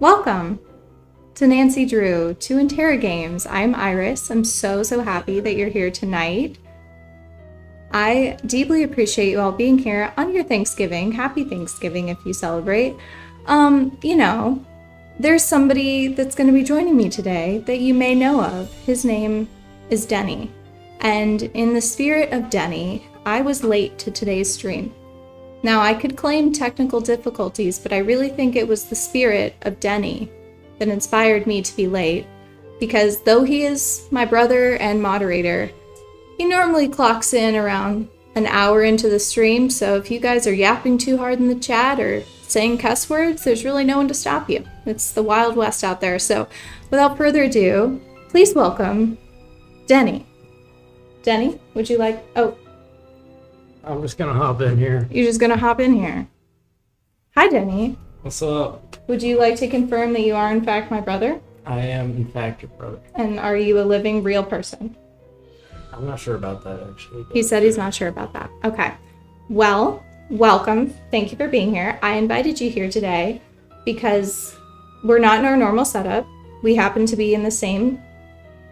Welcome to Nancy Drew, to Interrogames. I'm Iris. I'm so happy that you're here tonight. I deeply appreciate you all being here on your Thanksgiving. Happy Thanksgiving if you celebrate. There's somebody that's going to be joining me today that you may know of. His name is Denny. And in the spirit of Denny, I was late to today's stream. Now, I could claim technical difficulties, but I really think it was the spirit of Denny that inspired me to be late, because though he is my brother and moderator, he normally clocks in around an hour into the stream, so if you guys are yapping too hard in the chat or saying cuss words, there's really no one to stop you. It's the Wild West out there. So without further ado, please welcome Denny. Denny, would you like... Oh, I'm just gonna hop in here. you're just gonna hop in here. Hi, Denny. What's up? Would you like to confirm that you are in fact my brother? I am, in fact, your brother. And are you a living, real person? I'm not sure about that, actually. He said he's not sure about that. Okay. Well, welcome. Thank you for being here. I invited you here today because we're not in our normal setup. We happen to be in the same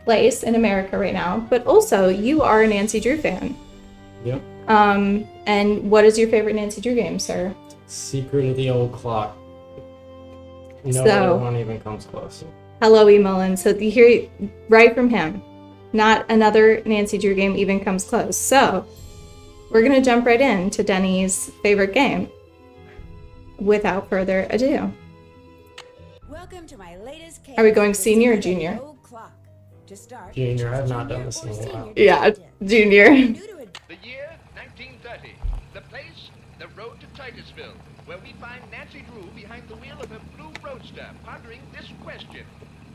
place in America right now, but also you are a Nancy Drew fan. Yep. And what is your favorite Nancy Drew game, sir? Secret of the Old Clock. No So- other one even comes close. Hello, E. Mullen. So you hear it right from him. Not another Nancy Drew game even comes close. So we're going to jump right into Denny's favorite game without further ado. Welcome to my latest case. Are we going senior or junior? Old clock. To start, Junior, I've not junior done this in or a senior while. Yeah, detective. junior. New to it. The year 1930. The place, the road to Titusville, where we find Nancy Drew behind the wheel of her blue roadster, pondering this question.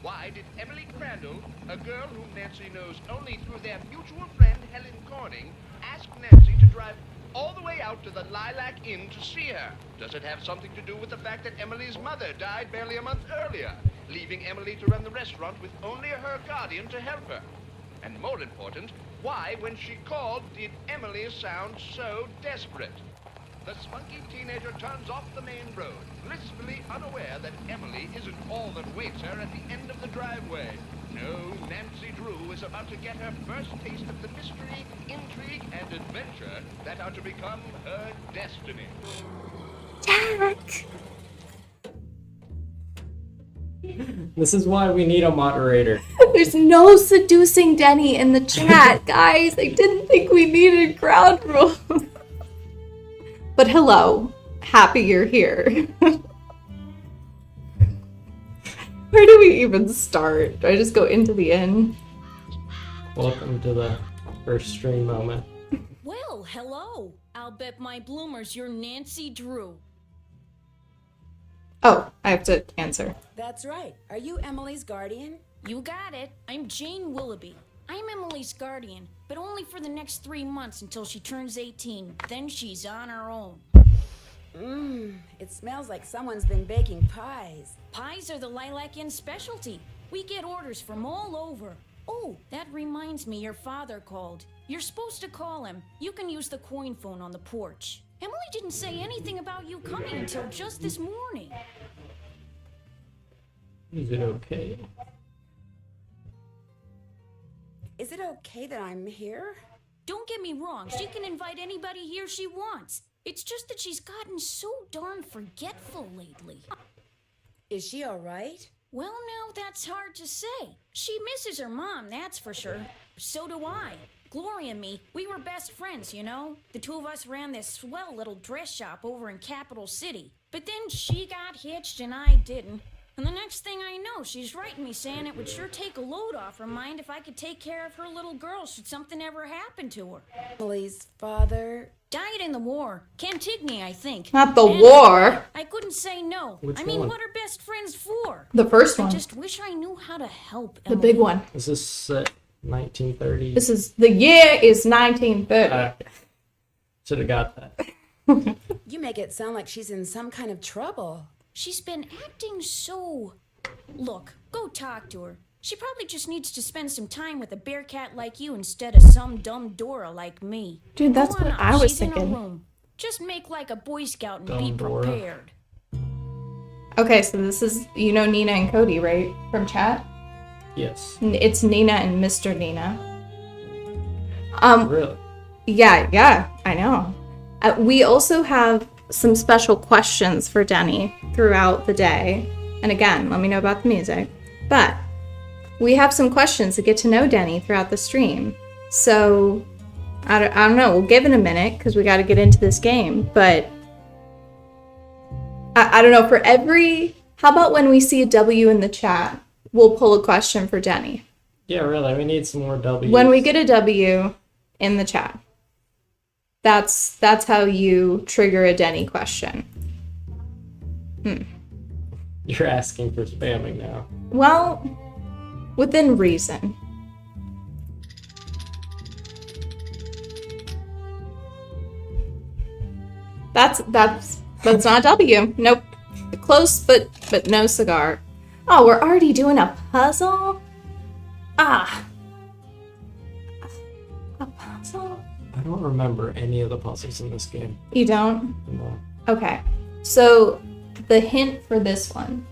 Why did Emily Crandall, a girl whom Nancy knows only through their mutual friend Helen Corning, ask Nancy to drive all the way out to the Lilac Inn to see her? Does it have something to do with the fact that Emily's mother died barely a month earlier, leaving Emily to run the restaurant with only her guardian to help her? And more important, why, when she called, did Emily sound so desperate? The spunky teenager turns off the main road, blissfully unaware that Emily isn't all that waits her at the end of the driveway. No, Nancy Drew is about to get her first taste of the mystery, intrigue, and adventure that are to become her destiny. Jack! This is why we need a moderator. There's no seducing Denny in the chat, guys. I didn't think we needed ground rules. But hello. Happy you're here. Where do we even start? Do I just go into the inn? Welcome to the first stream moment. Well, hello. I'll bet my bloomers you're Nancy Drew. Oh, I have to answer. That's right. Are you Emily's guardian? You got it. I'm Jane Willoughby. I'm Emily's guardian, but only for the next 3 months until she turns 18. Then she's on her own. It smells like someone's been baking pies. Pies are the Lilac Inn specialty. We get orders from all over. Oh, that reminds me, your father called. You're supposed to call him. You can use the coin phone on the porch. Emily didn't say anything about you coming until just this morning. Is it okay? Is it okay that I'm here? Don't get me wrong, she can invite anybody here she wants. It's just that she's gotten so darn forgetful lately. Is she all right? Well, now that's hard to say. She misses her mom, that's for sure. So do I. Gloria and me, we were best friends, you know? The two of us ran this swell little dress shop over in Capital City. But then she got hitched and I didn't. And the next thing I know, she's writing me saying it would sure take a load off her mind if I could take care of her little girl should something ever happen to her. Emily's father... Died in the war. Cantigny, I think. Not the And war. I couldn't say no. Which I mean, one? what are best friends for? The first I one. just wish I knew how to help The Emily. big one. Is this set 1930? This is, the year is 1930. Should have got that. You make it sound like she's in some kind of trouble. She's been acting so... Look, go talk to her. She probably just needs to spend some time with a bear cat like you instead of some dumb Dora like me. Dude, that's Go on what up, I was she's in her thinking. room. Just make like a Boy Scout and Dumb be Dora. prepared. Okay, so this is, you know, Nina and Cody, right? From chat? Yes. It's Nina and Mr. Nina. Really? Yeah, I know. We also have some special questions for Denny throughout the day. And again, let me know about the music. But we have some questions to get to know Denny throughout the stream. So, I don't know. We'll give it a minute because we got to get into this game. But, I don't know. For every... How about when we see a W in the chat, we'll pull a question for Denny. Yeah, really. We need some more W's. When we get a W in the chat. That's how you trigger a Denny question. You're asking for spamming now. Well, within reason. That's not a W. Nope. Close, but no cigar. Oh, we're already doing a puzzle? A puzzle? I don't remember any of the puzzles in this game. You don't? No. Okay. So, the hint for this one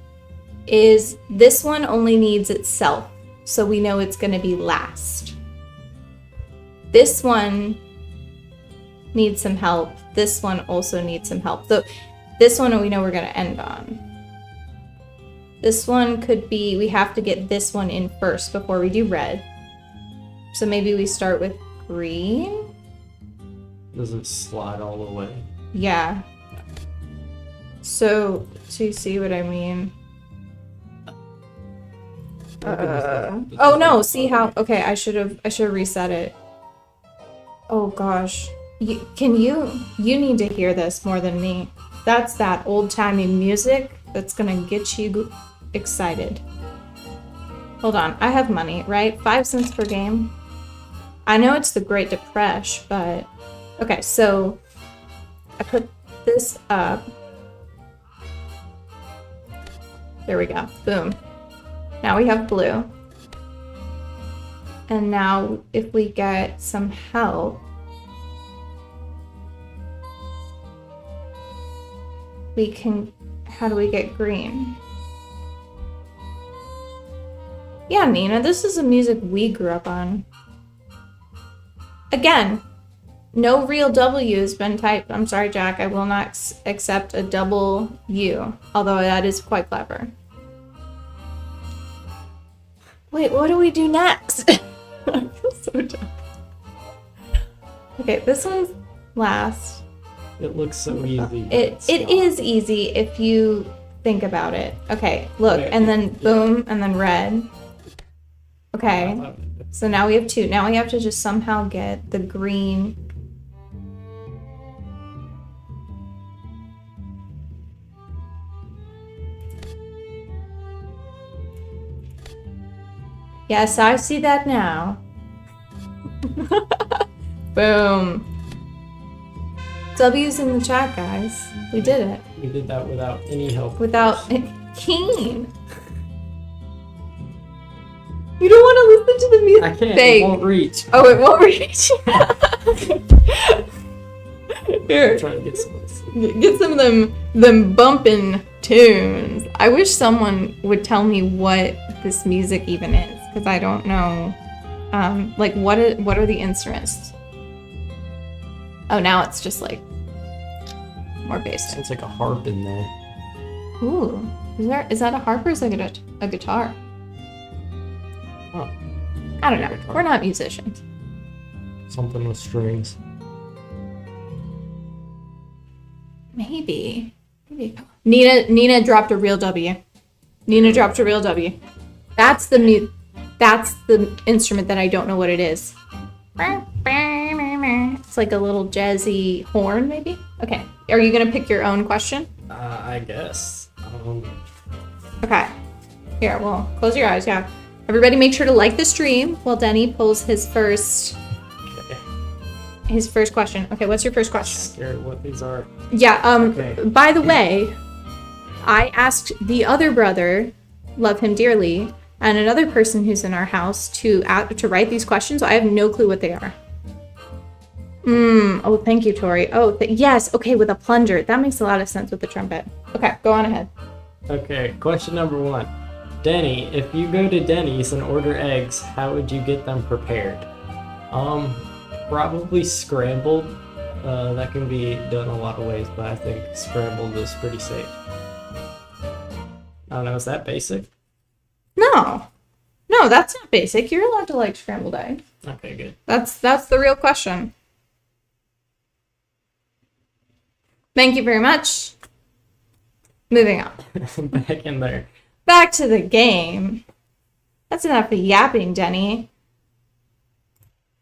is this one only needs itself. So we know it's going to be last. This one needs some help. This one also needs some help. So this one we know we're going to end on. This one could be, we have to get this one in first before we do red. So maybe we start with green? Does it slide all the way? Yeah. So you see what I mean? Oh no, see how, okay, I should have reset it. Oh gosh. You need to hear this more than me. That's that old-timey music that's gonna get you excited. Hold on, I have money, right? 5 cents per game. I know it's the Great Depression, but... Okay, so I put this up. There we go, boom. Now we have blue. And now if we get some help, we can, how do we get green? Yeah, Nina, this is the music we grew up on. Again, no real W has been typed. I'm sorry, Jack, I will not accept a double U, although that is quite clever. Wait, what do we do next? I feel so dumb. Okay, this one's last. It looks so easy. It is easy if you think about it. Okay, look, and then boom, and then red. Okay, so now we have 2. Now we have to just somehow get the green. Yes, I see that now. Boom. W's in the chat, guys. We did it. We did that without any help. Without Keen. You don't want to listen to the music. I can't. It won't reach. Oh, it won't reach. Here. I'm trying to get some of this. Get some of them bumping tunes. I wish someone would tell me what this music even is, because I don't know. Like what are the instruments? Oh, now it's just like more basic. Sounds like a harp in there. Ooh, is that a harp or is that a guitar? Oh, I don't know. We're not musicians. something with strings. Maybe. Nina dropped a real W. Nina dropped a real W. That's the instrument that I don't know what it is. It's like a little jazzy horn, maybe? Okay. Are you going to pick your own question? I guess. Okay. Here, well, close your eyes, yeah. Everybody make sure to like the stream while Denny pulls his first question. Okay, what's your first question? I'm scared what these are. Yeah, Okay. By the way, I asked the other brother, love him dearly, and another person who's in our house to write these questions. So I have no clue what they are. Oh, thank you, Tori. Oh, yes. Okay, with a plunger. That makes a lot of sense with the trumpet. Okay, go on ahead. Okay, question number 1. Denny, if you go to Denny's and order eggs, how would you get them prepared? Probably scrambled. That can be done a lot of ways, but I think scrambled is pretty safe. I don't know, is that basic? No. No, that's not basic. You're allowed to like scrambled eggs. Okay, good. That's the real question. Thank you very much. Moving on. Back in there. Back to the game. That's enough of yapping, Denny.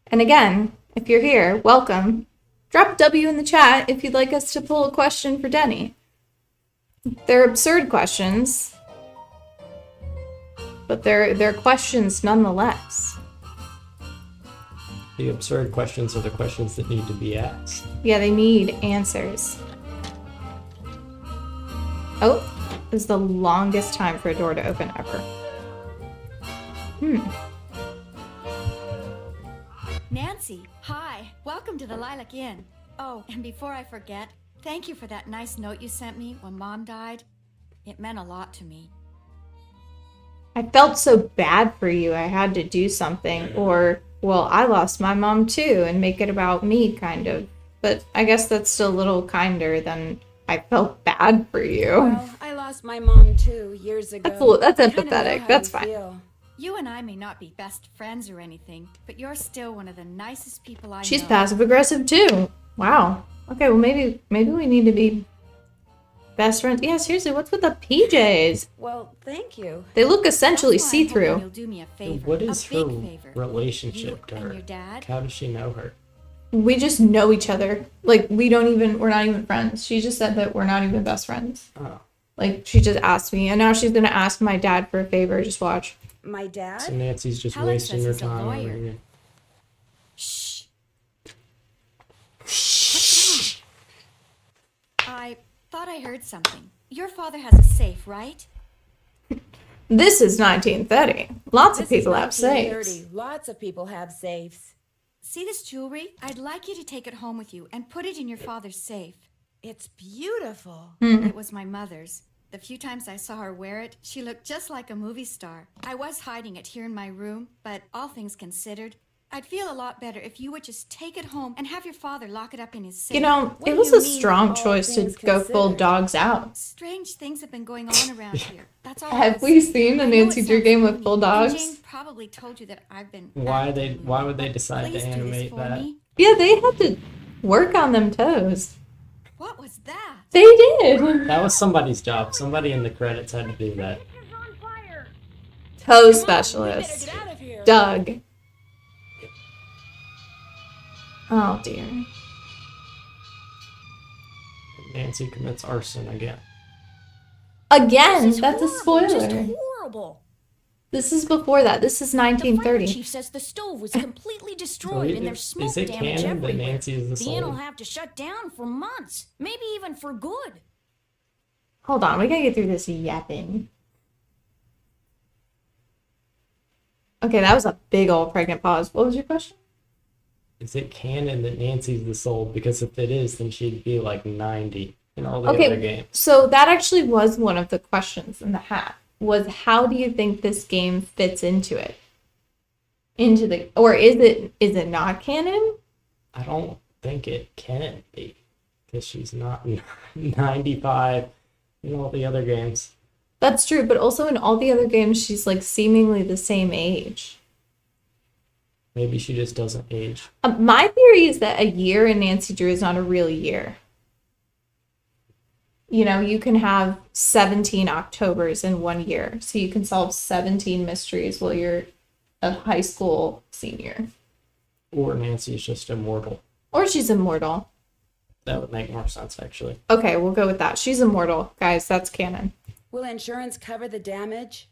And again, if you're here, welcome. Drop a W in the chat if you'd like us to pull a question for Denny. They're absurd questions, but they're questions nonetheless. The absurd questions are the questions that need to be asked. Yeah, they need answers. Oh, this is the longest time for a door to open ever. Nancy, hi. Welcome to the Lilac Inn. Oh, and before I forget, thank you for that nice note you sent me when Mom died. It meant a lot to me. I felt so bad for you. I had to do something. Or, well, I lost my mom too and make it about me, kind of. But I guess that's still a little kinder than I felt bad for you. Well, I lost my mom too years ago. That's I kinda know empathetic. how That's you fine. feel. You and I may not be best friends or anything, but you're still one of the nicest people I She's know. passive aggressive too. Wow. Okay, well maybe we need to be best friends. Yeah, seriously, what's with the PJs? Well, thank you. They look essentially That's why I'm hoping see-through. You'll do me a favor. What is a her big favor. relationship You to and her? your dad? How does she know her? We just know each other. Like we're not even friends. She just said that we're not even best friends. Oh. Like she just asked me, and now she's gonna ask my dad for a favor. Just watch. My dad? So Nancy's just Alex wasting says her he's a time over lawyer. here. Shh. I thought I heard something. Your father has a safe, right? This is 1930. Lots of This is people have safes. 1930. Lots of people have safes. See this jewelry? I'd like you to take it home with you and put it in your father's safe. It's beautiful. It was my mother's. The few times I saw her wear it, she looked just like a movie star. I was hiding it here in my room, but all things considered, I'd feel a lot better if you would just take it home and have your father lock it up in his safe. You know, What it do was you a mean, strong all choice to things go full considered? dogs out. Strange things have been going on around here. That's all. Have we seen a I know Nancy it Drew sounds game with funny, full and dogs? Jane probably told you that I've been. Why acting would they but decide to please do this animate for that? me. Yeah, they had to work on them toes. What was that? They did. That was somebody's job. Somebody in the credits had to do that. Toe specialist. Get out of here. Doug. Oh dear. Nancy commits arson again. Again, This is that's a horrible, just spoiler. horrible. This is before that. This is The fire 1930. chief says the stove was completely destroyed So and there's is smoke it damage canon that everywhere. Nancy is the inn will soul? have to shut down for months, maybe even for good. Hold on, we gotta get through this yapping. Okay, that was a big old pregnant pause. What was your question? Is it canon that Nancy's the soul? Because if it is, then she'd be like 90 in all the other games. So that actually was one of the questions in the hat. Was how do you think this game fits into it? Into the, or is it not canon? I don't think it can be. Because she's not 95 in all the other games. That's true, but also in all the other games, she's like seemingly the same age. Maybe she just doesn't age. My theory is that a year in Nancy Drew is not a real year. You know, you can have 17 Octobers in 1 year. So you can solve 17 mysteries while you're a high school senior. Or Nancy's just immortal. Or she's immortal. That would make more sense, actually. Okay, we'll go with that. She's immortal. Guys, that's canon. Will insurance cover the damage?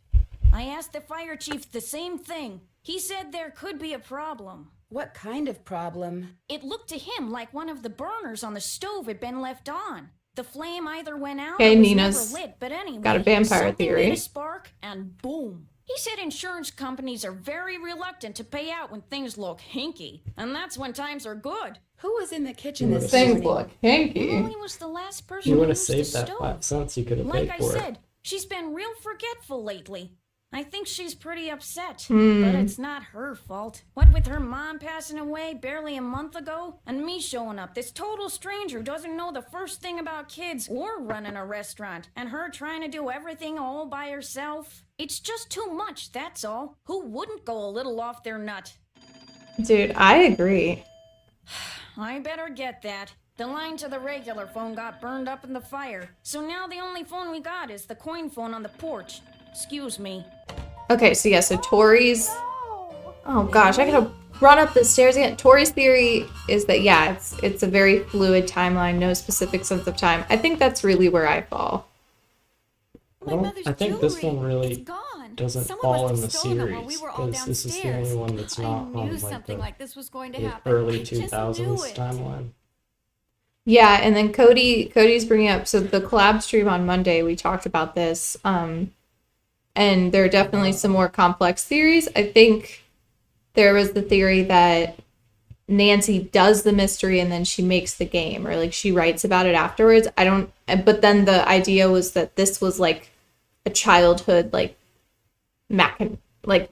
I asked the fire chief the same thing. He said there could be a problem. What kind of problem? It looked to him like one of the burners on the stove had been left on. The flame either went out Okay, or was Nina's never lit, but anyway, got a vampire something theory. made a spark and boom. He said insurance companies are very reluctant to pay out when things look hinky, and that's when times are good. Who was in the kitchen this Things morning? look hanky. Molly was the last person You who would have used the saved that stove. 5 cents you could have Like paid I for it. said, She's been real forgetful lately. I think she's pretty upset, Hmm. but it's not her fault. What with her mom passing away barely a month ago, and me showing up, this total stranger who doesn't know the first thing about kids or running a restaurant, and her trying to do everything all by herself. It's just too much, that's all. Who wouldn't go a little off their nut? Dude, I agree. I better get that. The line to the regular phone got burned up in the fire, so now the only phone we got is the coin phone on the porch. Excuse me. Okay, so yeah, so Tori's... Oh gosh, I gotta run up the stairs again. Tori's theory is that, yeah, it's a very fluid timeline, no specific sense of time. I think that's really where I fall. My mother's I think this jewelry. one really It's gone. doesn't Someone fall must in have the stolen it while series, we were all because this is the downstairs. only one that's I not knew on like something the like this was going to the happen. early I just knew 2000s it. timeline. Yeah, and then Cody's bringing up, so the collab stream on Monday, we talked about this, and there are definitely some more complex theories. I think there was the theory that Nancy does the mystery and then she makes the game, or like she writes about it afterwards. But then the idea was that this was like a childhood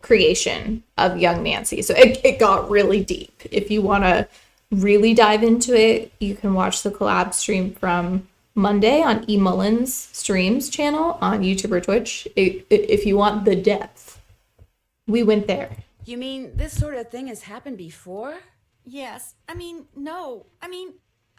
creation of young Nancy. So it got really deep. If you want to really dive into it, you can watch the collab stream from Monday on E. Mullins Streams channel on YouTube or Twitch. If you want the depth, we went there. You mean this sort of thing has happened before? Yes. No.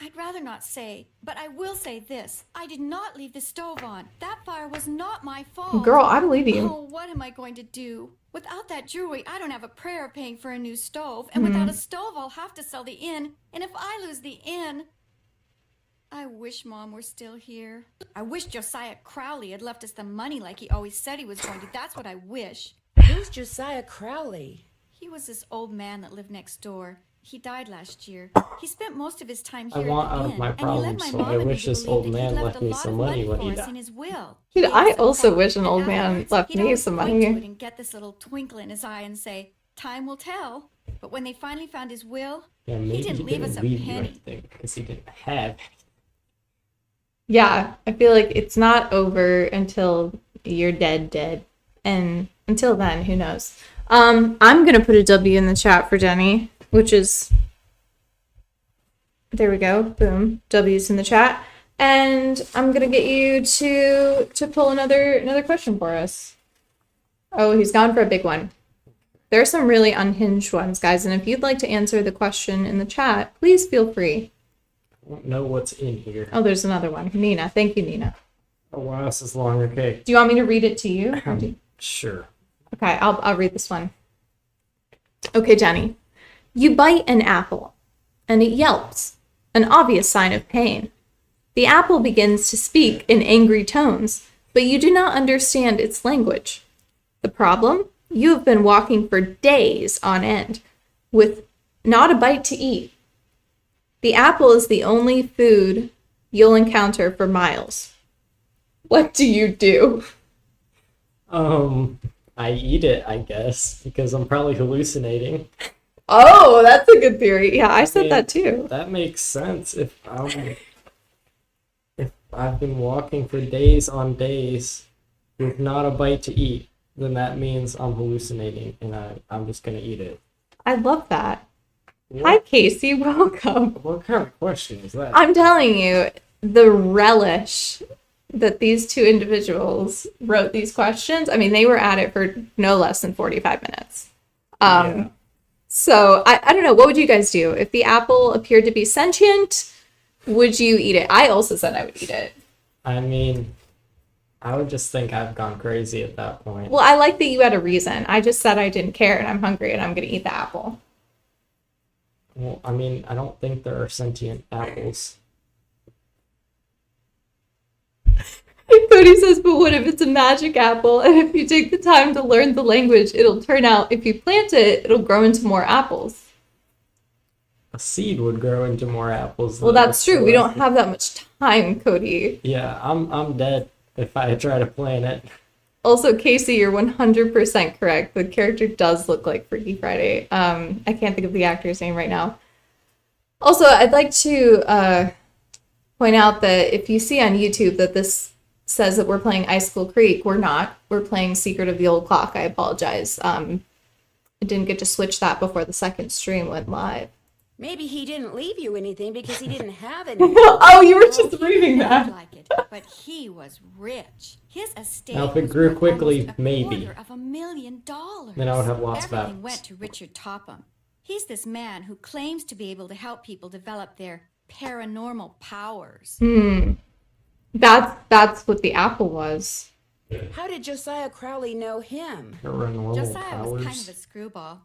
I'd rather not say, but I will say this. I did not leave the stove on. That fire was not my fault. Girl, I believe you. Oh, what am I going to do? Without that jewelry, I don't have a prayer of paying for a new stove. And without a stove, I'll have to sell the inn. And if I lose the inn... I wish Mom were still here. I wish Josiah Crowley had left us the money like he always said he was going to. That's what I wish. Who's Josiah Crowley? He was this old man that lived next door. He died last year. He spent most of his time I here want at the out of inn, my and he led problems, my so mom I and me wish to this believe old that he man left left a me lot some of money when for he us died. in his will. Dude, He gave I us a also pot, wish an and old man afterwards, left he'd me always some point money. to it and get this little twinkle in his eye and say, "Time will tell." But when they finally found his will, Yeah, maybe he didn't leave us a leave you penny. anything because he didn't have. Yeah, I feel like it's not over until you're dead. And until then, who knows? I'm going to put a W in the chat for Denny, which is... There we go. Boom. W's in the chat. And I'm going to get you to pull another question for us. Oh, he's gone for a big one. There are some really unhinged ones, guys. And if you'd like to answer the question in the chat, please feel free. I don't know what's in here. Oh, there's another one. Nina. Thank you, Nina. Oh wow, this is long. Okay. Do you want me to read it to you? Or do- Sure. Okay, I'll read this one. Okay, Jenny. You bite an apple, and it yelps, an obvious sign of pain. The apple begins to speak in angry tones, but you do not understand its language. The problem? You have been walking for days on end, with not a bite to eat. The apple is the only food you'll encounter for miles. What do you do? I eat it, I guess, because I'm probably hallucinating. Oh, that's a good theory. Yeah, I said mean, that too. That makes sense. If I've been walking for days on days with not a bite to eat, then that means I'm hallucinating, and I'm just gonna eat it. I love that. Hi, Casey. Welcome. What kind of question is that? I'm telling you, the relish that these two individuals wrote these questions, I mean, they were at it for no less than 45 minutes. Yeah. So I don't know. What would you guys do? If the apple appeared to be sentient, would you eat it? I also said I would eat it. I mean, I would just think I've gone crazy at that point. Well, I like that you had a reason. I just said I didn't care and I'm hungry and I'm going to eat the apple. Well, I mean, I don't think there are sentient apples. Cody says, but what if it's a magic apple? And if you take the time to learn the language, it'll turn out, if you plant it, it'll grow into more apples. A seed would grow into more apples. Well, though, that's true. so We don't have that much time, Cody. Yeah, I'm dead if I try to plant it. Also, Casey, you're 100% correct. The character does look like Freaky Friday. I can't think of the actor's name right now. Also, I'd like to point out that if you see on YouTube that this says that we're playing Icicle Creek. We're not. We're playing Secret of the Old Clock. I apologize. I didn't get to switch that before the second stream went live. Maybe he didn't leave you anything because he didn't have any. Oh, you were Oh, just he reading didn't that. act like it, but he was rich. His estate Now, if it was grew worth quickly, almost a maybe. $250,000. Then I would have lots of Everything apples. went to Richard Topham. He's this man who claims to be able to help people develop their paranormal powers. That's what the apple was. How did Josiah Crowley know him? Paranormal Josiah was kind powers. of a screwball.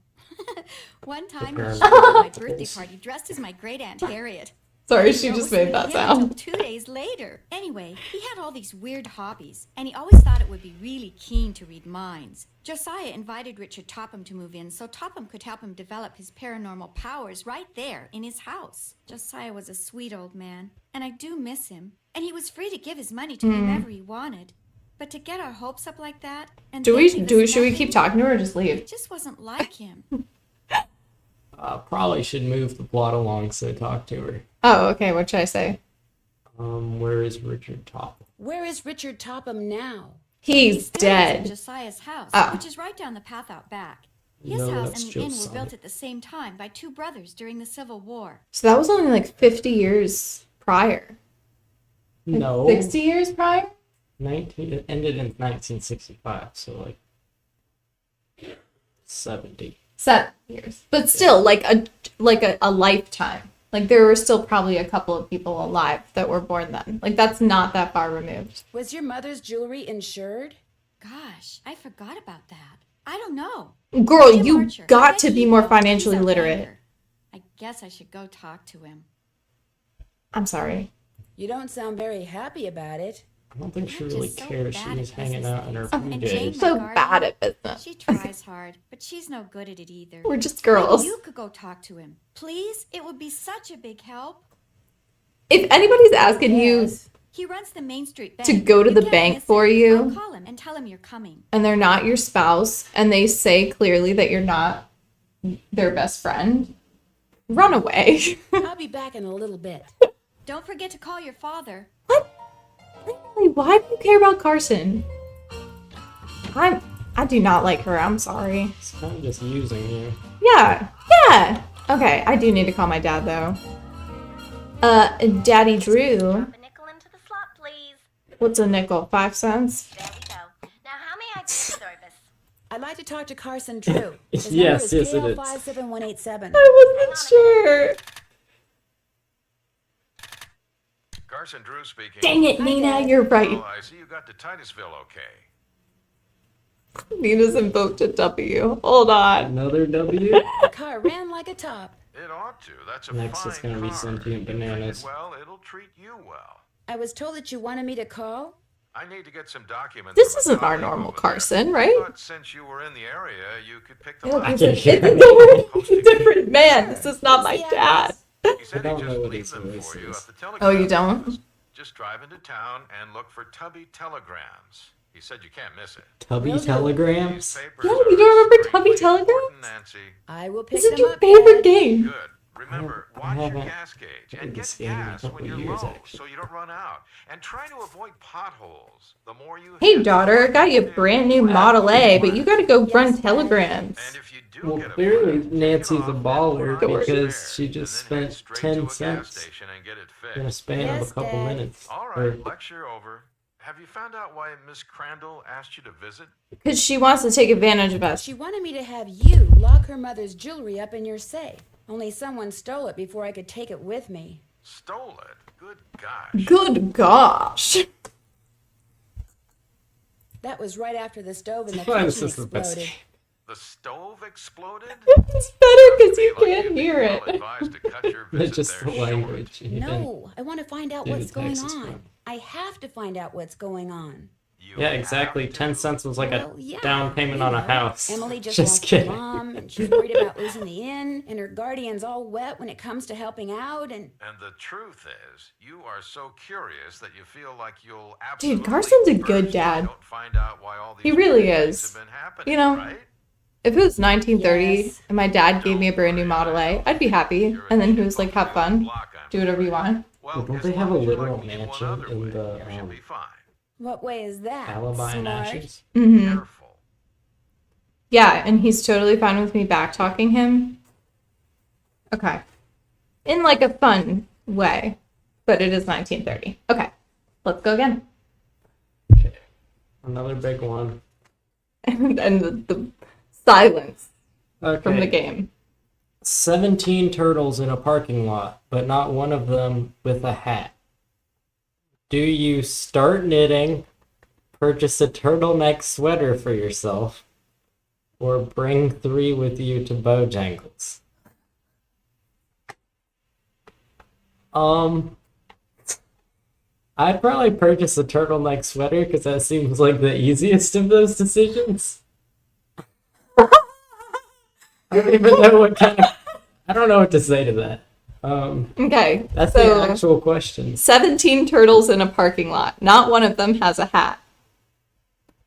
One time Paranormal he showed up at my birthday powers. party dressed as my great aunt Harriet. Sorry, she It just was made for that him sound. until 2 days later. Anyway, he had all these weird hobbies, and he always thought it would be really keen to read minds. Josiah invited Richard Topham to move in so Topham could help him develop his paranormal powers right there in his house. Josiah was a sweet old man, and I do miss him. And he was free to give his money to whomever he wanted. But to get our hopes up like that, and Should then we give us keep nothing, talking to her or just leave? it just wasn't like him. Probably should move the plot along, so talk to her. Oh, okay. What should I say? Where is Richard Topham? Where is Richard Topham now? He's Still lives in dead. Josiah's house, Oh. which is right down the path out back. His No, house that's and the inn were Josiah. built at the same time by two brothers during the Civil War. So that was only like 50 years prior. No. 60 years prior? 19. It ended in 1965, so like 70. 7 years. But still, like a lifetime. Like there were still probably a couple of people alive that were born then. Like that's not that far removed. Was your mother's jewelry insured? Gosh, I forgot about that. I don't know. Girl, Jim you Archer, I got bet to be he more knows. financially He's a literate. banker. I guess I should go talk to him. I'm sorry. You don't sound very happy about it. I don't think she You're really just so cares. She bad was at hanging business out in her things. PJs. And Jane, my So guardian, bad at business. She tries hard, but she's no good at it either. We're just Maybe girls. you could go talk to him. Please? It would be such a big help. If anybody's asking you Yes. He runs the Main Street Bank. to go to You the can't bank miss for it. you- I'll call him and tell him you're coming. and they're not your spouse and they say clearly that you're not their best friend, run away. I'll be back in a little bit. Don't forget to call your father. What? Literally, why do you care about Carson? I do not like her. I'm sorry. It's kind of just using you. Yeah. Okay, I do need to call my dad though. Daddy Drew. Drop a nickel into the slot, please. What's a nickel? 5 cents? There we go. Now, how may I do service? I'd like to talk to Carson Drew. His Yes, number is yes, it is. KL57187. I wasn't sure. Carson Drew speaking. Dang it, Nina, you're right. Oh, I see you got to Titusville okay. Nina's invoked a W. Hold on. Another W? The car ran like a top. It ought to. That's a Next fine is gonna be car. sentient You treat it bananas. well, it'll treat you well. I was told that you wanted me to call. I need to get some documents. This from a isn't our colleague normal over there. Carson, I right? thought since you were in the area, you could pick them It's up. I a, can it's hear a different man. This is not my What's the dad. address? He said I don't he'd know just what leave his them voice for you is. at the telegraph Oh, you don't? office. Just drive into town and look for Tubby Telegrams. He said you can't miss it. Tubby Will do. telegrams? These papers Yeah, are you don't remember Tubby extremely Telegrams? important, Nancy. I will pick This is them your up. favorite Dad. game. Good. Remember, I watch your haven't gas gauge played and this get game in a gas couple when you're years, low actually. so you don't run out. And try to avoid potholes. The more you Hey, hit, daughter, I got you a brand new Model A, but you gotta go run Yes, Dad. telegrams. And if you do Well, get a clearly flat, Nancy's take a it off and baller put on your because spares, she just and then head spent straight 10 to a gas cents station and get it in a fixed. span of Yes, a couple Dad. minutes. All Or- right, lecture over. Have you found out why Miss Crandall asked you to visit? Because she wants to take advantage of us. She wanted me to have you lock her mother's jewelry up in your safe. Only someone stole it before I could take it with me. Stole it? Good gosh. Good gosh. That was right after the stove in the Why this kitchen is the best exploded. game. The stove exploded? It's better because you Must be like can't you'd be hear it. well advised to cut your visit Just there the short. language. You didn't- No, I want to find out Didn't what's going Texas on. one. I have to find out what's going on. You Yeah, have exactly. to. 10 cents was like Well, a yeah, down payment you on a know, house. Emily just Just lost her kidding. mom, and she's worried about losing the inn, and her guardian's all wet when it comes to helping out, and And the truth is, you are so curious that you feel like you'll absolutely Carson's a burst good if you dad. don't find out why all He these really weird is. things have been happening, You know, right? If it was 1930 Yes. and my dad gave me a brand new Model A, I'd be happy. And then he was like, have fun, do whatever you want. Well, Don't as they have long a as you literal like me one mansion other in way, the, you should be fine. What way is that? Alibi and Smart? ashes. Mm-hmm. Careful. Yeah, and he's totally fine with me back-talking him. Okay. In like a fun way. But it is 1930. Okay. Let's go again. Okay. Another big one. And the silence Okay. from the game. 17 turtles in a parking lot, but not one of them with a hat. Do you start knitting, purchase a turtleneck sweater for yourself, or bring 3 with you to Bojangles? I'd probably purchase a turtleneck sweater because that seems like the easiest of those decisions. I don't even know what kind of... I don't know what to say to that. Okay. That's so the actual question. 17 turtles in a parking lot. Not one of them has a hat.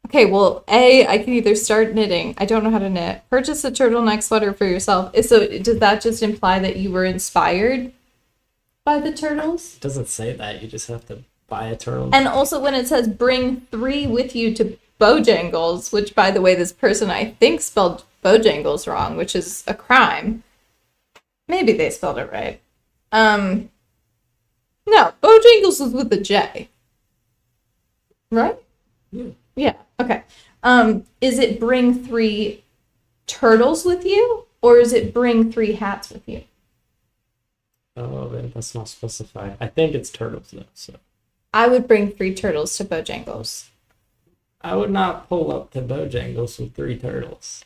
Okay, well, I can either start knitting. I don't know how to knit. Purchase a turtleneck sweater for yourself. So does that just imply that you were inspired by the turtles? It doesn't say that. You just have to buy a turtle. And also when it says bring 3 with you to Bojangles, which by the way, this person I think spelled Bojangles wrong, which is a crime. Maybe they spelled it right. No, Bojangles is with a J. Right? Yeah. Yeah, okay. Is it bring 3 turtles with you? Or is it bring 3 hats with you? Oh, that's not specified. I think it's turtles though, so. I would bring 3 turtles to Bojangles. I would not pull up to Bojangles with 3 turtles.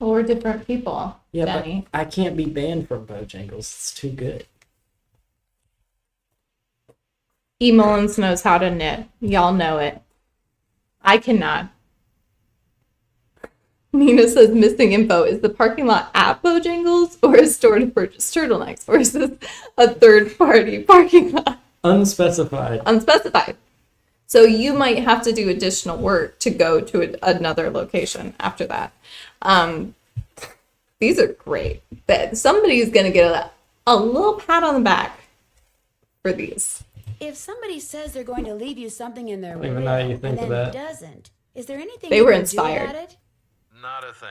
Well, we're different people, Yeah, Denny. but I can't be banned from Bojangles. It's too good. E. Mullins knows how to knit. Y'all know it. I cannot. Nina says missing info. Is the parking lot at Bojangles or a store to purchase turtlenecks? Or is this a third-party parking lot? Unspecified. Unspecified. So you might have to do additional work to go to another location after that. These are great. Somebody's going to get a little pat on the back for these. If somebody says they're going to leave you something in their I don't will even know how you think and of then that. doesn't, is there anything They you were can inspired. do about it? Not a thing.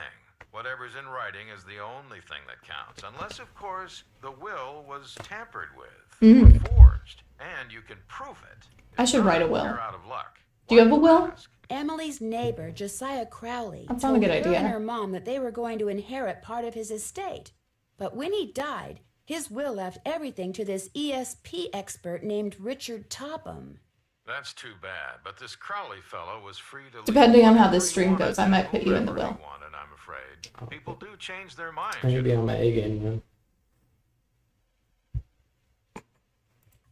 Whatever's in writing is the only thing that counts. Unless, of course, the will was tampered with or forged. And you can prove it. I should write a will. You're out of luck. Do you have a will? Ask? Emily's neighbor, Josiah Crowley, That's not a told good her idea. and her mom that they were going to inherit part of his estate. But when he died, his will left everything to this ESP expert named Richard Topham. That's too bad, but this Crowley fellow was free to Depending leave on how whatever this he stream wanted goes, I to might put you in the whoever will. he wanted, I'm afraid. People do change their minds. I need you to be know. on my A game, man.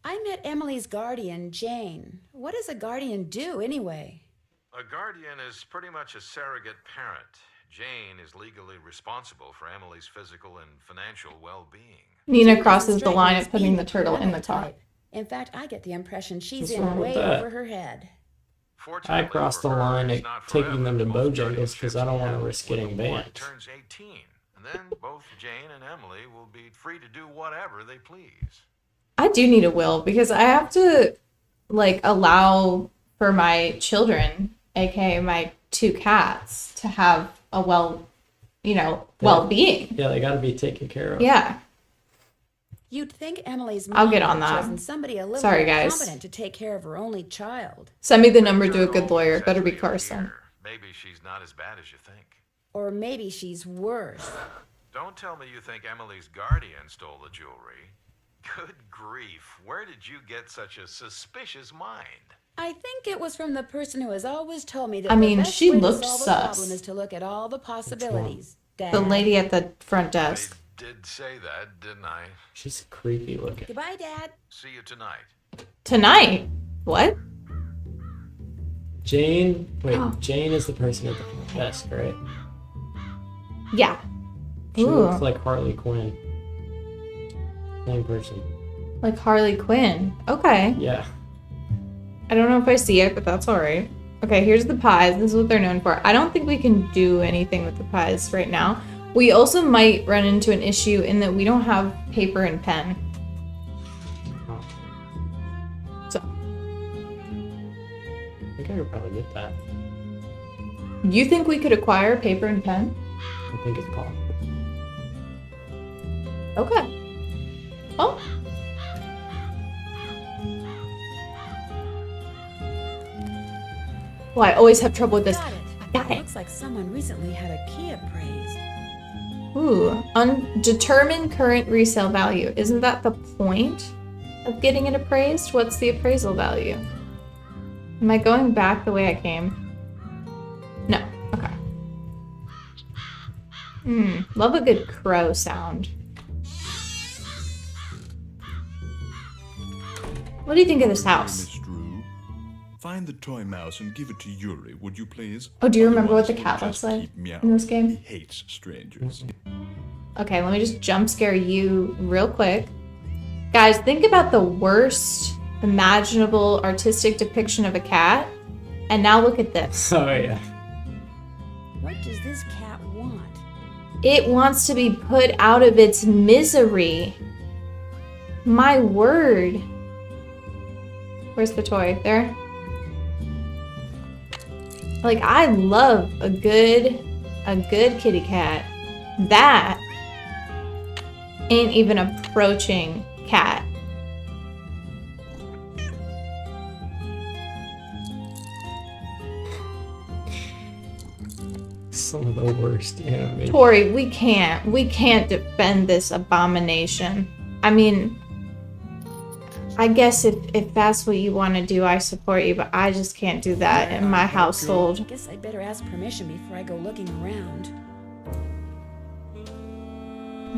I met Emily's guardian, Jane. What does a guardian do, anyway? A guardian is pretty much a surrogate parent. Jane is legally responsible for Emily's physical and financial well-being. Nina Jane crosses doesn't the strike line me of as putting being the turtle in the the car. type. In fact, I get the impression she's What's in wrong with way that? over her head. Fortunately I crossed for the her, line it's at not taking them to forever. Most Bojangles because I don't want to guardianships risk end getting when the boy banned. turns 18, and then both Jane and Emily will be free to do whatever they please. I do need a will because I have to allow for my children, aka my 2 cats, to have a well-being. Yeah, they gotta be taken care of. Yeah. You'd think Emily's mom I'll get would on have that. chosen somebody a little Sorry, more guys. competent to take care of her only child. Send me the number to a Turtle good lawyer. says Better be to you Carson. here, maybe she's not as bad as you think. Or maybe she's worse. Don't tell me you think Emily's guardian stole the jewelry. Good grief, where did you get such a suspicious mind? I think it was from the person who has always told me that I mean, the best she way looked to solve sus. a problem is to look at all the possibilities. Dad. The lady at the front I desk. did say that, didn't I? She's creepy looking. Goodbye, Dad. See you tonight. Tonight? What? Jane, wait, Oh. Jane is the person at the front desk, right? Yeah. She Ooh. looks like Harley Quinn. Same person. Like Harley Quinn. Okay. Yeah. I don't know if I see it, but that's all right. Okay, here's the pies. This is what they're known for. I don't think we can do anything with the pies right now. We also might run into an issue in that we don't have paper and pen. Oh. So, probably get that. You think we could acquire paper and pen? I think it's possible. Okay. Oh. Well, I always have trouble with this. Got it. Got it. Looks like someone recently had a key appraised. Ooh, undetermined current resale value. Isn't that the point of getting it appraised? What's the appraisal value? Am I going back the way I came? No. Okay. Love a good crow sound. What do you think of this house? Miss Drew, find the toy mouse and give it to Yuri, would you please? Oh, do you remember what the Otherwise, cat he'll looks just like keep meowing. in this game? He hates strangers. Okay, let me just jump scare you real quick. Guys, think about the worst imaginable artistic depiction of a cat. And now look at this. Oh, yeah. What does this cat want? It wants to be put out of its misery. My word. Where's the toy? There? Like, I love a good kitty cat. That ain't even approaching cat. Some of the worst animation. Tori, we can't defend this abomination. I mean, I guess if that's what you want to do, I support you, but I just can't do that in my household. Guess I'd better ask permission before I go looking around.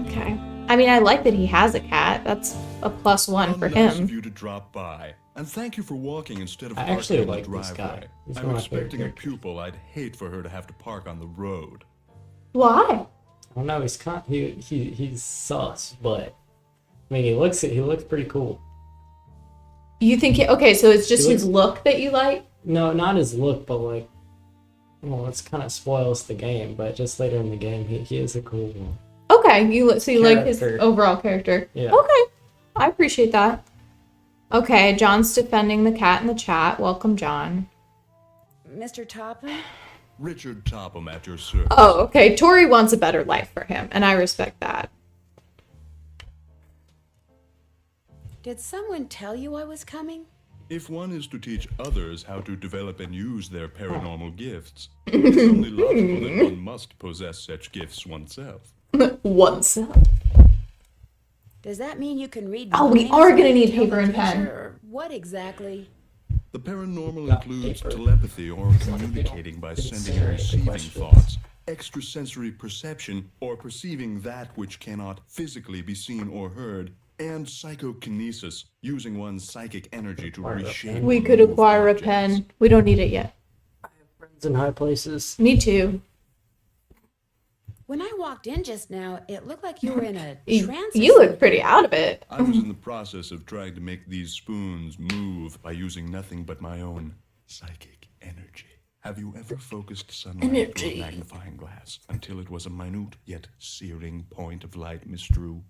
Okay. I mean, I like that he has a cat. That's a +1 for Nice him. of you to drop by, and thank you for walking instead of I actually parking in the like this driveway. guy. He's I'm one of my favorite expecting a characters. pupil. I'd hate for her to have to park on the road. Why? I don't know. He's sus, but I mean, he looks pretty cool. You think okay, so it's just He his look that you like? No, not his look, but like, well, it's kind of spoils the game. But just later in the game, he is a cool one. Okay, so you like his Character. overall character. Yeah. Okay. I appreciate that. Okay, John's defending the cat in the chat. Welcome, John. Mr. Topham? Richard Topham at your service. Oh, okay. Tori wants a better life for him, and I respect that. Did someone tell you I was coming? If one is to teach others how to develop and use their paranormal gifts, it's only logical that one must possess such gifts oneself. Once. Does that mean you can read Oh, we minds are gonna and need tell paper the and pen. future, or what exactly? The paranormal Not includes paper. telepathy or communicating by sending and receiving thoughts, extrasensory perception or perceiving that which cannot physically be seen or heard, and psychokinesis, using one's psychic energy to reshape. We or could move acquire a objects. pen. We don't need it yet. Friends in high places. Me too. When I walked in just now, it looked like you were in a trance. You look pretty out of it. I was in the process of trying to make these spoons move by using nothing but my own psychic energy. Have you ever focused sunlight through a magnifying glass until it was a minute yet searing point of light, Miss Drew?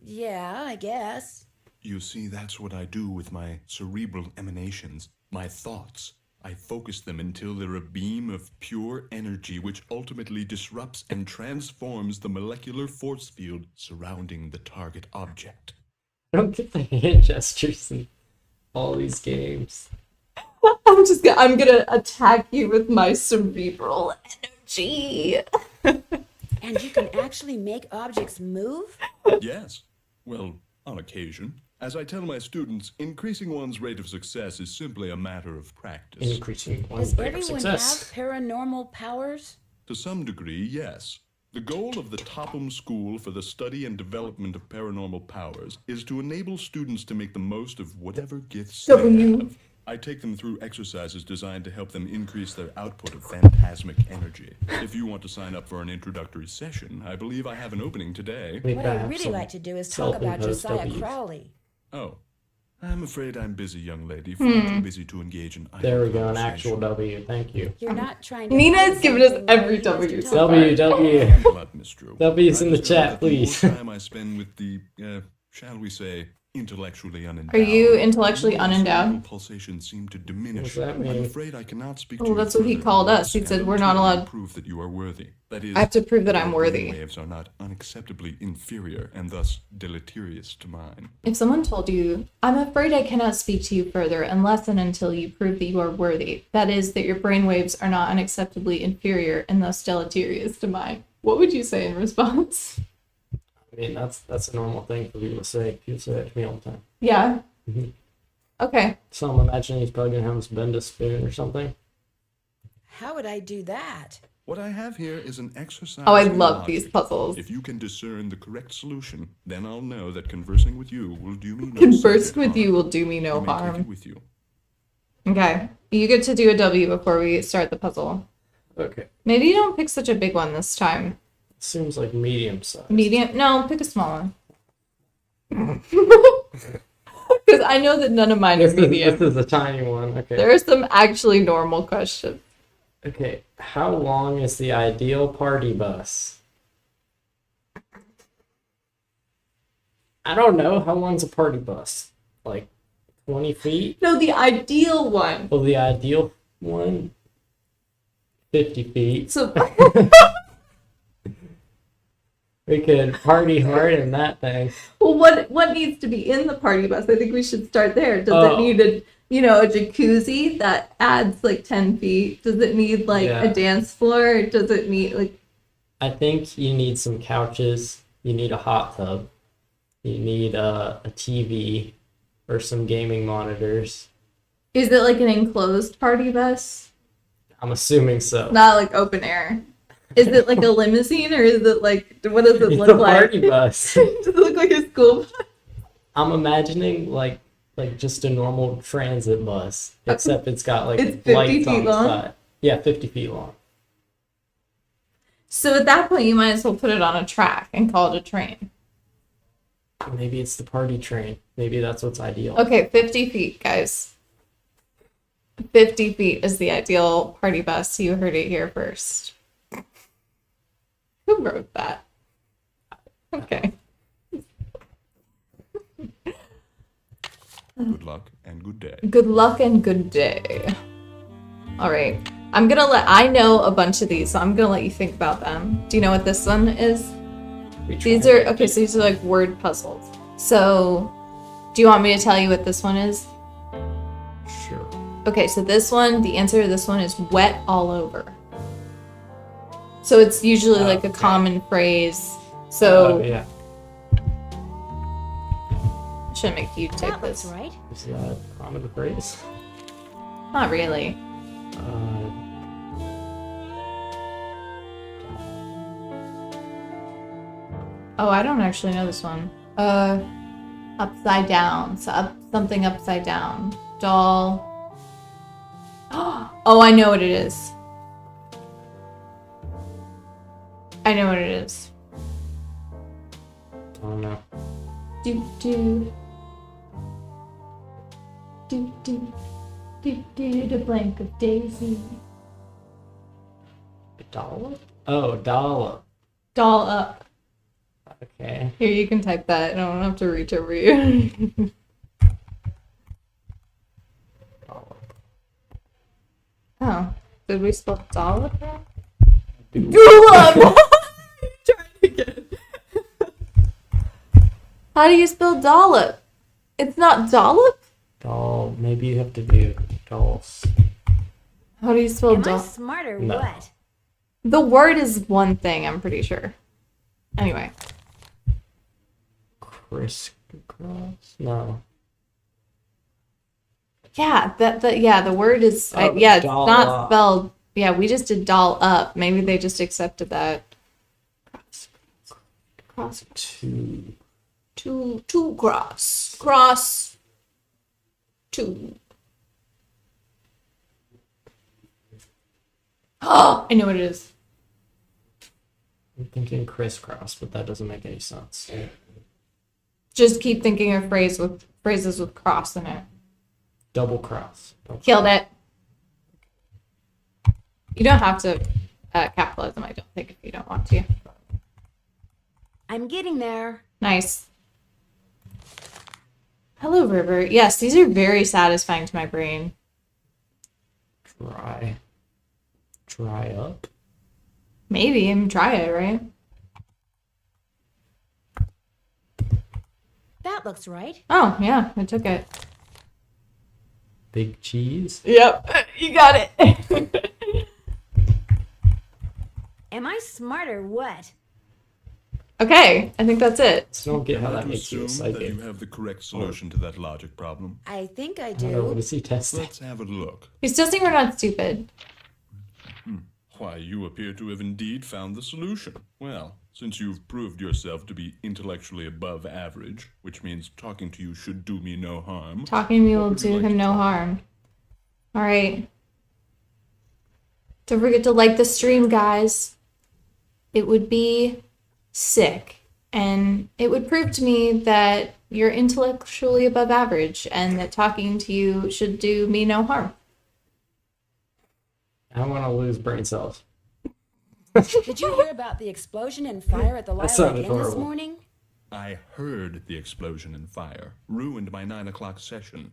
Yeah, I guess. You see, that's what I do with my cerebral emanations, my thoughts. I focus them until they're a beam of pure energy which ultimately disrupts and transforms the molecular force field surrounding the target object. I don't get the hand gestures in all these games. I'm gonna attack you with my cerebral energy. And you can actually make objects move? Yes. Well, on occasion. As I tell my students, increasing one's rate of success is simply a matter of practice. Increasing one's Does rate of everyone success. have paranormal powers? To some degree, yes. The goal of the Topham School for the Study and Development of Paranormal Powers is to enable students to make the most of whatever gifts they have. I take them through exercises designed to help them increase their output of phantasmic energy. If you want to sign up for an introductory session, I believe I have an opening today. We What better I'd have really some like to do is talk about self-imposed Josiah W's. Crowley. Oh, I'm afraid I'm busy, young lady. Far too busy to engage in idle There we go, an actual conversation. W. Thank you. You're not trying to. Nina hide has given us something, every are you, W Mr. so Topham? W, W. Thanks a lot, Miss Drew. W's in I the discovered chat, that the more please. time I spend with the, shall we say, Intellectually unendowed. Are you intellectually Your unendowed? cerebral pulsations seem to diminish. What does that mean? I'm afraid I cannot speak to Well, you that's what he further called on us. He this, said and we're not until you allowed- prove that you are worthy. That is, I have to prove that your I'm worthy. brainwaves are not unacceptably inferior and thus deleterious to mine. If someone told you, I'm afraid I cannot speak to you further unless and until you prove that you are worthy, that is, that your brainwaves are not unacceptably inferior and thus deleterious to mine, what would you say in response? I mean, that's a normal thing for people to say. People say that to me all the time. Yeah. Mhm. Okay. So I'm imagining he's probably gonna have us bend a spoon or something. How would I do that? What I have here is an exercise. Oh, I in love logic. these puzzles. If you can discern the correct solution, then I'll know that conversing with you will do me no Converse slight with harm. you will do me no You may take harm. it with you. Okay. You get to do a W before we start the puzzle. Okay. Maybe you don't pick such a big one this time. Seems like medium size. Medium? No, pick a small one. Because I know that none of mine are medium. This is a tiny one. Okay. There are some actually normal questions. Okay. How long is the ideal party bus? I don't know. How long's a party bus? Like 20 feet? No, the ideal one. Well, the ideal one, 50 feet. So We could party hard in that thing. well, what needs to be in the party bus? I think we should start there. Does it Oh. need a jacuzzi that adds like 10 feet? Does it need like Yeah. a dance floor? Does it need like I think you need some couches. You need a hot tub. You need a TV or some gaming monitors. is it like an enclosed party bus? I'm assuming so. Not like open air. Is it like a limousine or is it like what does it It's look a like? party bus. Does it look like a school bus? I'm imagining like just a normal transit bus, except it's got like It's 50 lights feet on the long? side. Yeah, 50 feet long. So at that point you might as well put it on a track and call it a train. Maybe it's the party train. Maybe that's what's ideal. Okay, 50 feet, guys. 50 feet is the ideal party bus. You heard it here first. Who wrote that? Okay. Good luck and good day. Good luck and good day. All right. I know a bunch of these, so I'm going to let you think about them. Do you know what this one is? These are, okay, so these are like word puzzles. So, do you want me to tell you what this one is? Sure. Okay, so this one, the answer to this one is wet all over. So it's usually like a Okay. common phrase. So, Yeah. I should make you type That looks this. right. Is that a common phrase? Not really. Oh, I don't actually know this one. Upside down. So something upside down. Doll. Oh, I know what it is. I know what it is. I don't know. Do do. Do do. Do do the blank of Daisy. Dollop? Oh, dollop. Doll up. Okay. Here, you can type that. I don't have to reach over you. Dollop. Oh, did we spell dollop wrong? Dollop! Try it again. How do you spell dollop? It's not dollop? Doll. Maybe you have to do dolls. How do you spell Am I dollop? smart or No. what? The word is one thing, I'm pretty sure. Anyway. Crisscross? No. Yeah, the word is Oh, it's doll not up. spelled. Yeah, we just did doll up. Maybe they just accepted that. Cross. Two. Two cross. Cross. Two. Oh, I know what it is. I'm thinking crisscross, but that doesn't make any sense. Just keep thinking of phrases with cross in it. Double cross. Killed it. You don't have to capitalize them, I don't think, if you don't want to. I'm getting there. Nice. Hello, River. Yes, these are very satisfying to my brain. Dry. Dry up. Maybe. Try it, right? That looks right. Oh, yeah. I took it. Big cheese. Yep. You got it. Am I smart or what? Okay. I think that's it. So I don't get how Am I that to makes you a assume that you psychic. have the correct solution to that logic problem? I think I I don't know, what do. is he testing? Let's have a look. He's testing we're not stupid. Why, you appear to have indeed found the solution. Well, since you've proved yourself to be intellectually above average, which means talking to you should do me no harm. Talking to me will would you do like him to no talk? harm. Alright. Don't forget to like the stream, guys. It would be sick. And it would prove to me that you're intellectually above average and that talking to you should do me no harm. I want to lose brain cells. Did you hear about the explosion and fire at the Lilac sounded Inn this horrible. morning? I heard the explosion and fire. Ruined my 9 o'clock session.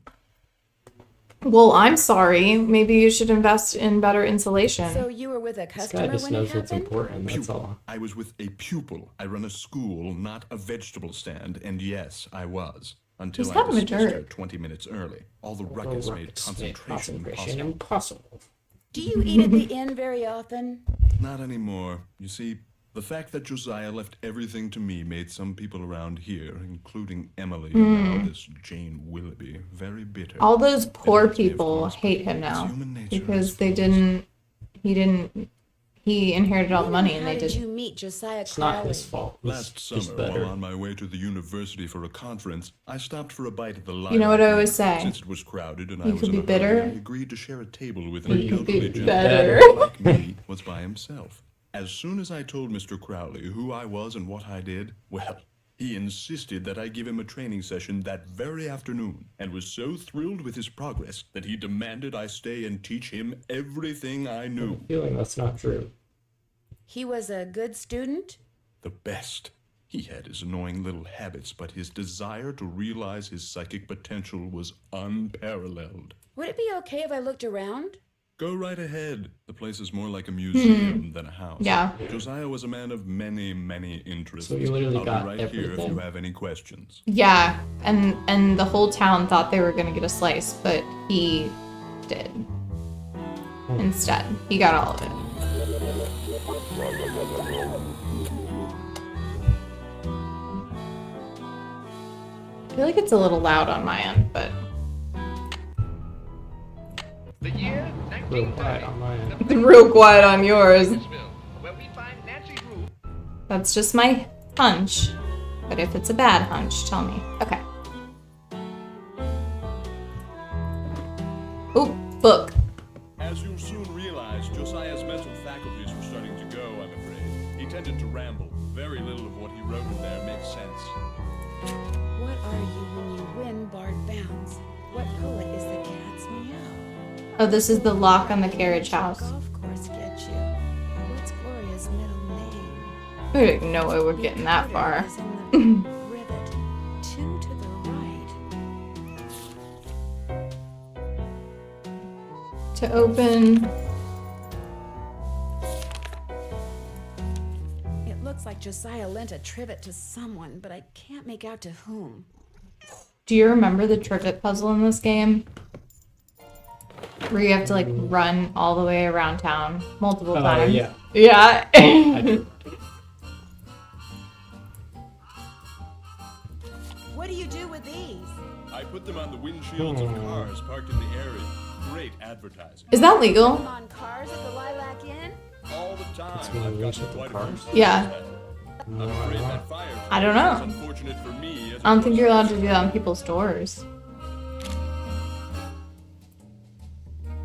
Well, I'm sorry. Maybe you should invest in better insulation. So you were with a This guy customer just when it knows what's happened? important, that's Pupil. all. I was with a pupil. I run a school, not a vegetable stand, and yes, I was. Until He's I kind of a dismissed her jerk. 20 minutes early. All the ruckus made concentration impossible. impossible. Do you eat at the inn very often? Not anymore. You see, the fact that Josiah left everything to me made some people around here, including Emily and now this Jane Willoughby, very bitter. All those poor It hurts me, of people course, hate but him it's now human nature, because I they suppose. he inherited all the money and How they did did. you meet Josiah It's not Crowley? his fault. Last He's just summer, better. while on my way to the university for a conference, I stopped for a bite at the Lilac You know what I Inn. always say? Since it was crowded and I You was could in be a hurry, bitter. I agreed to share a table with You an could elderly be gentleman better. who, like me, was by himself. As soon as I told Mr. Crowley who I was and what I did, well, he insisted that I give him a training session that very afternoon, and was so thrilled with his progress that he demanded I stay and teach him everything I knew. I'm feeling that's not true. He was a good student? The best. He had his annoying little habits, but his desire to realize his psychic potential was unparalleled. Would it be okay if I looked around? Go right ahead. The place is more like a museum than a house. Yeah. Josiah was a man of many, many interests. So you literally I'll got be right here if everything? you have any questions. Yeah, and the whole town thought they were gonna get a slice, but he did. Instead, he got all of it. I feel like it's a little loud on my end, but The year Real quiet 1930. on my end. The real quiet on yours. Titusville, where we find Nancy Drew. That's just my hunch. But if it's a bad hunch, tell me. Okay. Oh, book. As you'll soon realize, Josiah's mental faculties were starting to go, I'm afraid. He tended to ramble. Very little of what he wrote in there makes sense. What are you when you win Bard Bounds? What poet is the cat's meow? Oh, this is the lock on the carriage house. Golf course get you. What's Gloria's middle name? I didn't know I would get in that far. Is in the rivet. 2 to the right. To open. It looks like Josiah lent a trivet to someone, but I can't make out to whom. Do you remember the trivet puzzle in this game? Where you have to like run all the way around town multiple times. Yeah. Yeah. I do. What do you do with these? I put them on the windshields of cars parked in the area. Great advertising. Is that Them legal? on cars at the Lilac Inn? All the time. It's when I've we gotten reach quite the a cars. few Yeah. stories. I'm afraid that fire I don't know. was as unfortunate for me as I don't it think was you're for allowed to do Josiah. that on people's doors.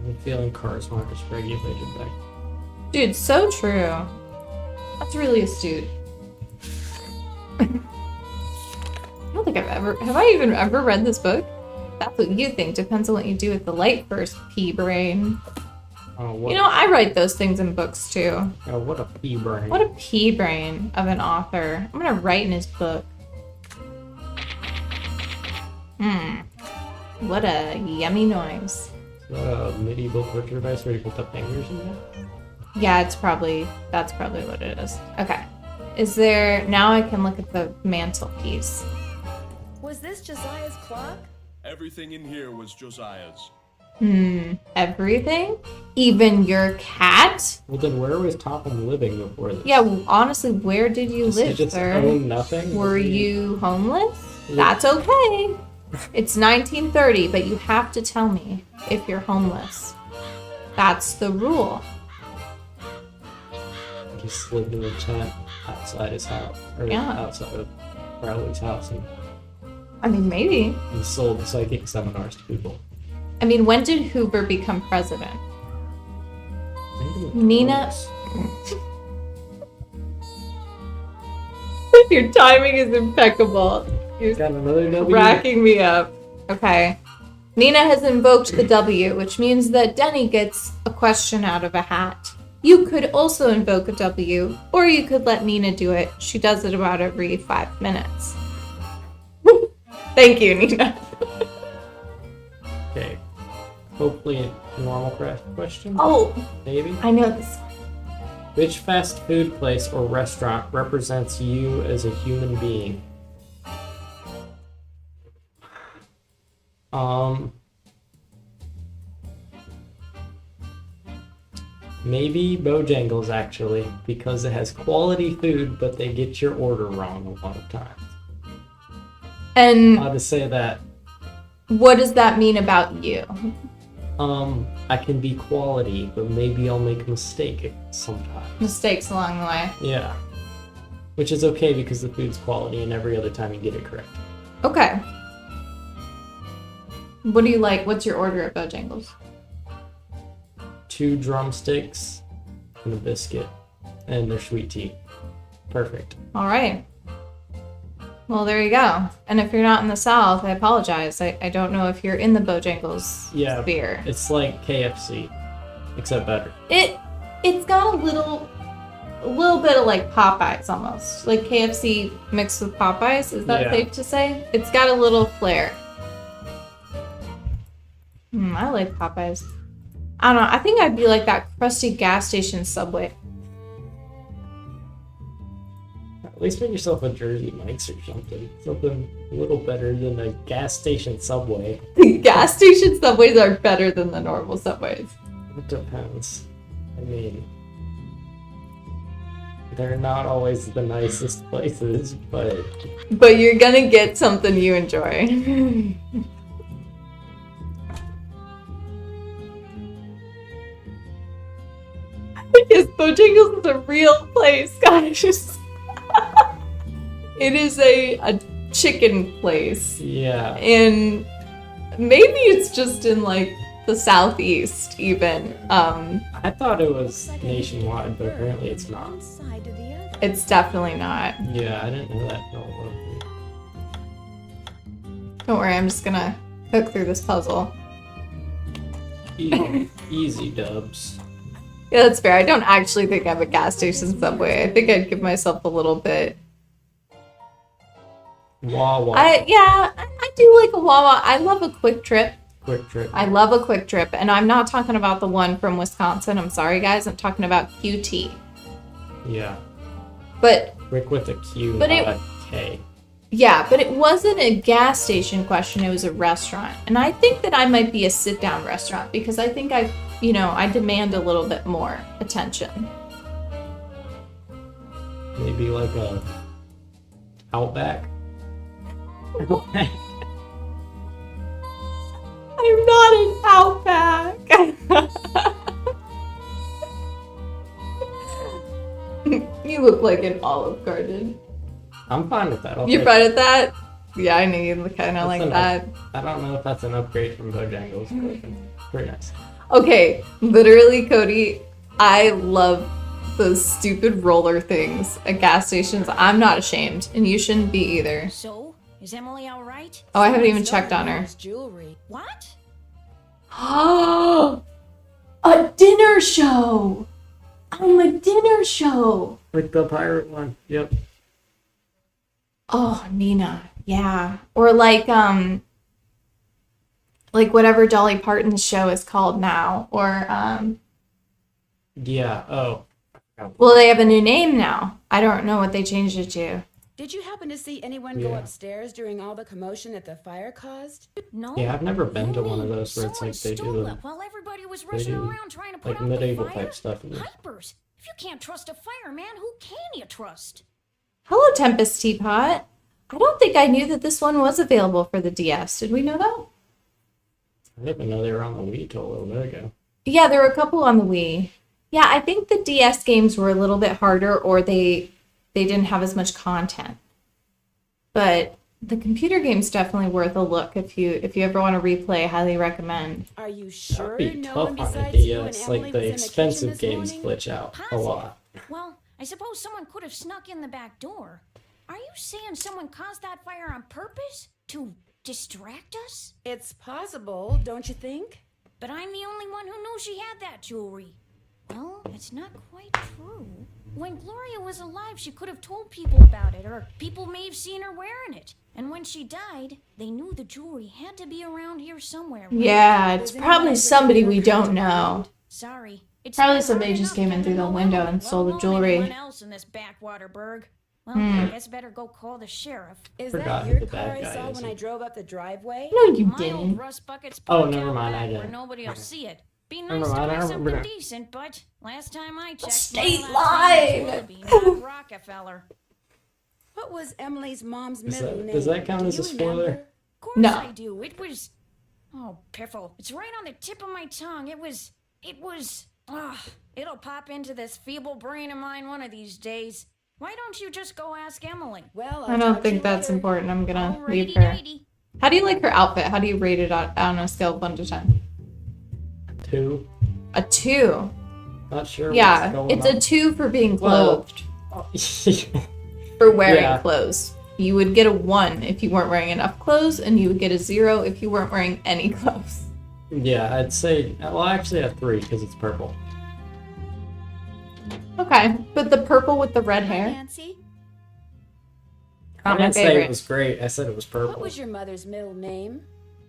I'm feeling cars weren't as regulated back. Dude, so true. That's really astute. I don't think have I even ever read this book? That's what you think. Depends on what you do with the light first, pea brain. Oh, what? You know, I write those things in books too. Oh, what a pea brain. What a pea brain of an author. I'm gonna write in his book. What a yummy noise. Is that a medieval torture device where you put the fingers in there? Yeah, that's probably what it is. Okay. Now I can look at the mantelpiece. Was this Josiah's clock? Everything in here was Josiah's. Everything? Even your cat? Well, then where was Topham living before this? Yeah, honestly, where did you Does he live, just sir? own nothing? Were you homeless? That's okay. It's 1930, but you have to tell me if you're homeless. That's the rule. He just lived in a tent outside his house. Or Yeah. outside of Crowley's house. And I mean, maybe. he sold psychic seminars to people. I mean, when did Hoover become president? I think it was Nina- close. Your timing is impeccable. You're Got another W. cracking me up. Okay. Nina has invoked the W, which means that Denny gets a question out of a hat. You could also invoke a W, or you could let Nina do it. She does it about every 5 minutes. Thank you, Nina. Okay. Hopefully a normal question. Oh, Maybe. I know this. Which fast food place or restaurant represents you as a human being? Maybe Bojangles, actually, because it has quality food, but they get your order wrong a lot of times. And I'll just say that. what does that mean about you? I can be quality, but maybe I'll make a mistake sometimes. Mistakes along the way. Yeah. Which is okay because the food's quality and every other time you get it correct. Okay. What do you like? What's your order at Bojangles? 2 drumsticks and a biscuit and their sweet tea. Perfect. All right. Well, there you go. And if you're not in the South, I apologize. I don't know if you're in the Bojangles sphere. It's like KFC, except better. It's got a little bit of like Popeyes almost. Like KFC mixed with Popeyes. Is that safe to say? It's got a little flair. I like Popeyes. I don't know. I think I'd be like that crusty gas station Subway. At least make yourself a Jersey Mike's or something. Something a little better than a gas station Subway. The gas station Subways are better than the normal Subways. It depends. I mean, they're not always the nicest places, but... But you're gonna get something you enjoy. Yes, Bojangles is a real place, guys. It is a chicken place. Yeah. And maybe it's just in like the southeast even. I thought it was nationwide, but apparently it's not. It's definitely not. Yeah, I didn't know that. No, Don't worry, I'm just gonna cook through this puzzle. easy dubs. Yeah, that's fair. I don't actually think I have a gas station Subway. I think I'd give myself a little bit. Wawa. I do like a Wawa. I love a Quick Trip. Quick Trip. I love a Quick Trip, and I'm not talking about the one from Wisconsin. I'm sorry, guys. I'm talking about QT. Yeah. But Quick with a Q, but not a K. yeah, but it wasn't a gas station question. It was a restaurant, and I think that I might be a sit-down restaurant because I think I demand a little bit more attention. Maybe like a Outback. I'm not an Outback. You look like an Olive Garden. I'm fine with that. You're fine with that? Yeah, I knew you look kind of like that. I don't know if that's an upgrade from Bojangles, but pretty nice. Okay, literally, Cody, I love those stupid roller things at gas stations. I'm not ashamed, and you shouldn't be either. So, is Emily all right? Oh, I haven't even checked on her. Jewelry. What? Oh, a dinner show! I'm a dinner show! Like the pirate one. Yep. Oh, Nina, yeah. Or like, like whatever Dolly Parton's show is called now, or Yeah. Oh. well, they have a new name now. I don't know what they changed it to. Did you happen to see anyone go upstairs during all the commotion that the fire caused? No. Yeah, I've never been to You one of mean those where it's someone like they do stole the it while everybody was they rushing do, around trying to put like out medieval the fire? type stuff. Hypers. If you can't trust a fireman, who can you trust? Hello, Tempest Teapot. I don't think I knew that this one was available for the DS. Did we know that? I didn't even know they were on the Wii till a little bit ago. Yeah, there were a couple on the Wii. Yeah, I think the DS games were a little bit harder, or they didn't have as much content. But the computer game's definitely worth a look if you ever want to replay. Highly recommend. Are you sure That'd be no tough one on a besides you and DS. Emily Like the was in the kitchen expensive this games morning? glitch out a Positive. lot. Well, I suppose someone could have snuck in the back door. Are you saying someone caused that fire on purpose? To distract us? It's possible, don't you think? But I'm the only one who knew she had that jewelry. Well, it's not quite true. When Gloria was alive, she could have told people about it, or people may have seen her wearing it. And when she died, they knew the jewelry had to be around here somewhere. Right? Yeah, it's probably somebody we don't know. Sorry. It's Probably not somebody hard just enough came in to through the know window well, and stole the known jewelry. anyone else in this backwater burg. Well, I guess better go call the sheriff. Is Forgot that who your the car bad I guy saw is. when I drove up the driveway? No, you My old didn't. rust bucket's Oh, parked never out mind, I back where didn't. nobody will see it. Be Never nice to mind, I buy remember something now. decent, but last time I checked, State my last name Live. was Willoughby, not Rockefeller. What was Emily's mom's Is middle that- name? does that count Do as a you spoiler? remember? Of course No. I do. It was... Oh, piffle. It's right on the tip of my tongue. It was... It'll pop into this feeble brain of mine one of these days. Why don't you just go ask Emily? Well, I I'll don't talk to you think that's later. important. I'm gonna leave Alrighty, her. nighty. How do you like her outfit? How do you rate it on a scale of 1 to 10? 2. A 2. Not sure. Yeah, what's going it's on. a 2 for being Well- clothed. For wearing Yeah. clothes. You would get a 1 if you weren't wearing enough clothes, and you would get a 0 if you weren't wearing any clothes. Yeah, I'd say. Well, actually, a 3 because it's purple. Okay, but the purple with the red Hi, hair, Nancy. I not my didn't say favorite. it was great. I said it was purple. What was your mother's middle name?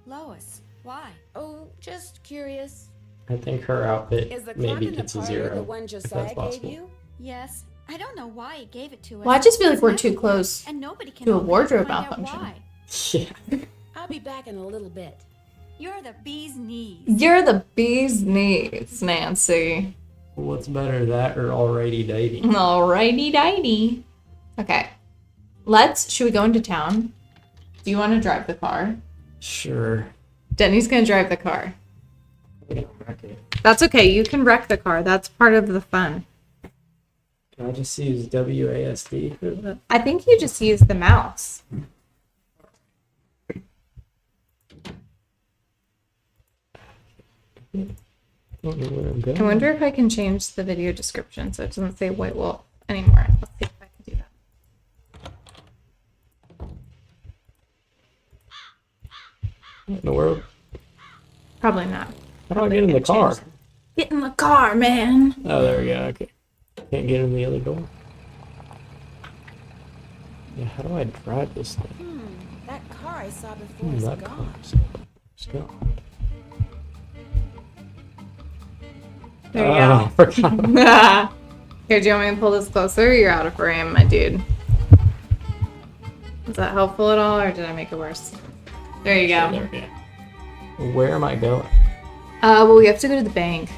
Lois. Why? Oh, just curious. I think her outfit Is the clock maybe in the gets a parlor 0. the one if that's Josiah gave possible. you? Yes. I don't know why he gave it to us. Well, I just feel like It's we're never too worked, close and nobody can to a open it wardrobe find out malfunction. why. Yeah. I'll be back in a little bit. You're the bee's knees. You're the bee's knees, Nancy. What's better, that or alrighty dighty? Alrighty dighty. Okay. Should we go into town? Do you want to drive the car? Sure. Denny's gonna drive the car. I'm gonna wreck it. That's okay, you can wreck the car. That's part of the fun. Can I just use WASD for that? I think you just use the mouse. I don't know where I'm going. I wonder if I can change the video description so it doesn't say White Wolf anymore. Let's see if I can do that. What in the world? Probably not. How do I get in the car? Change Get in the car, man. Oh, there we go. Okay. Can't get in the other door. Yeah, how do I drive this thing? That car I saw before is That gone. car's gone. There you Oh, I forgot. go. Here, do you want me to pull this closer? You're out of frame, my dude. Is that helpful at all, or did I make it worse? There you go. There we go. Where am I going? Well, we have to go to the bank.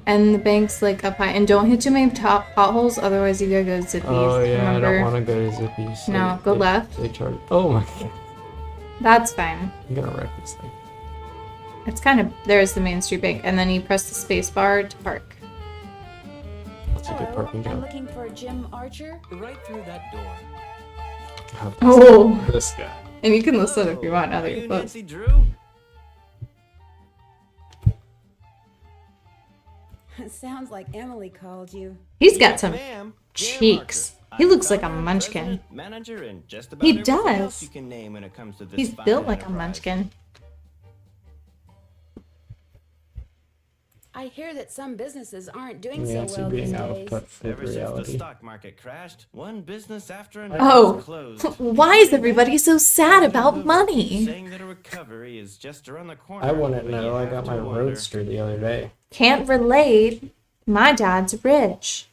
And the bank's like up high. And don't hit too many top potholes, otherwise you gotta go to Zippy's. Oh yeah, remember? I don't want to go to Zippy's. No, go left. They charge. Oh my god, That's fine. I'm gonna wreck this thing. It's kind of, there's the Main Street Bank. And then you press the space bar to park. That's a good Hello, parking I'm job. looking for Jim Archer. Right through that door. Oh. This guy. And you can listen if you want now Are that you're you close. Nancy Drew? Sounds like Emily called you. He's got Yes, some ma'am. Jim cheeks. Archer. He looks like a Founder, munchkin. president, manager, and just about He everything else does. you can name when it comes to this He's fine built like a enterprise. munchkin. I hear that some businesses aren't doing Nancy so well these being out of days. touch with Ever since the reality. stock market crashed, one business after another Oh, is closed. why is everybody so sad about President Hoover keeps money? saying that a recovery is just around the corner. I wouldn't but you know. I have got to my wonder. Roadster the other day. Can't relate. My dad's rich.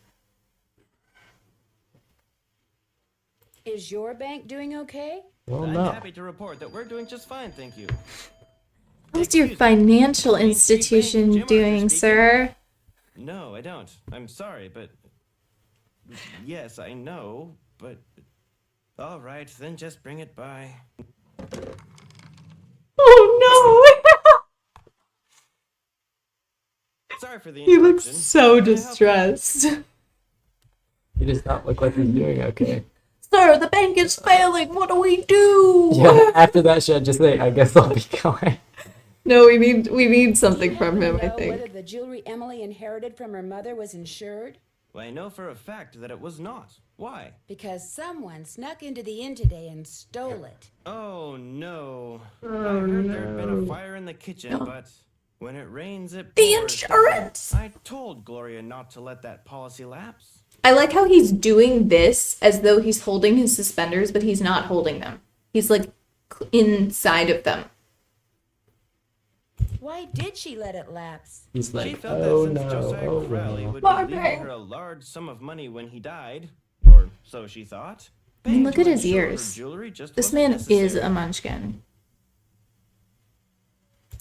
Is your bank doing okay? Well, I'm no. happy to report that we're doing just fine, thank you. How's your financial institution doing, sir? No, I don't. I'm sorry, but... Yes, I know, but... All right, then just bring it by. Oh Sorry for the no! He looks interruption. so Can I help you? distressed. He does not look like he's doing okay. Sir, the bank is failing. What do we do? Yeah, after that, should I just say, I guess I'll be going. No, we need something Do you from happen him, to I know think. whether the jewelry Emily inherited from her mother was insured? Well, I know for a fact that it was not. Why? Because someone snuck into the inn today and stole it. Oh, no. I heard there had been a fire in the kitchen, but... When it rains, it The pours. insurance! I told Gloria not to let that policy lapse. I like how he's doing this as though he's holding his suspenders, but he's not holding them. He's like inside of them. Why did she let it lapse? He's She like, felt oh that since no, Josiah oh Crowley no. would My be leaving bank. her a large sum of money when he died, or so she thought. I mean, look paying at to his insure her ears. jewelry just This wasn't man is necessary. a munchkin.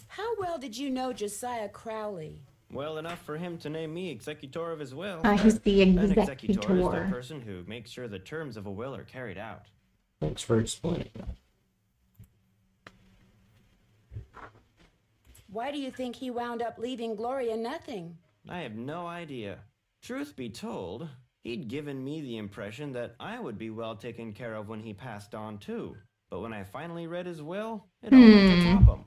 How well did you know Josiah Crowley? Well enough for him to name me executor of his will. He's the An executor is the executor. person who makes sure the terms of a will are carried out. Thanks for explaining that. Why do you think he wound up leaving Gloria nothing? I have no idea. Truth be told, he'd given me the impression that I would be well taken care of when he passed on too. But when I finally read his will, it all went to Topham.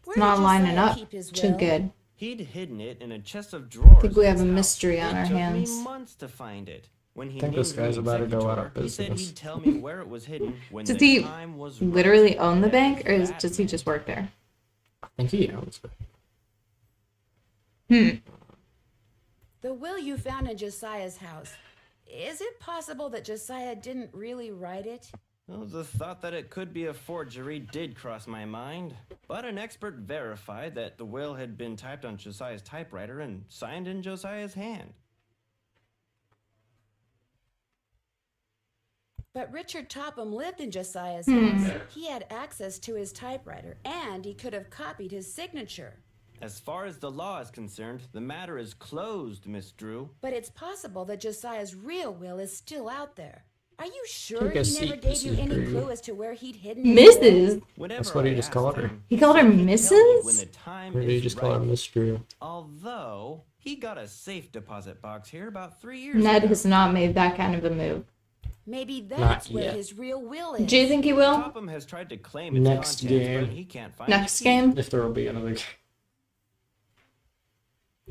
Where It's not did lining Josiah up keep his too will? good. He'd hidden it in a chest of drawers. I think we in have his a house. mystery on It our took hands. me months to find it. When he I think this named me guy's about to go out executor, of he said business. he'd tell me where it was hidden when Does the he time was right. literally own the That bank, or is does he just work there? I think he owns it. The will you found in Josiah's house. Is it possible that Josiah didn't really write it? Well, the thought that it could be a forgery did cross my mind, but an expert verified that the will had been typed on Josiah's typewriter and signed in Josiah's hand. But Richard Topham lived in Josiah's house. He had access to his typewriter, and he could have copied his signature. As far as the law is concerned, the matter is closed, Miss Drew. But it's possible that Josiah's real will is still out there. Are you sure Take a he never seat, gave you Mrs. any Drew. clue as to where he'd hidden his will? Mrs. Whenever That's what he I just asked called her. him, He called her said he'd tell me Mrs.? when the time Or did he is just call her right. Miss Drew? Although he got a safe deposit box here about 3 years Ned ago. has not made that kind of a move. Maybe that's where yet. his real will is. Do you think he will? Topham has tried to claim its Next contents, game. but he can't find Next the key. game? If there will be another game.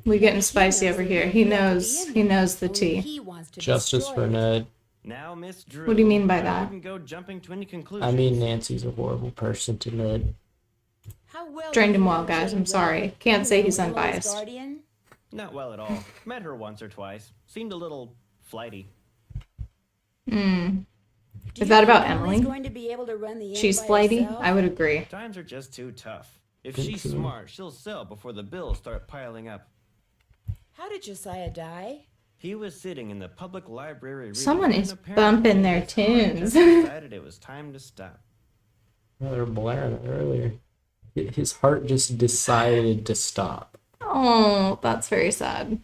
We getting spicy over here. He knows the Only tea. he wants to Justice destroy for it. Ned. Now, Miss Drew. What do you mean by I that? wouldn't go jumping to any conclusions. I mean, Nancy's a horrible person to Ned. How well Trained did him you well, know guys. I'm Jane sorry. Will? Can't say You he's know Emily's unbiased. guardian? Not well at all. Met her once or twice. Seemed a little flighty. Do Is you that about think Emily's Emily? going to be able to run the inn She's by flighty? herself? I would agree. Times are just too tough. If Think she's so. smart, she'll sell before the bills start piling up. How did Josiah die? He was sitting in the public library. reading, Someone and is apparently bumping their his heart just tunes. decided it was time to stop. Well, they were blaring it earlier. His heart just decided to stop. Oh, that's very sad.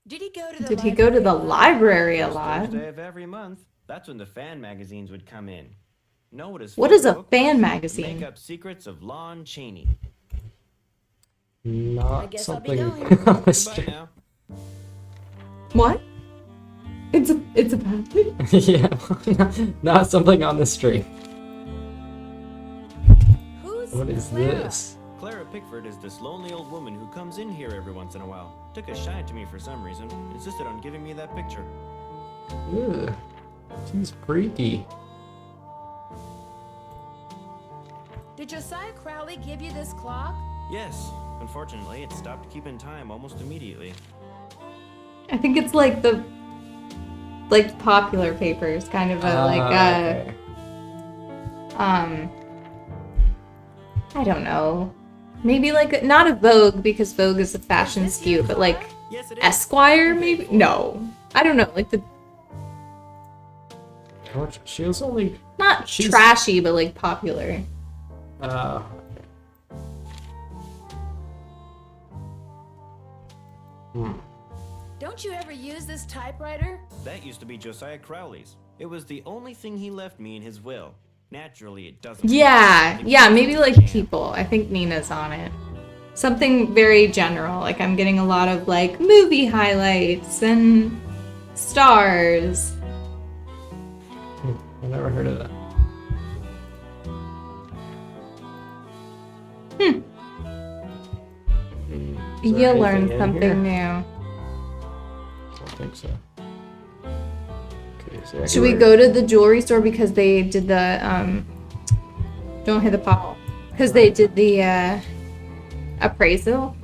Did he go to the Did he go to the library a First lot? Thursday of every month. That's when the fan magazines would come in. Notice What is a book, fan magazine? Makeup Secrets of Lon Chaney. I Not guess I'll be something going. on the Goodbye street. now. What? It's a bad thing. Yeah, not something on the street. Who's What is Clara? this? Clara Pickford is this lonely old woman who comes in here every once in a while. Took a shine to me for some reason. Insisted on giving me that picture. Ugh. She's freaky. Did Did Josiah Crowley give you this clock? Yes. Unfortunately, it stopped keeping time almost immediately. I think it's like the popular papers, kind of Okay. I don't know. Maybe like not a Vogue because Vogue is a fashion skew, but like Yes, it is. Esquire maybe? No. I don't know. Like the She was only. not She's- trashy, but like popular. Don't you ever use this typewriter? That used to be Josiah Crowley's. It was the only thing he left me in his will. Naturally, it doesn't. Yeah, It yeah, keeps maybe it like jammed. people. I think Nina's on it. Something very general. Like I'm getting a lot of like movie highlights and stars. I never heard of that. Is there You'll learn anything in something here? new. I don't think so. Okay, is there Should we anywhere- go to the jewelry store because they did the don't hit the pothole. Because they did the appraisal?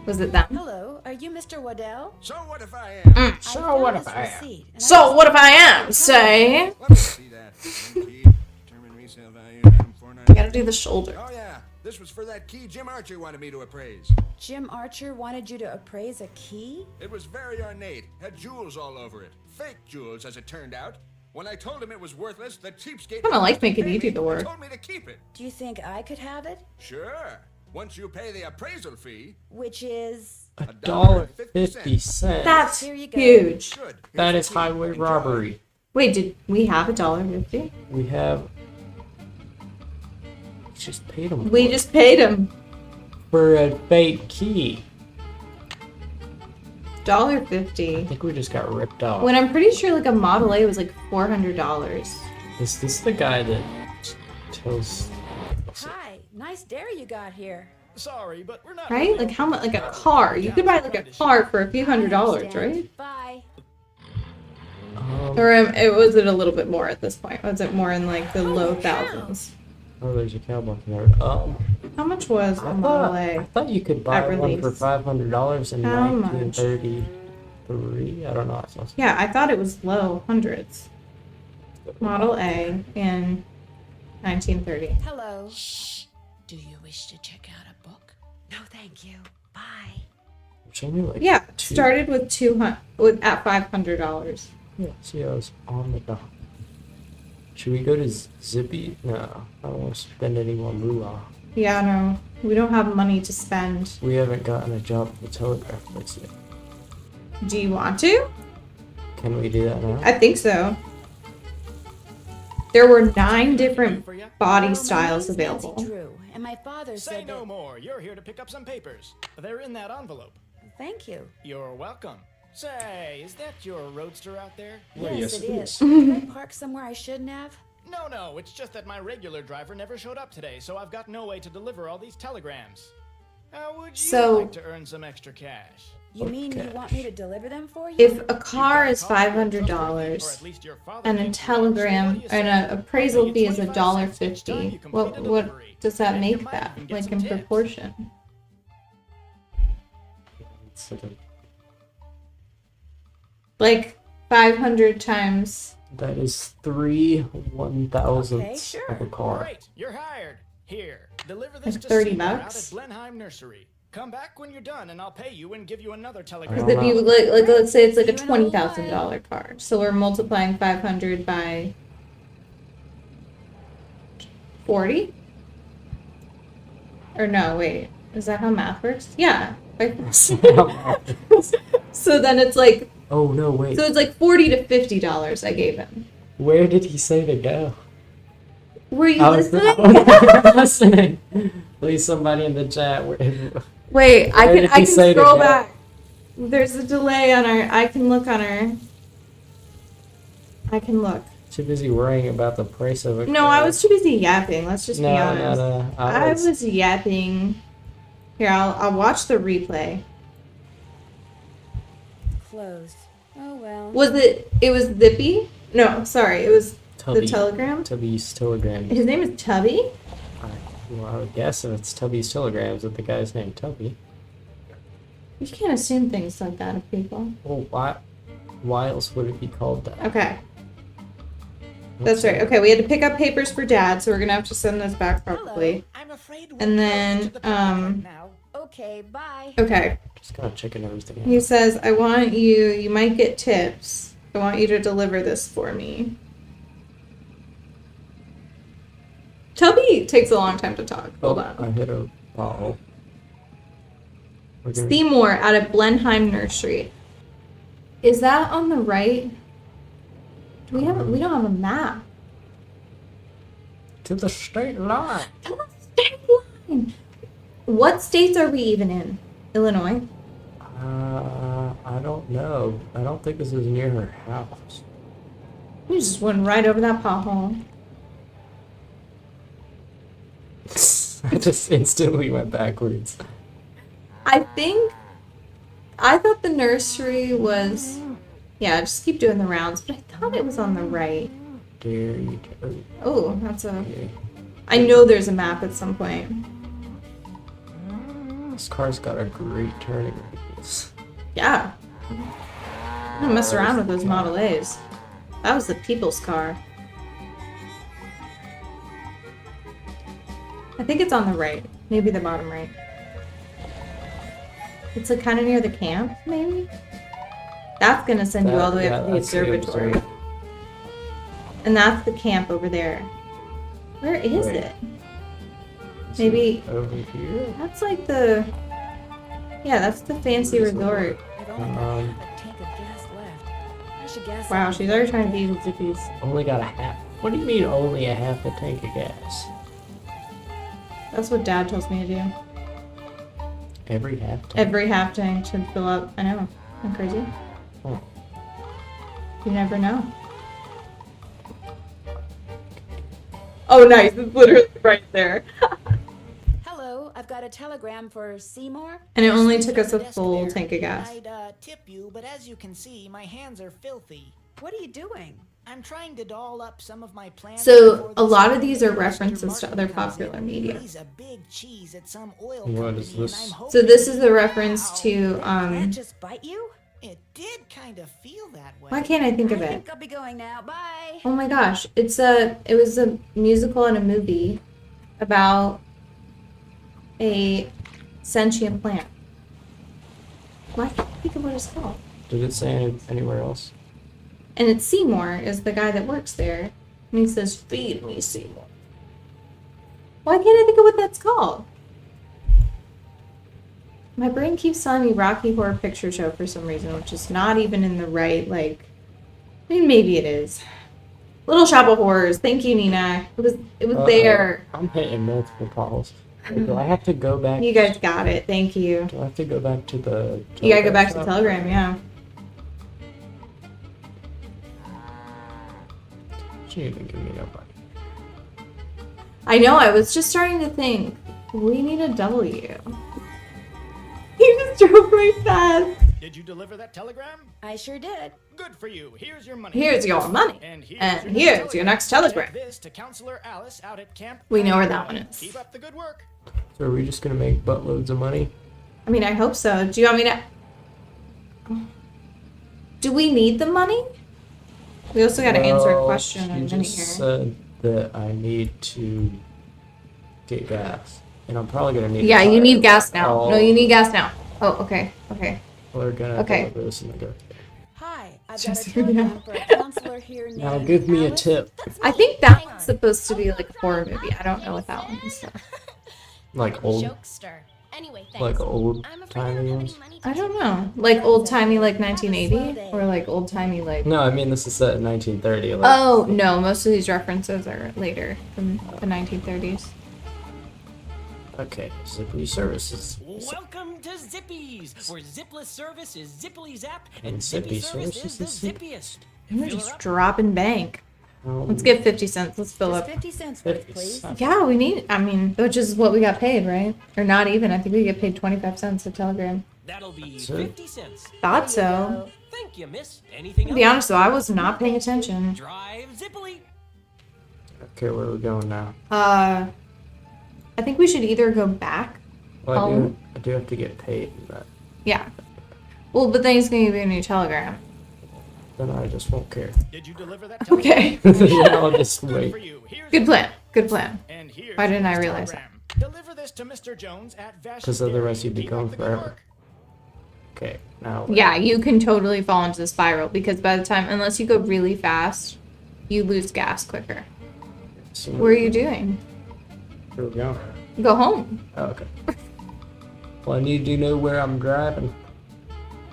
Was it them? Hello, are you Mr. Waddell? So what if I am? I So found what this if I am? receipt, and I So just- what if I am, say? Let me see that. One key, determine resale value, item 499. You gotta do the shoulder. Oh yeah, this was for that key Jim Archer wanted me to appraise. Jim Archer wanted you to appraise a key? It was very ornate, had jewels all over it. Fake jewels, as it turned out. When I told him it was worthless, the cheapskate Kinda like refused to making pay you do me the and work. told me to keep it. Do you think I could have it? Sure. Once you pay the appraisal fee, Which is... $1.50. That's Here you go. huge. good. That Here's is the key. highway Enjoy. robbery. Wait, did we have $1.50? We have. Just paid him. We for it. just paid him For a fake key. I $1.50. think we just got ripped off. When I'm pretty sure like a Model A was like $400. Is this the guy that tells? Hi, nice dairy you got here. Sorry, but we're not. Right? Like how much? Like a car. You could buy like a car for a few $100s, Understand. right? Bye. Or it was it a little bit more at this point? Was it more in like the low thousands? Oh, there's a cowboy there. How much was a Model I A? thought you could buy At one for release. $500 in How much? 1933. I don't know. I saw something. Yeah, I thought it was low hundreds. Model A in 1930. Hello. Do you wish to check out a book? No, thank you. Bye. Which I knew, like, Yeah, two- started with at $500. Yeah, see, I was on the dot. Should we go to Zippy? No, I don't want to spend any more moolah. Yeah, no, we don't have money to spend. We haven't gotten a job at the telegraph place yet. Do you want to? Can we do that now? I think so. There were 9 different body Well, my styles name's Nancy available. Drew, and my father Say said no that... more. You're here to pick up some papers. They're in that envelope. Thank you. You're welcome. Say, is that your roadster out there? Well, yes, yes, it it is. is. Did I park somewhere I shouldn't have? No, it's just that my regular driver never showed up today, so I've got no way to deliver all these telegrams. How would you So- like to earn some extra cash? You mean you Okay. want me to deliver them for you? If a car is $500 and a telegram and an appraisal fee is $1.50, what does that make that? Like in proportion? It's like Like 500 times. that is 3 1,000ths Okay, sure. of a car. Great, you're hired. Here, deliver this Like to 30 Seymour out at bucks? Blenheim Nursery. Come back when you're done, and I'll pay you and give you another Because telegram. if you like let's say it's like a See you in a $20,000 car, so we're multiplying 500 by 40. Or no, wait, is that how math works? Yeah. So then it's like Oh no, wait. so it's like $40 to $50 I gave him. Where did he say to go? Were you I was listening? listening. Please, somebody in the chat. Wait, Where did he I say can to scroll go? back. There's a delay on our. I can look on our. I can look. Too busy worrying about the price of it. No, I was too busy yapping. Let's just be No, honest. no. I was yapping. Here, I'll watch the replay. Closed. Oh well. Was it? It was Zippy? No, sorry, it was Tubby. the Telegram. Tubby's telegram. His name is Tubby. Well, I would guess if it's Tubby's telegrams that the guy's named Tubby. You can't assume things like that of people. Well, why else would it be called that? Okay. That's right. Okay, we had to pick up papers for Dad, so we're gonna have to send those back probably. I'm afraid we're And close then, to the platform now. Okay, bye. Okay. Just gotta checking everything out. He says, I want you might get tips. I want you to deliver this for me. Tubby takes a long time to talk. Hold on. I hit a bottle. Seymour out of Blenheim Nursery. Is that on the right? We don't have a map. To the state line. To the state line. What states are we even in? Illinois? I don't know. I don't think this is near her house. We just went right over that pothole. I just instantly went backwards. I thought the nursery was... Yeah, just keep doing the rounds, but I thought it was on the right. Oh, that's a... I know there's a map at some point. This car's got a great turning radius. Yeah. I don't mess around with those Model A's. That was the people's car. I think it's on the right. Maybe the bottom right. It's like kind of near the camp, maybe? That's gonna send you all the way up to the observatory. And that's the camp over there. Where is it? Maybe over here? that's like the... Yeah, that's the fancy resort. Wow, she's already trying to be with Zippies. Only got a half. What do you mean only a half a tank of gas? That's what Dad tells me to do. Every half tank? Every half tank should fill up. I know. I'm crazy. Oh. You never know. Oh, nice. It's literally right there. Hello, I've got a telegram for Seymour. And it only took us a full tank of gas. I'd tip you, but as you can see, my hands are filthy. What are you doing? I'm trying to doll up some of my plans. So a lot of these are references to other popular media. He's a big cheese at some oil What is company, this? and I'm So this is a reference to That just bite you? It did kind of feel that way. why can't I think of I it? think I'll be going now. Bye. Oh my gosh, it was a musical and a movie about a sentient plant. Why can't I think of what it's called? Did it say anywhere else? And it's Seymour is the guy that works there. And he says, feed me, Seymour. Why can't I think of what that's called? My brain keeps telling me Rocky Horror Picture Show for some reason, which is not even in the right, like... I mean, maybe it is. Little Shop of Horrors. Thank you, Nina. It was there. I'm hitting multiple potholes. Do I have to go back? You guys got it. Thank you. Do I have to go back to the... You gotta go back to the Telegram, yeah. She didn't give me no money. I know, I was just starting to think, we need a W. He just drove right fast. Did you deliver that telegram? I sure did. Good for you. Here's your money. Here's your money. And here's your next telegram. Take this to Counselor Alice out at Camp. We know where that one is. Keep up the good work. So are we just gonna make buttloads of money? I mean, I hope so. Do you want me to... Do we need the money? We also gotta answer a question in a minute just here. said that I need to get gas. And I'm probably gonna need Yeah, a you tire. need gas now. Oh, No, you need gas now. Oh, okay. Okay. We're gonna Okay. deliver this and then go. Hi, I've got Just- a telegram for a counselor here named Now give me a Alice. tip. I think that one's supposed to be like a horror movie. I don't know what that one is. So. Like old, Jokester. Anyway, thanks. like old I'm afraid I timey don't have ones. any money I to don't know. Like old-timey, like 1980? Or like old-timey, like... No, I mean this is set in 1930. Like, Oh, no. Most of these references are later from the 1930s. Okay, Zippy Services. Welcome to Zippies, where zipless service is zippily zapped And zippy zippy service service is the is zip- zippiest. And we're Fill her just up. dropping bank. Let's get 50 cents. Let's fill Just up. 50 cents worth, 50 please. cents. Yeah, we need, I mean, which is what we got paid, right? Or not even. I think we get paid 25 cents a telegram. That'll be That's it. 50 cents. Thought so. Thank you, miss. Anything To be else? honest, though, I was not paying attention. Drive zippily. Okay, where are we going now? I think we should either go back Well, home. I do have to get paid, but Yeah. Well, but then he's gonna give you a new telegram. then I just won't care. Did you deliver that? Okay. Yeah, I'll just Good wait. for you. Here's Good plan. Good plan. And here's Why didn't I your realize that? telegram. Deliver this to Mr. Jones at Vash's Because otherwise Dairy. you'd be Keep gone up the good forever. work. Okay, now. Yeah, you can totally fall into the spiral because by the time, unless you go really fast, you lose gas quicker. So, What are you doing? Here we go. Go home. Oh, okay. Well, I need to know where I'm driving.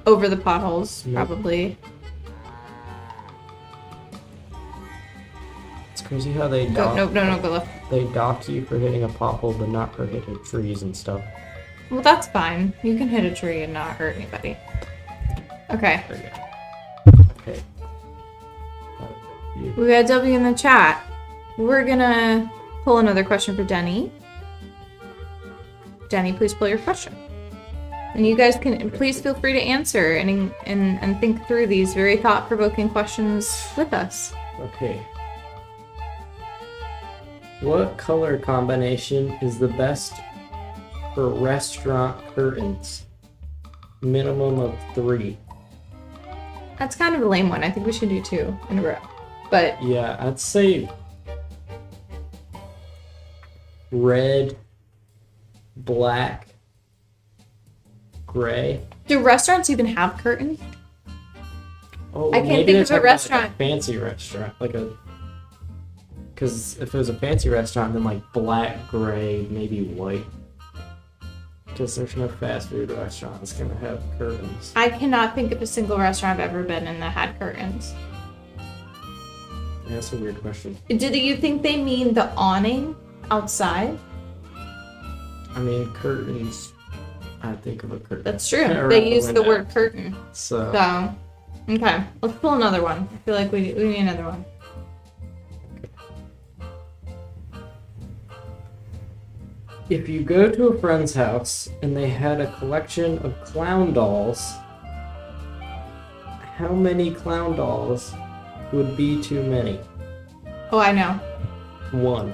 Over the potholes, Yep. probably. It's crazy how they Go, dock. no, go left. They dock you for hitting a pothole, but not for hitting trees and stuff. Well, that's fine. You can hit a tree and not hurt anybody. Okay. There you go. Okay. We got a W in the chat. We're gonna pull another question for Denny. Denny, please pull your question. And you guys can please feel free to answer and think through these very thought-provoking questions with us. Okay. What color combination is the best for restaurant curtains? Minimum of 3. That's kind of a lame one. I think we should do 2 in a row. But Yeah, I'd say red, black, gray. do restaurants even have curtains? Oh, I can't maybe think they're of a talking about, like, restaurant. fancy restaurant, like a. Because if it was a fancy restaurant, then like black, gray, maybe white. Because there's no fast food restaurant that's gonna have curtains. I cannot think of a single restaurant I've ever been in that had curtains. Yeah, that's a weird question. Do you think they mean the awning outside? I mean, curtains. I think of a curtain. That's true. around They use the window. word curtain. So, So, okay. Let's pull another one. I feel like we need another one. if you go to a friend's house and they had a collection of clown dolls, how many clown dolls would be too many? Oh, I know. 1.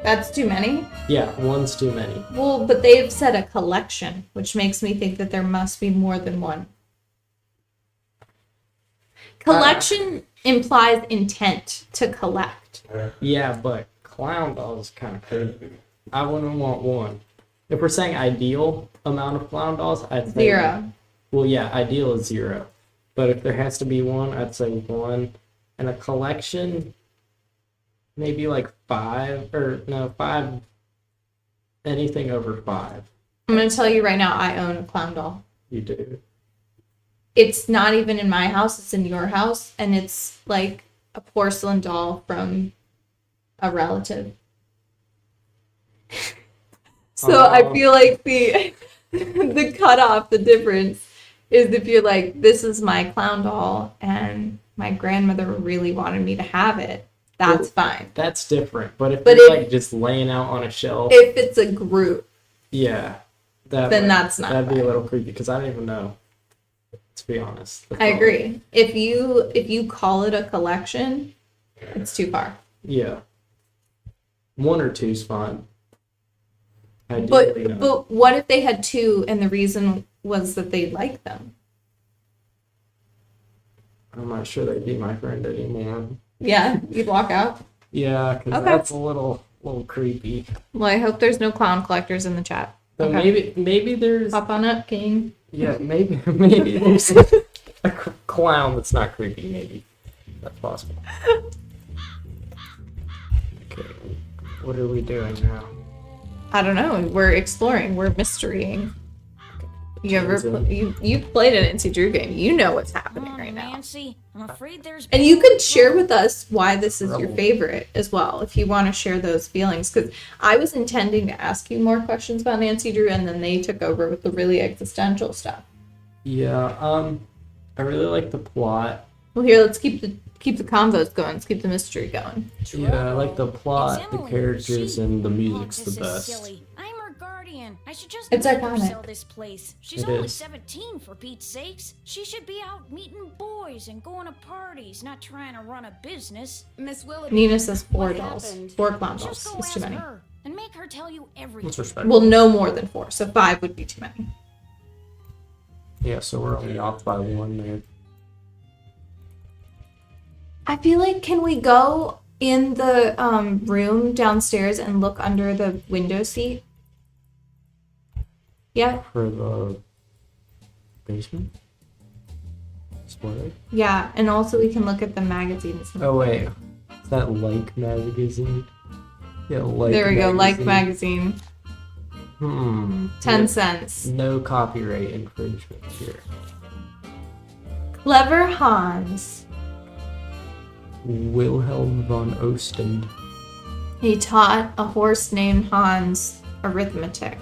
That's too many? Yeah, 1's too many. Well, but they've said a collection, which makes me think that there must be more than one. Collection implies intent to collect. Yeah, but clown dolls is kind of crazy. I wouldn't want 1. If we're saying ideal amount of clown dolls, I'd say 0. Well, yeah, ideal is 0. But if there has to be 1, I'd say 1. And a collection, maybe like 5, or no, 5, anything over 5. I'm going to tell you right now, I own a clown doll. You do. It's not even in my house, it's in your house, and it's like a porcelain doll from a relative. So I feel like the the cutoff, the difference is if you're like, this is my clown doll and my grandmother really wanted me to have it, that's fine. That's different. But if But you're if- like just laying out on a shelf, If it's a group, yeah, then that's not That'd be a fine. little creepy because I don't even know. To be honest, I agree. If you call it a collection, it's too far. Yeah, 1 or 2's fine. But Ideally, no. but what if they had 2 and the reason was that they like them? I'm not sure they'd be my friend anymore. Yeah, you'd walk out. Yeah, because Okay. that's a little creepy. Well, I hope there's no clown collectors in the chat. So Okay. maybe there's Hop on up, King. yeah maybe there's a clown that's not creepy. Maybe that's possible. Okay, what are we doing now? I don't know. We're exploring. We're mysterying. You ever Turns out- you've played an Nancy Drew game? You know what's happening Come on, right now. Nancy, I'm afraid there's. And you could share with us why this is your Trouble. favorite as well, if you want to share those feelings. Because I was intending to ask you more questions about Nancy Drew, and then they took over with the really existential stuff. Yeah, I really like the plot. Well, here, let's keep the convos going. Let's keep the mystery going. Yeah, I like the plot, It's the Emily. characters, She- and the Oh, music's this the is best. silly. I'm her guardian. man. I should just It's let her iconic. sell this place. She's It only is. 17, for Pete's sakes. She should be out meeting boys and going to parties, not trying to run a business. Miss Willoughby. Nina says 4 what dolls. happened? 4 clown Just dolls go is too ask many. her and make her tell you everything. That's respectful. Well, no more than 4, so 5 would be too many. Yeah, so we're only off by 1 there. I feel like, can we go in the room downstairs and look under the window seat? Yeah? For the basement? Spoiler? Yeah, and also we can look at the magazines. Oh, wait. Is that Like magazine? Yeah, Like There we go, Like magazine. magazine. 10 Yeah. cents. No copyright infringement here. Clever Hans. Wilhelm von Ostend. He taught a horse named Hans arithmetic.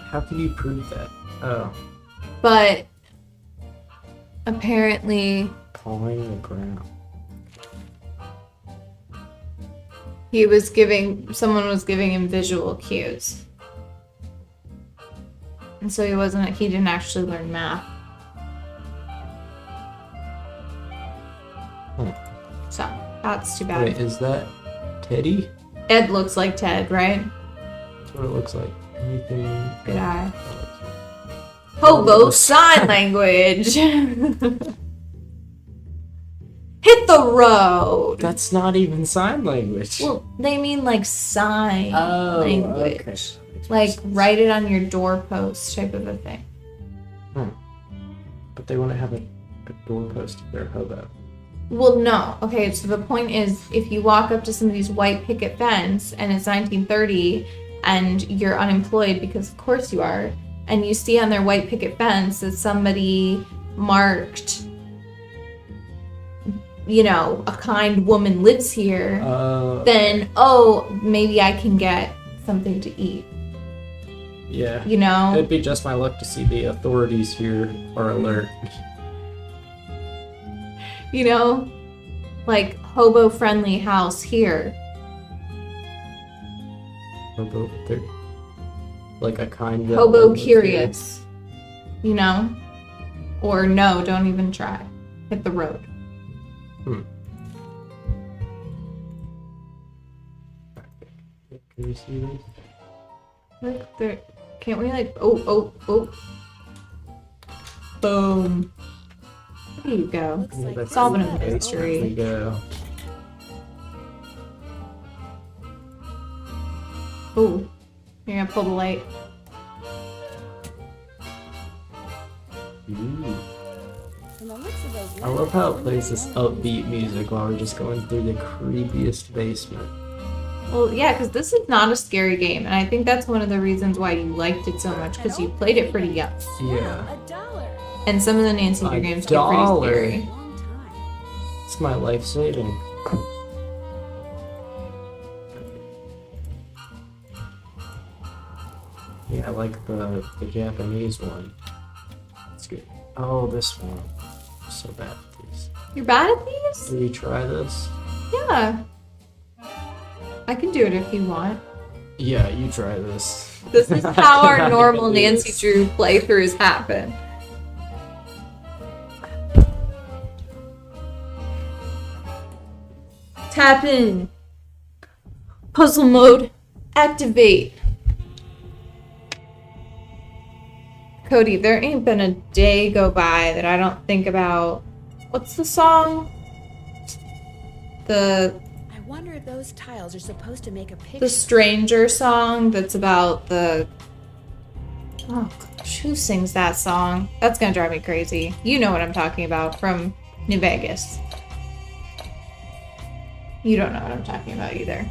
How can you prove that? Oh, But apparently pawing the ground. someone was giving him visual cues. And so he didn't actually learn math. So, that's too bad. Wait, is that Teddy? Ed looks like Ted, right? That's what it looks like. Anything? Good eye. Oh, Hobo sign language. Hit the road. That's not even sign language. Well, they mean like sign language. Okay. Like write it on your doorpost type of a thing. But they want to have a doorpost if they're hobo. Well, no. Okay, so the point is, if you walk up to somebody's white picket fence and it's 1930 and you're unemployed, because of course you are, and you see on their white picket fence that somebody marked, a kind woman lives here, then, maybe I can get something to eat. Yeah. It'd be just my luck to see the authorities here are alert. Like hobo-friendly house here. Hobo, they're like a kind of Hobo curious. Or no, don't even try. Hit the road. Can you see these? Look, there. Can't we oh. Boom. There you go. Looks like That's Solving a There we mystery. go. Ooh. You're gonna pull the light. Ooh. From the looks of those I love how it plays this upbeat music while we're just going through the creepiest basement. Well, yeah, because this is not a scary game, and I think that's one of the reasons why you liked it so much, because you played it pretty young. Yeah. $1. And some of the Nancy Drew games get pretty $1. scary. Long time. It's my life saving. Yeah, I like the Japanese one. It's good. Oh, this one. I'm so bad at these. You're bad at these? Will you try this? Yeah. I can do it if you want. Yeah, you try this. This is how our normal I can do Nancy this. Drew playthroughs happen. Tap in. Puzzle mode. Activate. Cody, there ain't been a day go by that I don't think about. What's the song? I wonder if those tiles are supposed to make a picture. The Stranger song that's about the... Oh, gosh, who sings that song? That's gonna drive me crazy. You know what I'm talking about from New Vegas. You don't know what I'm talking about either.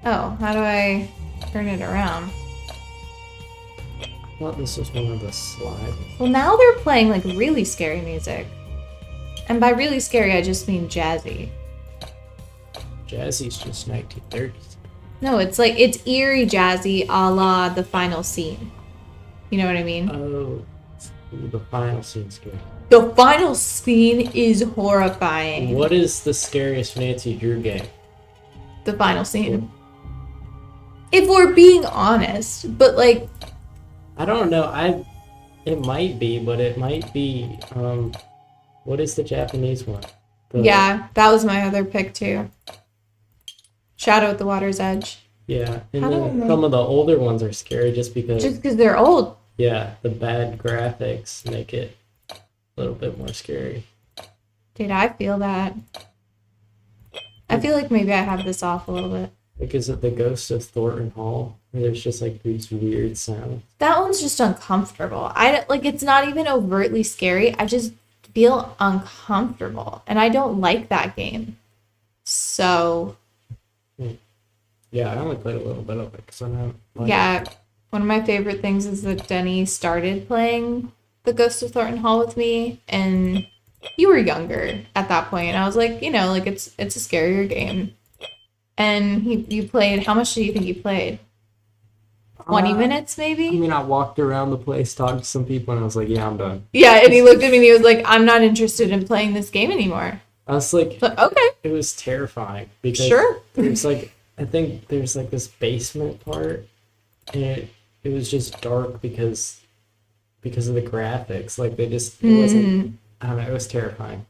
Oh, how do I turn it around? I thought this was one of the slides. Well, now they're playing like really scary music. And by really scary, I just mean jazzy. Jazzy's just 1930s. No, it's like, it's eerie jazzy a la The Final Scene. You know what I mean? Oh, the final scene's good. The final scene is horrifying. What is the scariest Nancy Drew game? The final scene. If we're being honest, but like, I don't know. It might be, but it might be. What is the Japanese one? Yeah, that was my other pick too. Shadow at the Water's Edge. Yeah, and I don't then know. some of the older ones are scary just because. Just because they're old. Yeah, the bad graphics make it a little bit more scary. Dude, I feel that. I feel like maybe I have this off a little bit. Because of the Ghost of Thornton Hall, where there's just like these weird sounds. That one's just uncomfortable. It's not even overtly scary. I just feel uncomfortable, and I don't like that game. So. Yeah, I only played a little bit of it because I don't. Yeah, one of my favorite things is that Denny started playing the Ghost of Thornton Hall with me, and you were younger at that point. And I was like, it's a scarier game. And you played. How much do you think you played? 20 minutes, maybe? I mean, I walked around the place, talked to some people, and I was like, yeah, I'm done. Yeah, and he looked at me and he was like, I'm not interested in playing this game anymore. I was like, okay. It was terrifying because Sure. There's like, I think there's like this basement part, and it was just dark because of the graphics. Like they just, it wasn't, I don't know, it was terrifying.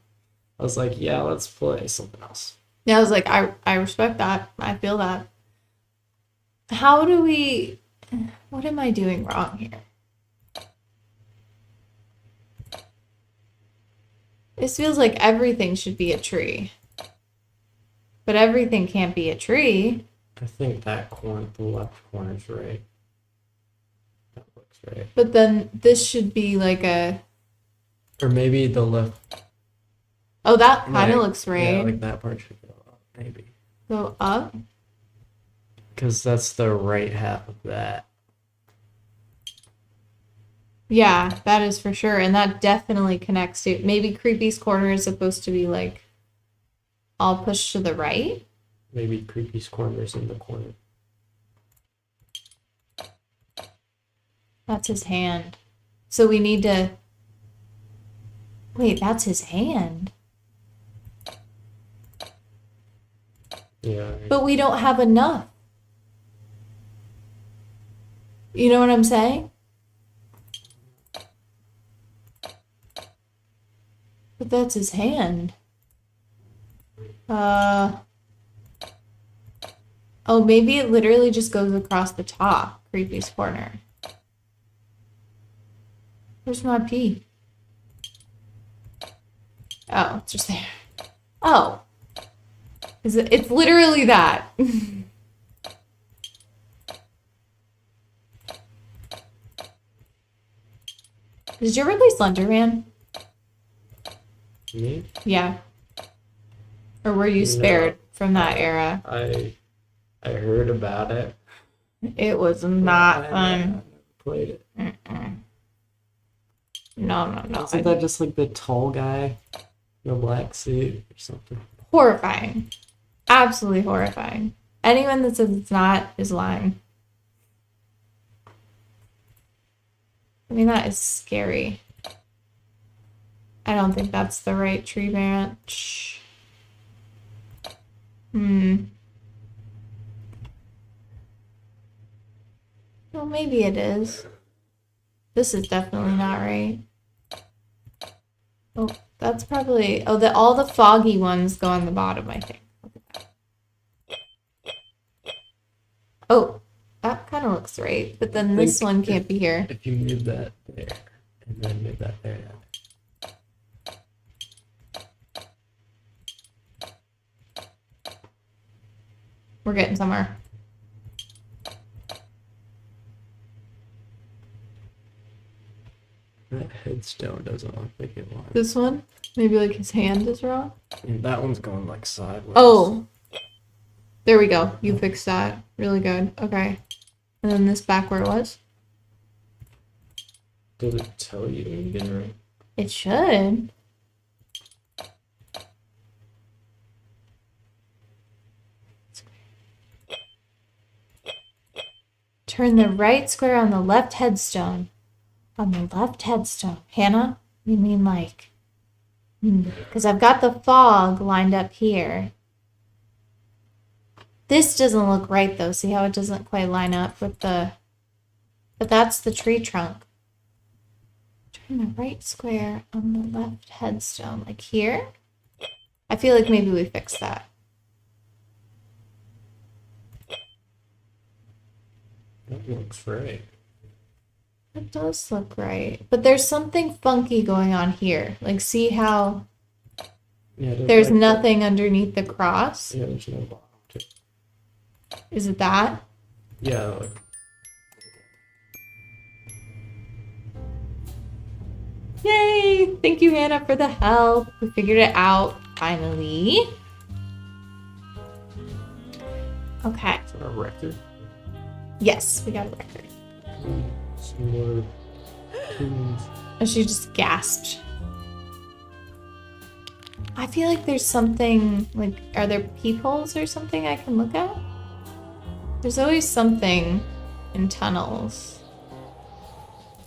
I was like, yeah, let's play something else. Yeah, I was like, I respect that. I feel that. What am I doing wrong here? This feels like everything should be a tree. But everything can't be a tree. I think that corner, the left corner's right. That looks right. But then this should be like a... Or maybe the left... Oh, that kind of looks right. Yeah, like that part should go up, maybe. Go up? Because that's the right half of that. Yeah, that is for sure. And that definitely connects to... Maybe Creepy's Corner is supposed to be like all pushed to the right? Maybe Creepy's Corner is in the corner. That's his hand. So we need to... Wait, that's his hand. Yeah. But we don't have enough. You know what I'm saying? But that's his hand. Oh, maybe it literally just goes across the top. Creepy's Corner. Where's my pee? Oh, it's just there. Oh. It's literally that. Did you ever play Slender Man? Me? Yeah. Or were you spared from that era? I heard about it. It was not I fun. never played it. No. Isn't that just like the tall guy in a black suit or something? Horrifying. Absolutely horrifying. Anyone that says it's not is lying. I mean, that is scary. I don't think that's the right tree branch. Well, maybe it is. This is definitely not right. Oh, that's probably... Oh, all the foggy ones go on the bottom, I think. Look at that. Oh, that kind of looks right. But then this one can't be here. If you move that there, and then move that there. We're getting somewhere. That headstone doesn't look like it was. This one? Maybe like his hand is wrong? And that one's going like sideways. Oh! There we go. You fixed that. Really good. Okay. And then this back where it was? Does it tell you when you get it right? It should. Turn the right square on the left headstone. On the left headstone. Hannah? You mean like... Because I've got the fog lined up here. This doesn't look right though. See how it doesn't quite line up with the... But that's the tree trunk. Turn the right square on the left headstone. Like here? I feel like maybe we fixed that. That looks right. It does look right. But there's something funky going on here. Like, see how Yeah, there's nothing underneath the cross? Yeah, there's no bottom to it. Is it that? Yeah, like... Yay! Thank you, Hannah, for the help. We figured it out, finally. Okay. Is that a record? Yes, we got a record. Some more tunes. And she just gasped. I feel like there's something, like, are there peepholes or something I can look at? There's always something in tunnels.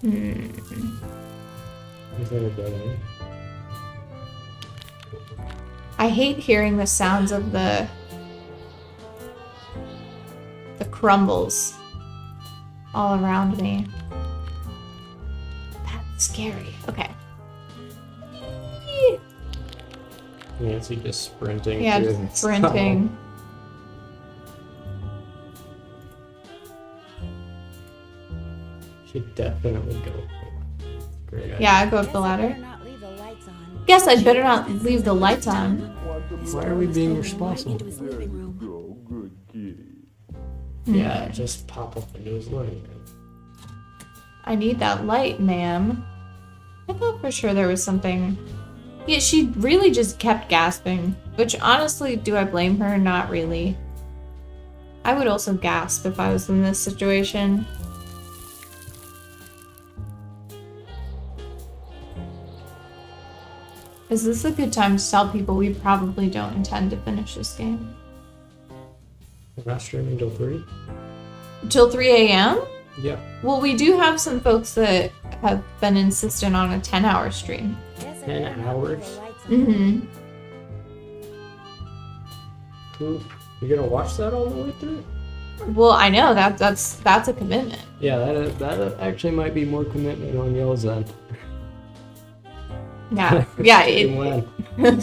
Is that a dead end? I hate hearing the sounds of the crumbles all around me. That's scary. Okay. Nancy just sprinting. Yeah, through just the sprinting. tunnel. Should definitely go. Great idea. Yeah, I go up the ladder. Better not leave the lights on. Guess I'd better not leave the lights on. Why are we being responsible? Into his living room. Good kitty. Yeah, just pop up into his living room. I need that light, ma'am. I thought for sure there was something. Yeah, she really just kept gasping. Which, honestly, do I blame her? Not really. I would also gasp if I was in this situation. Is this a good time to tell people we probably don't intend to finish this game? We're not streaming till 3? Till 3 a.m.? Yeah. Well, we do have some folks that have been insistent on a 10-hour stream. 10 hours? Mm-hmm. Cool. You're gonna watch that all the way through? Well, I know that's a commitment. Yeah, that actually might be more commitment on y'all's end. Yeah, yeah. When?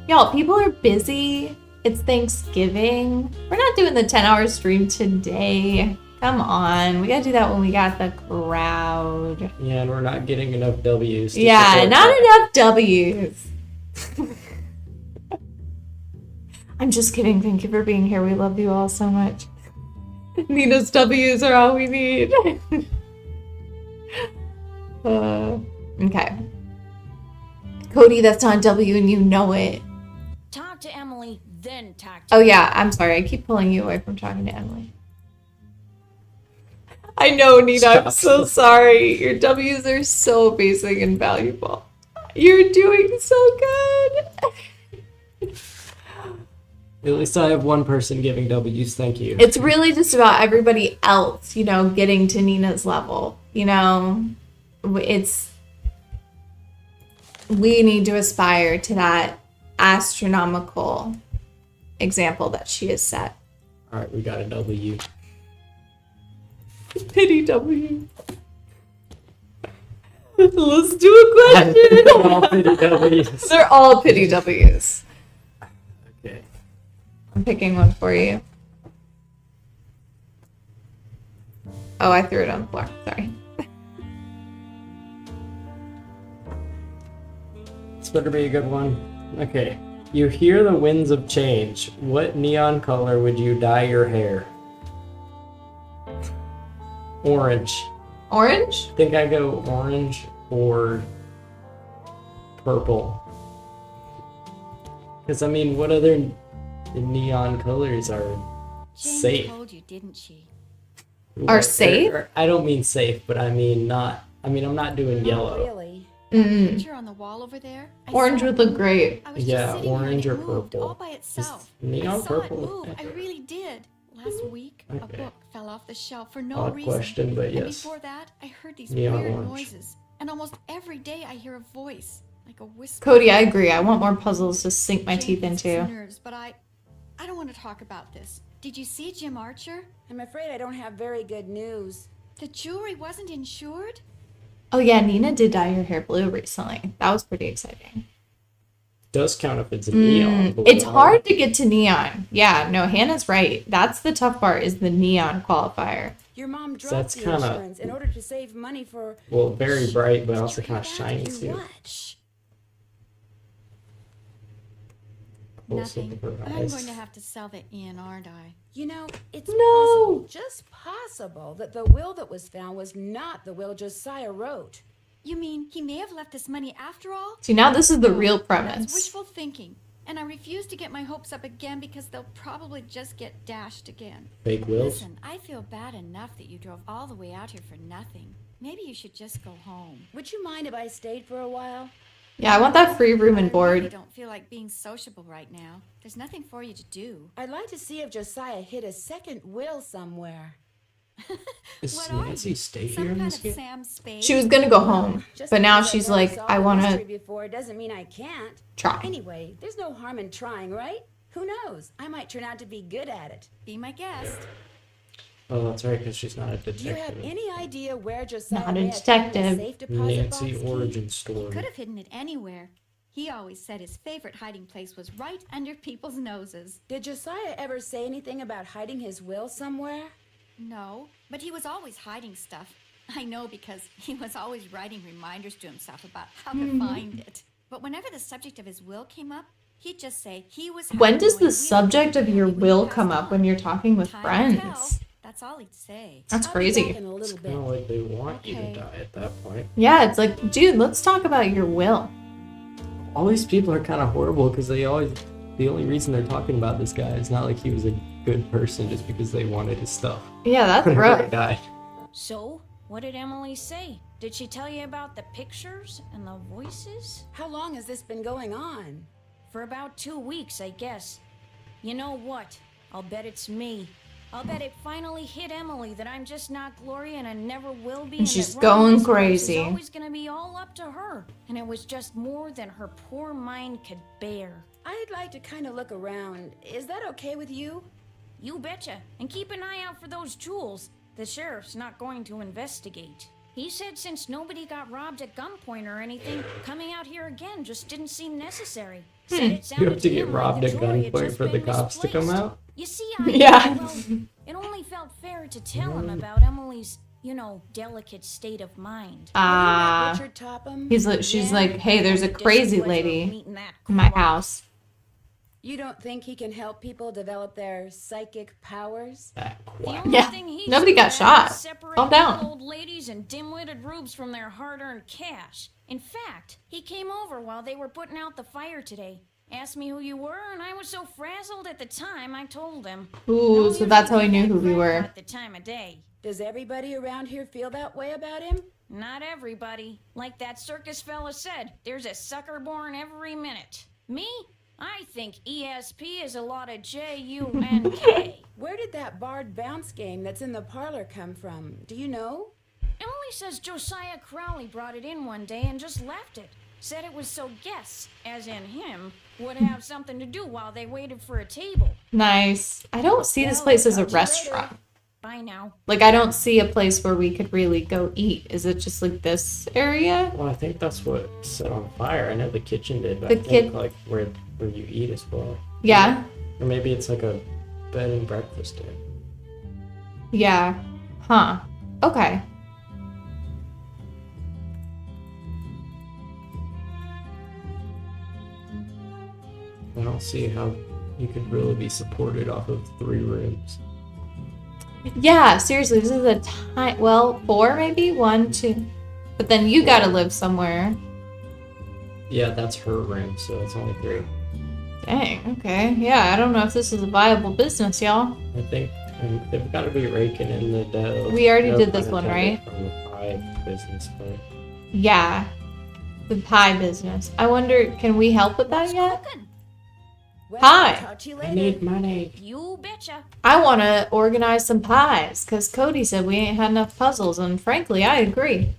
Y'all, people are busy. It's Thanksgiving. We're not doing the 10-hour stream today. Come on, we gotta do that when we got the crowd. Yeah, and we're not getting enough W's. Yeah, not enough W's. I'm just kidding. Thank you for being here. We love you all so much. Nina's W's are all we need. Okay. Cody, that's not a W and you know it. Talk to Emily, then talk to Oh yeah, I'm sorry. I keep pulling you away from talking to Emily. I know, Nina. I'm so sorry. Your W's are so basic and valuable. You're doing so good. At least I have one person giving W's. Thank you. It's really just about everybody else, getting to Nina's level. We need to aspire to that astronomical example that she has set. All right, we got a W. Pity W. Let's do a question. They're all pity W's. They're all pity W's. Okay. I'm picking one for you. Oh, I threw it on the floor. Sorry. This better be a good one. Okay. You hear the winds of change. What neon color would you dye your hair? Orange. Orange? I think I go orange or purple. Because, what other neon colors are Jane safe? told you, didn't she? Are safe? I don't mean safe, but I mean not. I'm not doing yellow. Really? Mm-mm. Picture on the wall over there. I Orange saw would it look great. I was Yeah, just sitting here and orange it or moved purple. all by itself. neon I saw purple? it move. I really did. Last week, a Okay. book fell off the shelf for no Odd reason. question, but And yes. before that, I heard these Neon weird orange. noises. And almost every day, I hear a voice, like a whisper. Cody, I agree. I want more puzzles to sink my Jane teeth thinks it's into. nerves, but I don't want to talk about this. Did you see Jim Archer? I'm afraid I don't have very good news. The jewelry wasn't insured? Oh yeah, Nina did dye her hair blue recently. That was pretty exciting. Does count if it's neon blue. It's hard to get to neon. Yeah, no, Hannah's right. That's the tough part, is the neon qualifier. Your mom dropped That's the kinda- insurance in order to save money for... Well, very bright, but also kind of shiny too. What? Also Nothing. her I'm eyes. going to have to sell the inn, aren't I? You know, it's No. possible, just possible, that the will that was found was not the will Josiah wrote. You mean he may have left this money after all? See, now this is the No, real That's premise. wishful thinking. And I refuse to get my hopes up again because they'll probably just get dashed again. Fake wills. Listen, I feel bad enough that you drove all the way out here for nothing. Maybe you should just go home. Would you mind if I stayed for a while? Yeah, I want that free room and I really board. don't feel like being sociable right now. There's nothing for you to do. I'd like to see if Josiah hid a second will somewhere. Does What are Nancy you? stay Some here in kind this of game? Sam Spade? She was gonna go home, Just but now because she's I've never like, solved I a want mystery to before doesn't mean I can't. try. Anyway, there's no harm in trying, right? Who knows? I might turn out to be good at it. Be my guest. Oh, that's right, because she's not a Do you have detective. any idea where Josiah Not a may have hidden the detective. safe deposit Nancy box key? origin He story. could have hidden it anywhere. He always said his favorite hiding place was right under people's noses. Did Josiah ever say anything about hiding his will somewhere? No, but he was always hiding stuff. I know because he was always writing reminders to himself about how to find it. But whenever the subject of his will came up, he'd just say he was... When does the hiding subject of your when he will passed come up on. when you're talking with Time will friends? tell. That's all he'd say. That's I'll be back crazy. in a little Kind bit. of like they want you to Okay. die at that point. Yeah, it's like, dude, let's talk about your will. All these people are kind of horrible because they always. The only reason they're talking about this guy is not like he was a good person, just because they wanted his stuff. Yeah, that's Whenever he rough. died. So, what did Emily say? Did she tell you about the pictures and the voices? How long has this been going on? For about 2 weeks, I guess. You know what? I'll bet it's me. I'll bet it finally hit Emily that I'm just not Gloria and I never will be. And that she's running going this place crazy. Is always gonna be all up to her, and it was just more than her poor mind could bear. I'd like to kind of look around. Is that okay with you? You betcha. And keep an eye out for those jewels. The sheriff's not going to investigate. He said since nobody got robbed at gunpoint or anything, coming out here again just didn't seem necessary. Said it You sounded have to get him like robbed the at jewelry had gunpoint just for the been cops to come misplaced. out? You see, Yeah. well, it only felt fair to tell him about Emily's, delicate state of mind. Richard Topham? She's like, hey, there's a crazy lady in my house. You don't think he can help people develop their psychic powers? That The quack. only Yeah, thing he's nobody got good at shot. is separate Calm down. little old ladies and dim-witted rubes from their hard-earned cash. In fact, he came over while they were putting out the fire today. Asked me who you were, and I was so frazzled at the time, I told him. Ooh, so that's how he knew who we were. At the time of day. Does everybody around here feel that way about him? Not everybody. Like that circus fella said, there's a sucker born every minute. Me? I think ESP is a lot of J-U-N-K. Where did that barred bounce game that's in the parlor come from? Do you know? Emily says Josiah Crowley brought it in one day and just left it. Said it was so guests, as in him, would have something to do while they waited for a table. Nice. I don't see this place as a restaurant. Bye now. Like, I don't see a place where we could really go eat. Is it just like this area? Well, I think that's what set on fire. I know the kitchen did, but The I think like where you eat as well. Yeah. Or maybe it's like a bed and breakfast inn. Yeah. Huh. Okay. I don't see how you could really be supported off of 3 rooms. Yeah, seriously, this is a time. Well, 4 maybe? 1, 2. But then you gotta live somewhere. Yeah, that's her room, so it's only 3. Dang, okay. Yeah, I don't know if this is a viable business, y'all. I think they've got to be raking in the dough. We already No did this pun one, intended right? From the pie business, but Yeah. The pie business. I wonder, can we help with that yet? Well, Hi. Talk to you I later. need money. You betcha. I want to organize some pies because Cody said we ain't had enough puzzles, and frankly, I agree.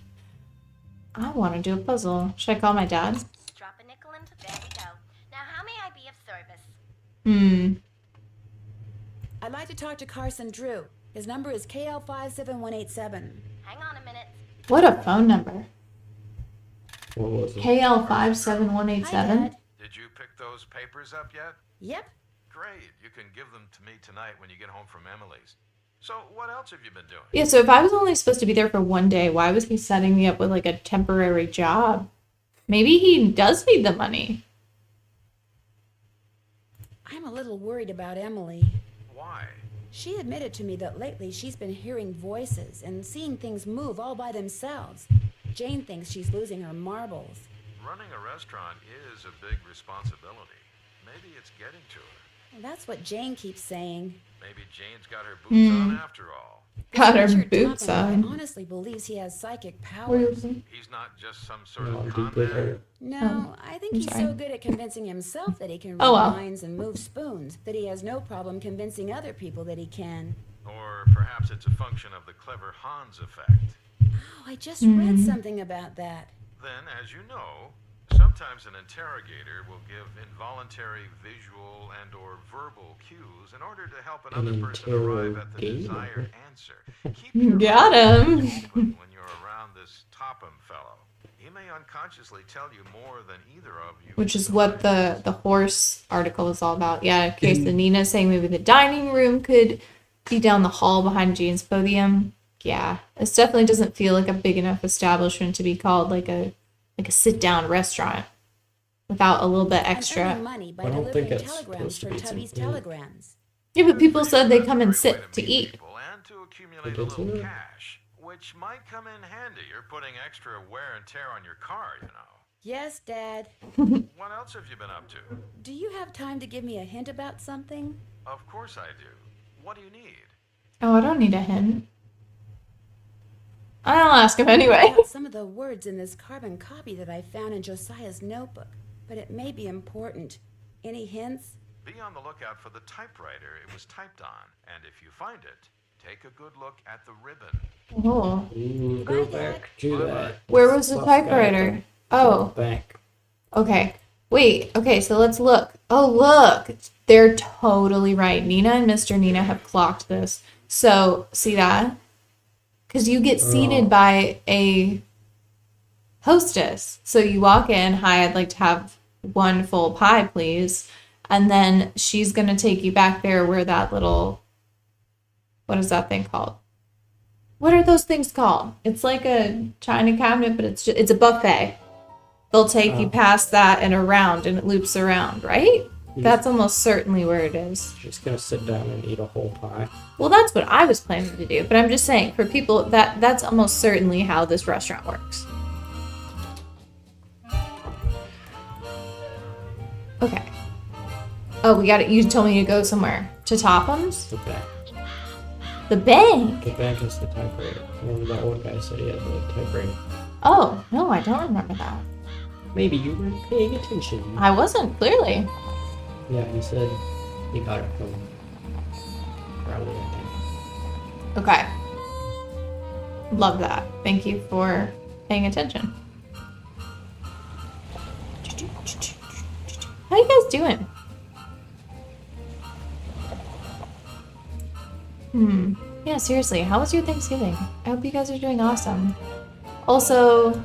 I want to do a puzzle. Should I call my dad? Drop a nickel into there we go. Now how may I be of service? I'd like to talk to Carson Drew. His number is KL57187. Hang on a minute. What a phone number. What was it? KL57187. Hi, Dad. Did you pick those papers up yet? Yep. Great. You can give them to me tonight when you get home from Emily's. So, what else have you been doing? Yeah, so if I was only supposed to be there for one day, why was he setting me up with like a temporary job? Maybe he does need the money. I'm a little worried about Emily. Why? She admitted to me that lately she's been hearing voices and seeing things move all by themselves. Jane thinks she's losing her marbles. Running a restaurant is a big responsibility. Maybe it's getting to her. That's what Jane keeps saying. Maybe Jane's got her boots on after all. Got her Richard boots Topham on. honestly believes he has psychic Where powers. is he? He's not just some sort No, of I'm con deep with man. her. No, I think I'm he's sorry. so good at convincing himself that he can read Oh, well. minds and move spoons that he has no problem convincing other people that he can. Or perhaps it's a function of the clever Hans effect. Oh, I just read something about that. Then, as you know, sometimes an interrogator will give involuntary visual and or verbal cues in order to help another person arrive at the desired answer. Keep your Got him. eyes open when you're around this Topham fellow. He may unconsciously tell you more than either of you. Which is what the horse article is all about. Yeah, in case the Nina's saying maybe the dining room could be down the hall behind Jane's podium. Yeah, this definitely doesn't feel like a big enough establishment to be called like a sit-down restaurant without a little bit I'm extra. earning money by I don't delivering think it's telegrams supposed to for be Tubby's something- telegrams. Yeah, but people said they come and Great way sit to meet eat. people and to accumulate a Did you little know? cash, which might come in handy. You're putting extra wear and tear on your car, you know. Yes, Dad. What else have you been up to? Do you have time to give me a hint about something? Of course I do. What do you need? Oh, I don't need a hint. I'll ask him anyway. About some of the words in this carbon copy that I found in Josiah's notebook, but it may be important. Any hints? Be on the lookout for the typewriter it was typed on, and if you find it, take a good look at the ribbon. Oh, Ooh, go back to that. where was the stuff guy at typewriter? Oh, Back. okay. Wait, okay, so let's look. Oh, look. They're totally right. Nina and Mr. Nina have clocked this. So, see that? Because you get seated by a hostess. So you walk in, hi, I'd like to have one full pie, please. And then she's going to take you back there where that little, what is that thing called? What are those things called? It's like a china cabinet, but it's a buffet. They'll take you past that and around, and it loops around, right? That's almost certainly where it is. She's gonna sit down and eat a whole pie. Well, that's what I was planning to do, but I'm just saying, for people, that's almost certainly how this restaurant works. Okay. Oh, we got it. You told me to go somewhere. To Topham's? The bank. The bank? The bank is the typewriter. Remember that old guy said he had the typewriter? Oh, no, I don't remember that. Maybe you weren't paying attention. I wasn't, clearly. Yeah, he said he got it from Rowley, I think. Okay. Love that. Thank you for paying attention. How you guys doing? Yeah, seriously, how was your Thanksgiving? I hope you guys are doing awesome. Also,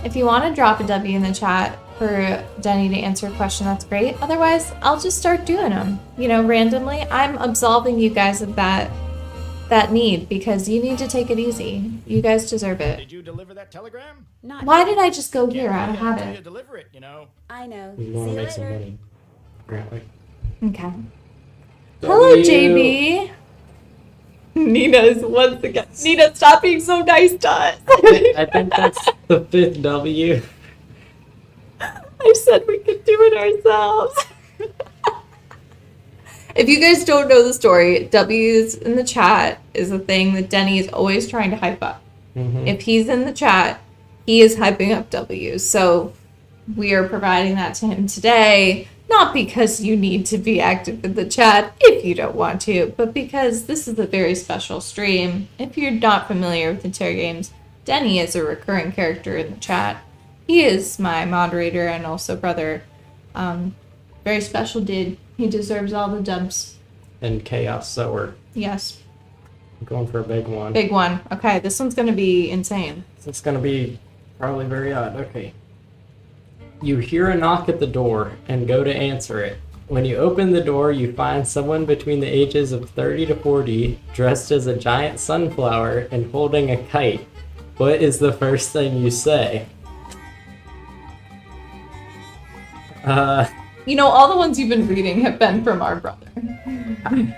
if you want to drop a W in the chat for Denny to answer a question, that's great. Otherwise, I'll just start doing them, randomly. I'm absolving you guys of that need because you need to take it easy. You guys deserve it. Did you deliver that telegram? Not Why yet. did I just go here? I don't Yeah, have until you it. deliver it, you know. I know. We See want you to make some later. money. Apparently. Okay. Hello, W. JB. Nina is once again. Nina, stop being so nice to us. I think that's the 5th W. I said we could do it ourselves. If you guys don't know the story, W's in the chat is a thing that Denny is always trying to hype up. If he's in the chat, he is hyping up W's. So we are providing that to him today, not because you need to be active in the chat if you don't want to, but because this is a very special stream. If you're not familiar with the Terror Games, Denny is a recurring character in the chat. He is my moderator and also brother. Very special dude. He deserves all the dubs. and chaos sower. Yes. I'm going for a big one. Big one. Okay, this one's gonna be insane. It's gonna be probably very odd. Okay. You hear a knock at the door and go to answer it. When you open the door, you find someone between the ages of 30 to 40 dressed as a giant sunflower and holding a kite. What is the first thing you say? You know, all the ones you've been reading have been from our brother. I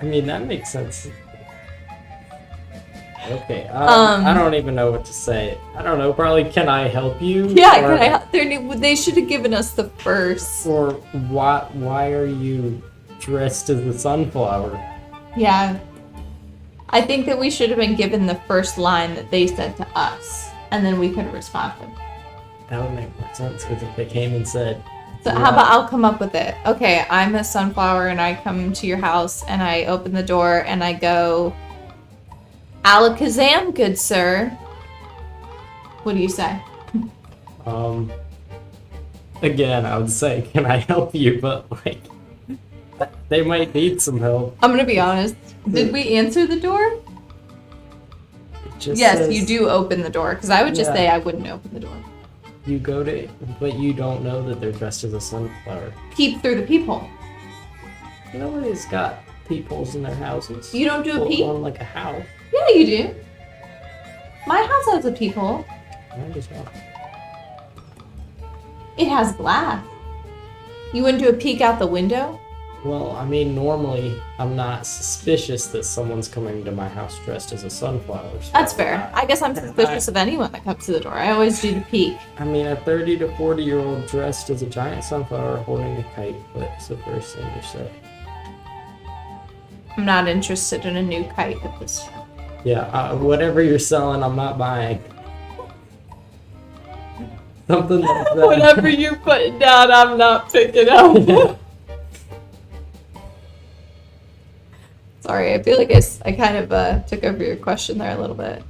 mean, that makes sense. Okay, I don't even know what to say. I don't know, probably, can I help you? Yeah, they should have given us the first. Or why are you dressed as the sunflower? Yeah. I think that we should have been given the first line that they said to us, and then we could have responded. That would make more sense, because if they came and said... So how about I'll come up with it? Okay, I'm a sunflower, and I come to your house, and I open the door, and I go... Alakazam, good sir. What do you say? Again, I would say, can I help you? But, like, they might need some help. I'm gonna be honest. Did we answer the door? Yes, says, you do open the door, because I would just say I wouldn't open the door. You go to, but you don't know that they're dressed as a sunflower. Peep through the peephole. Nobody's got peepholes in their houses. You don't do a peep? On like a house. Yeah, you do. My house has a peephole. Mine does not. It has glass. You wouldn't do a peek out the window? Well, I mean, normally I'm not suspicious that someone's coming to my house dressed as a sunflower. So that's fair. I guess I'm suspicious of anyone that comes to the door. I always do the peek. I mean, a 30 to 40-year-old dressed as a giant sunflower holding a kite. What's the first thing you say? I'm not interested in a new kite at this time. Yeah, whatever you're selling, I'm not buying. Something like that. Whatever you're putting down, I'm not picking up. Sorry, I feel like I kind of took over your question there a little bit.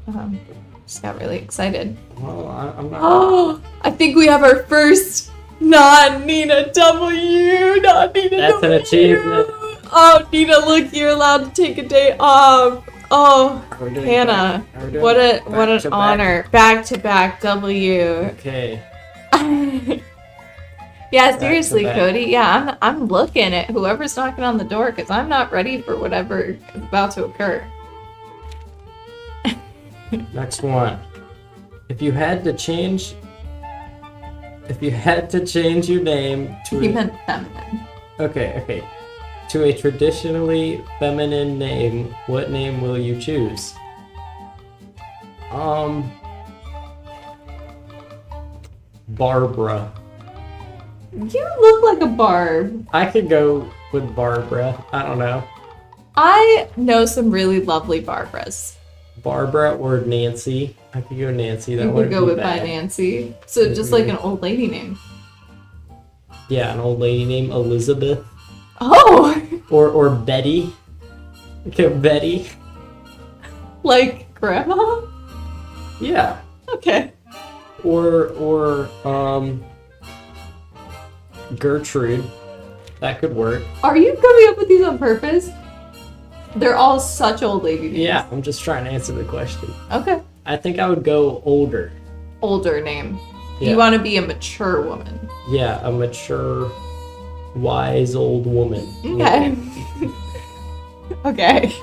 Just got really excited. Well, I'm not. Oh, I think we have our first non-Nina W. Non-Nina That's an achievement. Oh, Nina, look, you're allowed to take a day off. Oh, Hannah, what an honor. Back to back W. Okay. Yeah, seriously, Cody. Yeah, I'm looking at whoever's knocking on the door because I'm not ready for whatever is about to occur. Next one. If you had to change your name to You meant feminine. Okay. To a traditionally feminine name, what name will you choose? Barbara. You look like a Barb. I could go with Barbara. I don't know. I know some really lovely Barbaras. Barbara or Nancy. I could go Nancy. That You would could go be with bad. by Nancy. So just like an old lady name. Yeah, an old lady named Elizabeth. Oh! Or Betty. Okay, Betty. Like grandma? Yeah. Okay. Or Gertrude. That could work. Are you coming up with these on purpose? They're all such old lady names. Yeah, I'm just trying to answer the question. Okay. I think I would go older. Older name. Yeah. You want to be a mature woman. Yeah, a mature, wise old woman. Okay. Okay.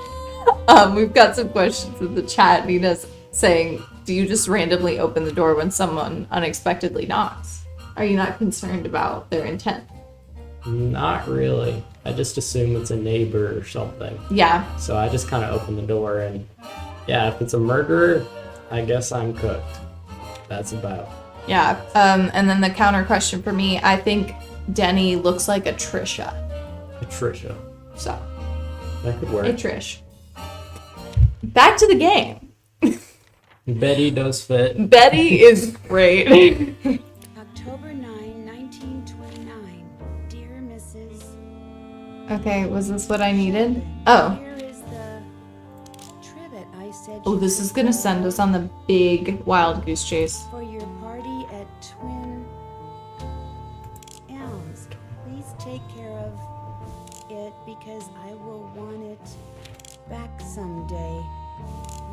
We've got some questions in the chat. Nina's saying, do you just randomly open the door when someone unexpectedly knocks? Are you not concerned about their intent? Not really. I just assume it's a neighbor or something. Yeah. So I just kind of open the door and, yeah, if it's a murderer, I guess I'm cooked. That's about. Yeah. And then the counter question for me, I think Denny looks like a Trisha. Patricia. So. That could work. Hey, Trish. Back to the game. Betty does fit. Betty is great. October 9, 1929. Dear Mrs. Okay, was this what I needed? Oh. Here is the trivet I said. Oh, this is gonna send us on the big wild goose chase. For your party at Twin Elms. Please take care of it because I will want it back someday.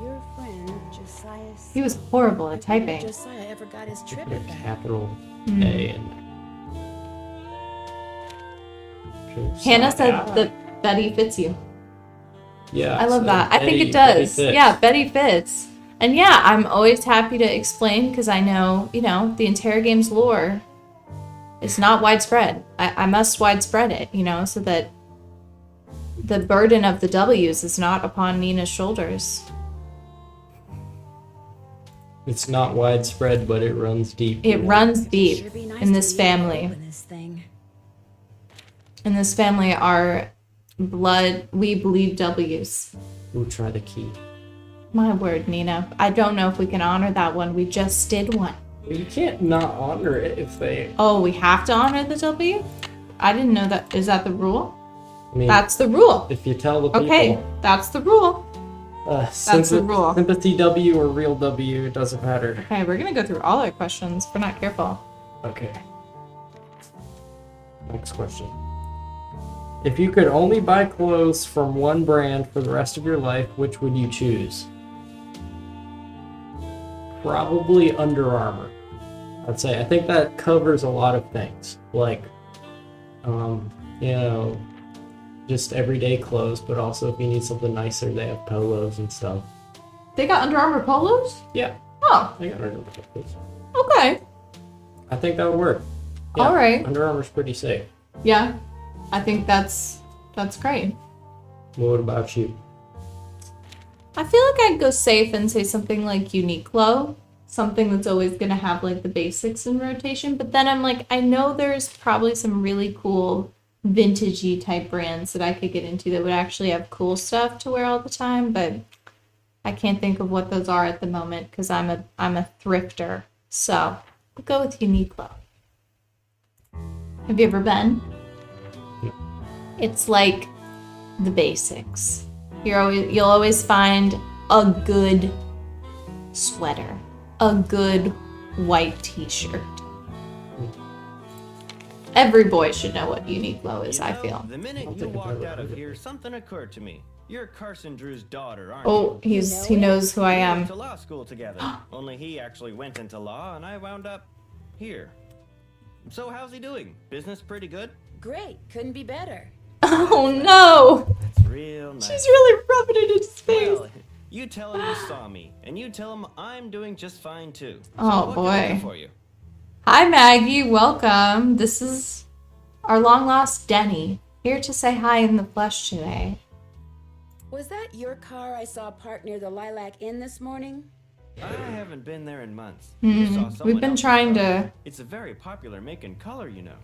Your friend, Josiah. He was horrible at I wonder typing. if Josiah ever got his Put tribute a back. capital A in there. Hannah said that Betty fits you. Yeah. I love so that. I think Betty- it Betty does. fits. Yeah, Betty fits. And yeah, I'm always happy to explain because I know, the Interrogames lore is not widespread. I must widespread it, so that the burden of the W's is not upon Nina's shoulders. It's not widespread, but it runs deep. It runs deep Sure be nice in to this be family. open this thing. In this family are we bleed W's. We'll try the key. My word, Nina. I don't know if we can honor that one. We just did one. Well, you can't not honor it if they. Oh, we have to honor the W? I didn't know that. Is that the rule? I mean, That's the rule. if you tell the people. Okay, that's the rule. That's the rule. Sympathy W or real W, it doesn't matter. Okay, we're gonna go through all our questions if we're not careful. Okay. Next question. If you could only buy clothes from one brand for the rest of your life, which would you choose? Probably Under Armour. I'd say. I think that covers a lot of things. Like, just everyday clothes, but also if you need something nicer, they have polos and stuff. They got Under Armour polos? Yeah, Oh, they got Under Armour polos. okay. I think that would work. All right. Under Armour's pretty safe. Yeah, I think that's great. What about you? I feel like I'd go safe and say something like Uniqlo, something that's always gonna have like the basics in rotation. But then I'm like, I know there's probably some really cool vintagey type brands that I could get into that would actually have cool stuff to wear all the time, but I can't think of what those are at the moment because I'm a thrifter. So I'll go with Uniqlo. Have you ever been? No. It's like the basics. You'll always find a good sweater, a good white t-shirt. Every boy should know what Uniqlo is, I feel. The minute you walked out of here, something occurred to me. You're Carson Drew's daughter, aren't Oh, you? he knows who I We went am. to law school together. Only he actually went into law, and I wound up here. So how's he doing? Business pretty good? Great, couldn't be better. Oh no! That's real nice. She's really rubbing it in his face. Well, you tell him you saw me, and you tell him I'm doing just fine too. So Oh, what can I do boy. for you? Hi Maggie, welcome. This is our long lost Denny, here to say hi in the flesh today. Was that your car I saw parked near the Lilac Inn this morning? I haven't been there in months. You saw We've someone been else's trying car. to... It's a very popular make and color, you know.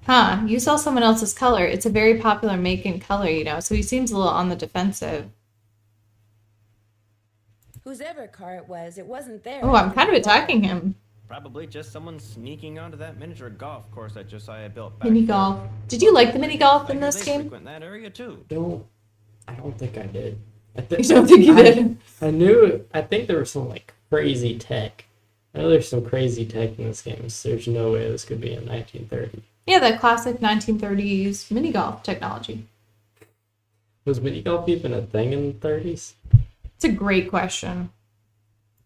Huh, you saw someone else's color. It's a very popular make and color, so he seems a little on the defensive. Whose ever car it wasn't there. Oh, I'm kind of attacking him. Probably just someone sneaking onto that miniature golf course that Josiah built back Mini there. golf. Did you like the mini golf in I hear this they game? frequent that area too. I don't think I did. You don't think you did? I think there was some like crazy tech. I know there's some crazy tech in this game, so there's no way this could be in 1930. Yeah, that classic 1930s mini golf technology. Was mini golf even a thing in the 30s? It's a great question.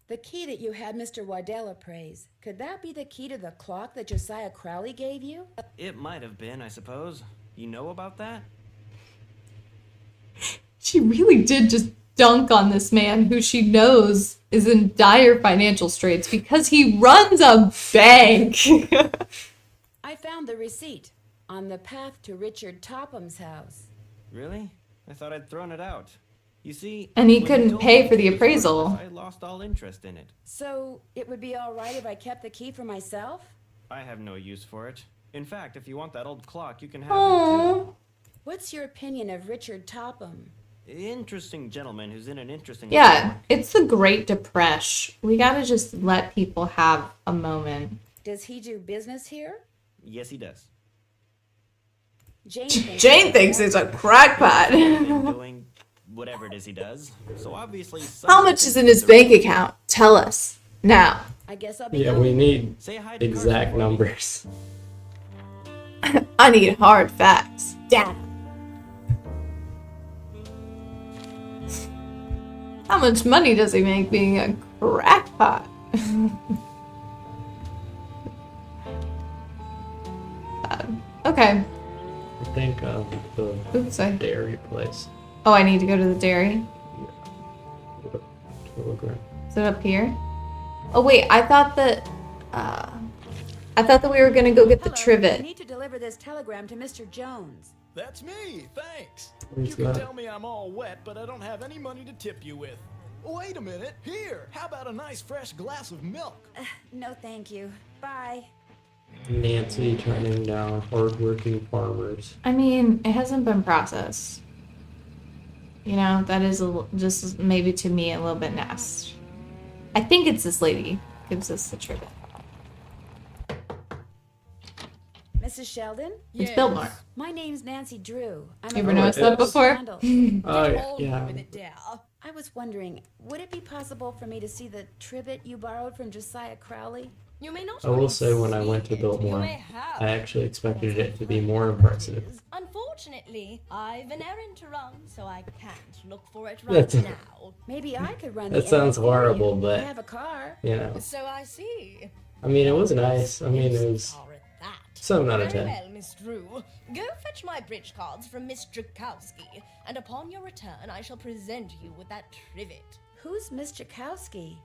The key that you had Mr. Waddell appraise, could that be the key to the clock that Josiah Crowley gave you? It might have been, I suppose. You know about that? She really did just dunk on this man who she knows is in dire financial straits because he runs a bank. I found the receipt on the path to Richard Topham's house. Really? I thought I'd thrown it out. You see, And he when couldn't told pay me for the it was appraisal. worthless, I lost all interest in it. So it would be all right if I kept the key for myself? I have no use for it. In fact, if you want that old clock, you can have it Aww. What's your opinion of Richard Topham? too. Interesting gentleman who's in an interesting Yeah, it's the Great Depression. We gotta just let people have a moment. Does he do business here? Yes, he does. Jane thinks he's a crackpot. Been doing whatever it is he does. So obviously, How much is in his bank account? Tell us now. I guess I'll be Yeah, going. we need Say hi to exact Carson for me. numbers. I need hard facts. Dad. How much money does he make being a crackpot? Okay. I think the Oops, sorry. dairy place. Oh, I need to go to the dairy. Telegram. Is it up here? Oh wait, I thought that we were gonna go get the I trivet. need to deliver this telegram to Mr. Jones. That's me, thanks. Where's You can that? tell me I'm all wet, but I don't have any money to tip you with. Wait a minute, here, how about a nice fresh glass of milk? No, thank you. Bye. Nancy turning down hardworking farmers. I mean, it hasn't been processed. You know, that is just maybe to me a little bit nasty. I think it's this lady gives us the trivet. Mrs. Sheldon? It's Biltmore. My name's Nancy Drew. I'm You ever a noticed that before? Oh yeah. I was wondering, would it be possible for me to see the trivet you borrowed from Josiah Crowley? You may not I will say when I went to Biltmore, I actually expected it to be more impressive. Unfortunately, I've an errand to run, so I can't look for it right now. Maybe I could run. That sounds horrible, but I have a car. you know. So I see. I mean, it was nice. I mean, it was 7 out of 10. Very well, Miss Drew. Go fetch my bridge cards from Miss Drakowski, and upon your return, I shall present you with that trivet. Who's Miss Drakowski?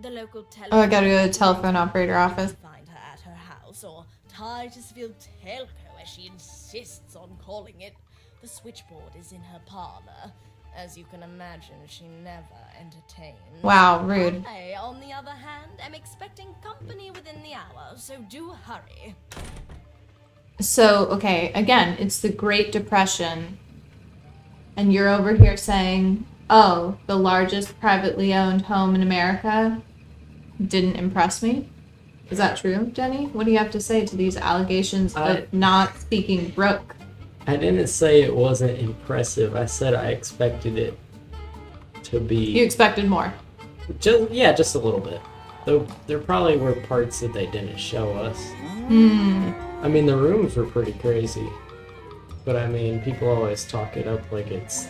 The local Oh, I gotta go to the telephone operator office. Find her at her house, or Titusville Telco, as she insists on calling it. The switchboard is in her parlor. As you can imagine, she never entertains. Wow, rude. I, on the other hand, am expecting company within the hour, so do hurry. So, okay, again, it's the Great Depression. And you're over here saying, oh, the largest privately owned home in America didn't impress me? Is that true, Denny? What do you have to say to these allegations of not speaking Brooke? I didn't say it wasn't impressive. I said I expected it to be. You expected more. Just a little bit. Though there probably were parts that they didn't show us. I mean, the rooms were pretty crazy. But I mean, people always talk it up like it's...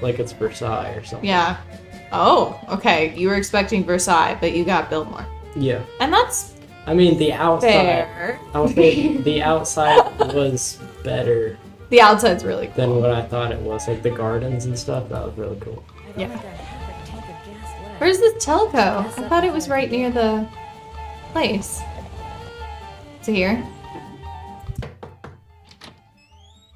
like it's Versailles or something. Yeah. Oh, okay. You were expecting Versailles, but you got Biltmore. Yeah. And that's I mean, the outside... fair. I'll say the outside was better The outside's really cool. than what I thought it was. Like the gardens and stuff, that was really cool. Yeah. Where's the telco? I thought it was right near the place. Is it here?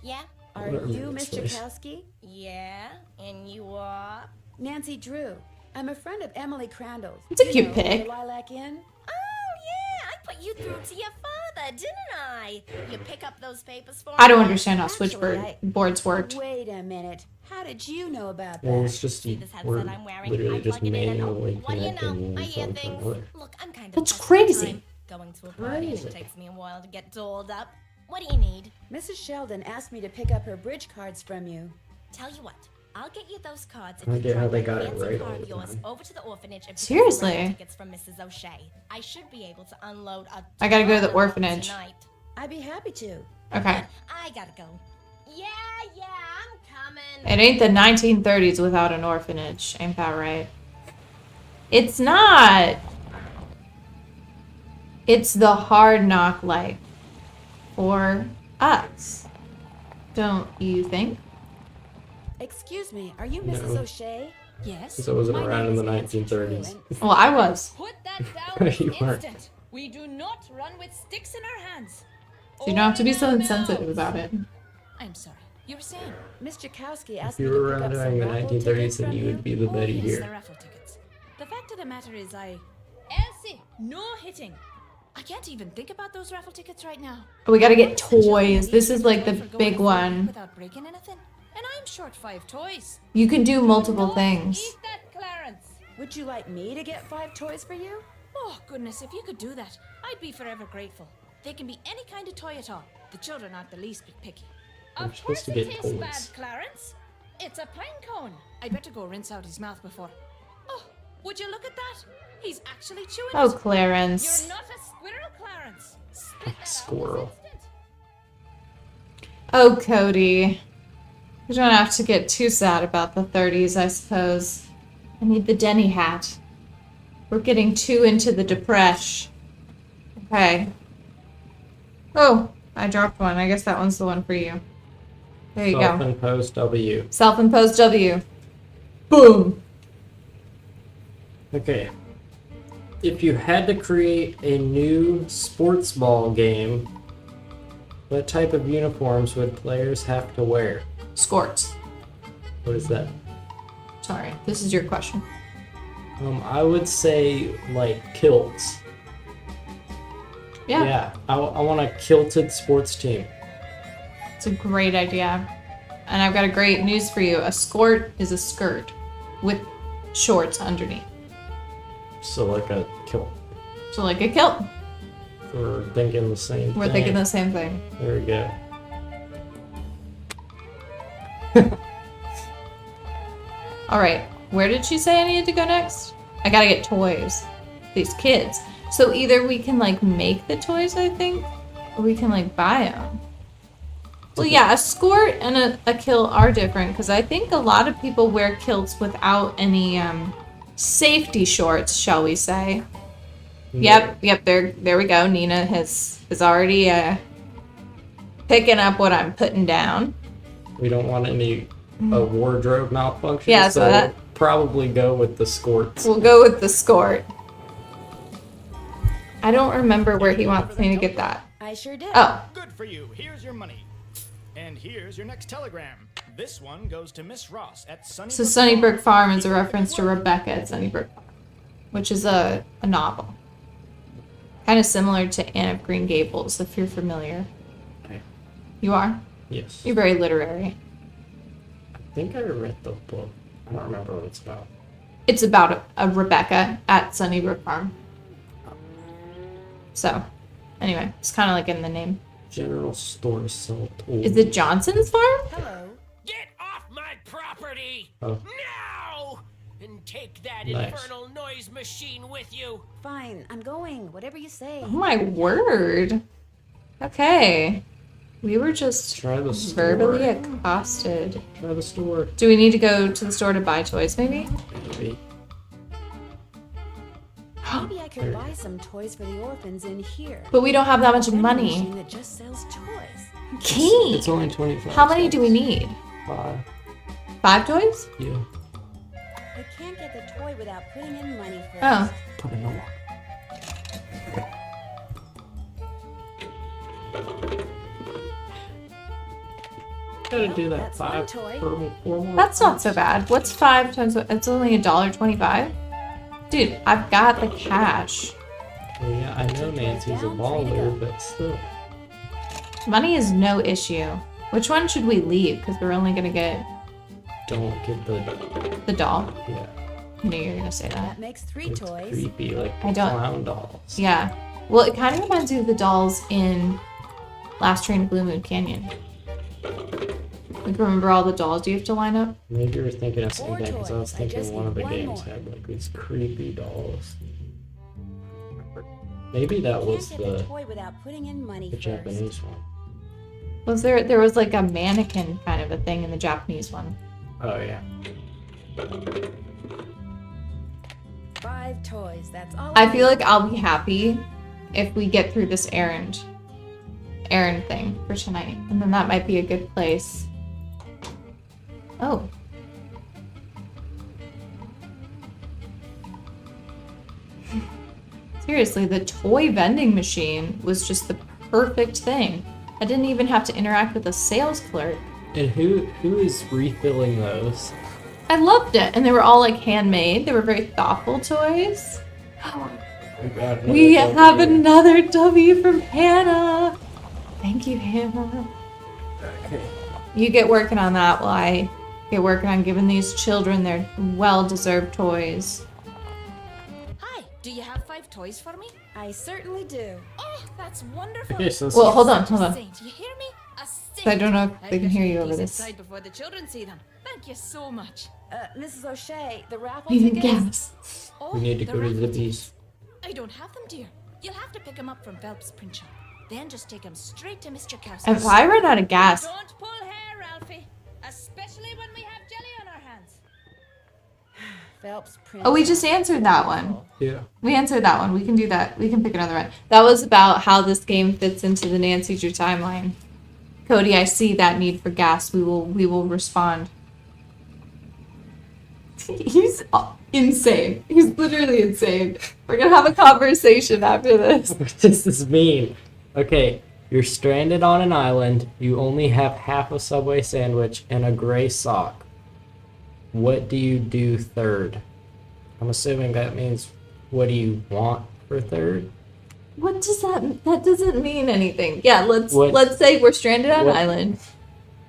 Yeah? Are you Miss Drakowski? Yeah, and you are? Nancy Drew. I'm a friend of Emily Crandall's. It's a You cute know, pic. the Lilac Inn? Oh, yeah, I put you through to your father, didn't I? You pick up those papers for me? I don't understand how Actually, switchboard boards worked. Wait a minute. How did you know about Well, that? it's just, See this we're headset I'm wearing? literally I just plug it in and manually what do you know? connecting I one hear phone things. from another. Look, I'm kind of That's pressed for crazy. time. Going to a party, Crazy. it takes me a while to get dolled up. What do you need? Mrs. Sheldon asked me to pick up her bridge cards from you. Tell you what, I'll get you those cards I if you get how drive they that got it fancy right car all of the yours time. over to the orphanage and pick up Seriously? the raffle tickets from Mrs. O'Shea. I should be able to unload a I gotta go to the ton orphanage. tonight. I'd be happy to. Okay. I gotta go. Yeah, I'm coming. It ain't the 1930s without an orphanage. Ain't that right? It's not. It's the hard knock life for us. Don't you think? Excuse me, are you Mrs. No. O'Shea? Yes. Because I wasn't My around name in the is Nancy Drew, 1930s. and- Well, I was. Put that down this You weren't. instant. We do not run with sticks in our hands. So you don't have to be so Or in our insensitive mouths. about it. I'm sorry. You were saying? Miss Jakowski If asked you me to were pick around up some during the raffle 1930s, tickets then from you you. would be the Betty yes, here. the raffle tickets. The fact of the matter is Elsie, no hitting. I can't even think about those raffle tickets right now. We gotta get toys. Each This is like the toy for going big to one. Without breaking anything. And I'm short 5 toys. You can do multiple Don't things. Eat that, Clarence. Would you like me to get 5 toys for you? Oh, goodness, if you could do that, I'd be forever grateful. They can be any kind of toy at all. The children aren't the least bit picky. I'm Of supposed course to it get tastes toys. bad, Clarence. It's a pine cone. I'd better go rinse out his mouth before. Oh, would you look at that? He's actually chewing Oh, it. Clarence. You're not a squirrel, Clarence. Spit that out this Squirrel. instant. Oh, Cody. You don't have to get too sad about the 30s, I suppose. I need the Denny hat. We're getting too into the depression. Okay. Oh, I dropped one. I guess that one's the one for you. There you go. Self-imposed W. Self-imposed W. Boom. Okay. If you had to create a new sports ball game, what type of uniforms would players have to wear? Skorts. What is that? Sorry, this is your question. I would say like kilts. Yeah. Yeah, I want a kilted sports team. It's a great idea. And I've got a great news for you. A skort is a skirt with shorts underneath. So like a kilt. So like a kilt. We're thinking the same We're thing. thinking the same thing. There we go. All right, where did she say I needed to go next? I gotta get toys. These kids. So either we can like make the toys, I think, or we can like buy them. Well, yeah, a skort and a kilt are different because I think a lot of people wear kilts without any safety shorts, shall we say? Yeah. Yep. There we go. Nina is already picking up what I'm putting down. We don't want any wardrobe malfunction. Yeah, so that- we'll probably go with the skorts. We'll go with the skort. I don't remember where he wants me to get that. I sure did. Oh. Good for you. Here's your money. And here's your next telegram. This one goes to Miss Ross at Sunnybrook. So Sunnybrook Farm is a reference to Rebecca at Sunnybrook Farm, which is a novel. Kind of similar to Anne of Green Gables, if you're familiar. Okay. You are? Yes. You're very literary. I think I read the book. I don't remember what it's about. It's about a Rebecca at Sunnybrook Farm. So, anyway, it's kind of like in the name. General store sell tools. Is it Johnson's farm? Hello. Get off my property! Oh. Now! And take that Nice. infernal noise machine with you! Fine, I'm going. Whatever you say. Oh my word. Okay. We were just Try the store. verbally accosted. Try the store. Do we need to go to the store to buy toys, maybe? Maybe. Maybe I could buy some toys for the orphans in here. But we don't have that much Vending money. machine that just sells toys. Key. It's only 25. How many do we need? 5. 5 toys? Yeah. I can't get the toy without putting in money first. Oh. Put in a Gotta do that. That's 5 one toy. for 4 more. That's not so bad. What's 5 times? It's only $1.25. Dude, I've got the cash. Well, yeah, I know Nancy's a baller, but still. Money is no issue. Which one should we leave? Because we're only gonna get Don't get the doll. Yeah. I knew you were gonna say that. That makes 3 It's toys. creepy, like I don't- clown dolls. Yeah. Well, it kind of reminds me of the dolls in Last Train to Blue Moon Canyon. Like, remember all the dolls you have to line up? Maybe you were thinking of the same 4 thing, because I was toys. I thinking just one of the need one games more. had like these creepy dolls. Maybe that was Can't get the the toy without putting in money first. Japanese one. Was there was like a mannequin kind of a thing in the Japanese one. Oh yeah. 5 toys. That's all. I feel like I'll be happy if we get through this errand thing for tonight. And then that might be a good place. Oh. Seriously, the toy vending machine was just the perfect thing. I didn't even have to interact with a sales clerk. And who is refilling those? I loved it. And they were all like handmade. They were very thoughtful toys. We have another W from Hannah. Thank you, Hannah. Okay. You get working on that while I get working on giving these children their well-deserved toys. Hi, do you have 5 toys for me? I certainly do. Oh, that's wonderful. Okay, so Well, hold on, Such a hold on. saint. You hear me? A saint. So I don't know if I they can better hear you get over these this. inside before the children see them. Thank you so much. Mrs. O'Shea, the raffle Even tickets. gas. Oh, We need to the go to raffle the tickets. bees. I don't have them, dear. You'll have to pick them up from Phelps' print shop. Then just take him straight to Mr. Kowski's. If I run out of gas, Don't pull hair, Ralphie. Especially when we have jelly on our hands. Phelps Prince. oh, we just answered that one. Yeah. We answered that one. We can do that. We can pick another one. That was about how this game fits into the Nancy Drew timeline. Cody, I see that need for gas. We will respond. He's insane. He's literally insane. We're gonna have a conversation after this. What does this mean? Okay, you're stranded on an island. You only have half a Subway sandwich and a gray sock. What do you do third? I'm assuming that means what do you want for third? What does that doesn't mean anything. Yeah, let's What- say we're stranded on an what- island.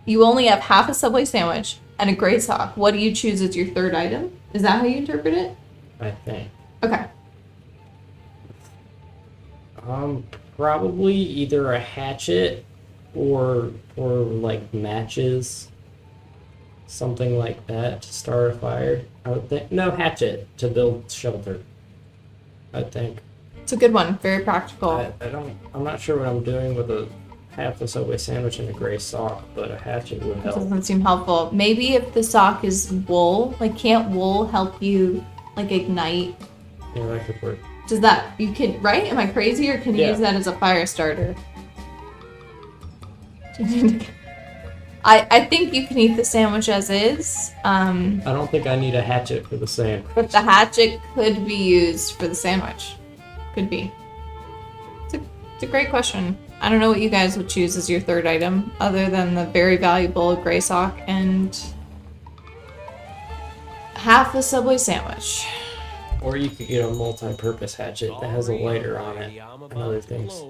You only have half a Subway sandwich and a gray sock. What do you choose as your third item? Is that how you interpret it? I think. Okay. Probably either a hatchet or like matches. Something like that to start a fire. I would think. No, hatchet to build shelter. I think. It's a good one. Very practical. I'm not sure what I'm doing with a half a Subway sandwich and a gray sock, but a hatchet would That help. doesn't seem helpful. Maybe if the sock is wool, like can't wool help you like ignite? Yeah, that could work. Does that you can right? Am I crazy or can you Yeah. use that as a fire starter? I think you can eat the sandwich as is. I don't think I need a hatchet for the sandwich. But the hatchet could be used for the sandwich. Could be. It's a great question. I don't know what you guys would choose as your third item, other than the very valuable gray sock and half a Subway sandwich. Or you could get a multi-purpose hatchet that has a lighter on it and other things.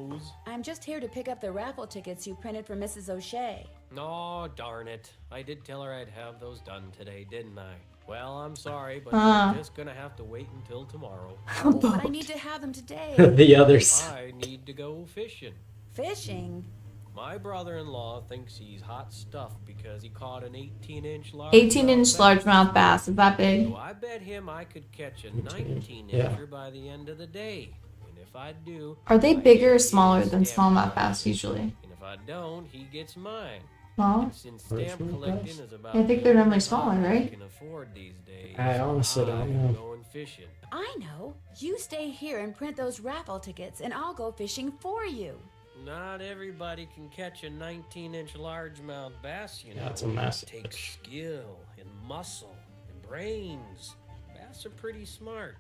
I'm just here to pick up the raffle tickets you printed for Mrs. O'Shea. Oh, darn it. I did tell her I'd have those done today, didn't I? Well, I'm sorry, but Ah. I'm just gonna have to wait until tomorrow. Oh, but I need to have them today. The others. I need to go fishing. Fishing? My brother-in-law thinks he's hot stuff because he caught an 18-inch largemouth 18-inch bass. largemouth bass. Is that big? So I bet him I could catch a 19-incher Yeah. by the end of the day. And if I do, Are they I bigger or get smaller his than stamp smallmouth bass collection. usually? And if I don't, he gets mine. Small? And since stamp collecting is about I think the they're only normally smaller, hobby I right? can afford these days, I honestly don't I'm know. going fishing. I know. You stay here and print those raffle tickets, and I'll go fishing for you. Not everybody can catch a 19-inch largemouth bass, you know. That's a massive It takes fish. skill and muscle and brains. Bass are pretty smart.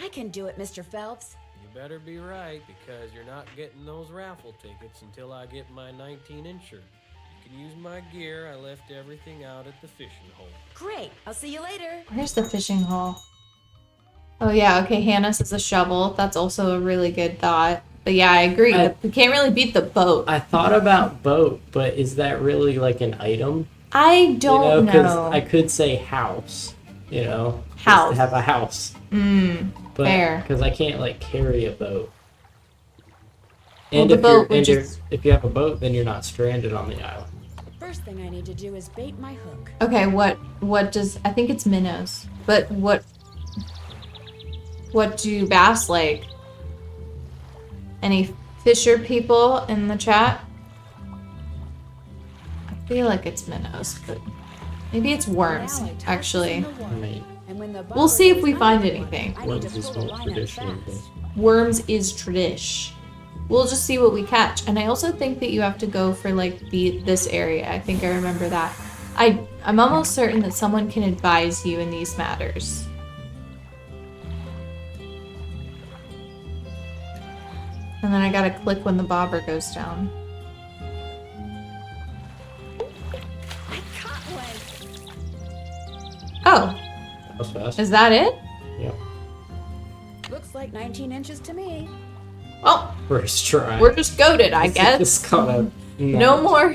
I can do it, Mr. Phelps. You better be right, because you're not getting those raffle tickets until I get my 19-incher. You can use my gear. I left everything out at the fishing hole. Great. I'll see you later. Where's the fishing hole? Oh yeah, okay, Hannah says a shovel. That's also a really good thought. But yeah, I agree. We can't really beat the boat. I thought about boat, but is that really like an item? I don't Because know. I could say house, you know, just House. to have a house. But, fair. Because I can't like carry a boat. Well, And the if boat would you're just- if you have a boat, then you're not stranded on the island. First thing I need to do is bait my hook. Okay, what does I think it's minnows. But what do bass like? Any fisher people in the chat? I feel like it's minnows, but maybe it's worms, Now I toss this actually. in the water. Right. And when the We'll see if bobber we goes find under anything. one, I need to Worms is pull the what line up tradition fast. is. Worms is tradish. We'll just see what we catch. And I also think that you have to go for like this area. I think I remember that. I'm almost certain that someone can advise you in these matters. And then I gotta click when the bobber goes down. I caught one. Oh, That was fast. is that it? Yep. Looks like 19 inches to me. Well, First try. we're just goaded, I guess. Just caught a No more.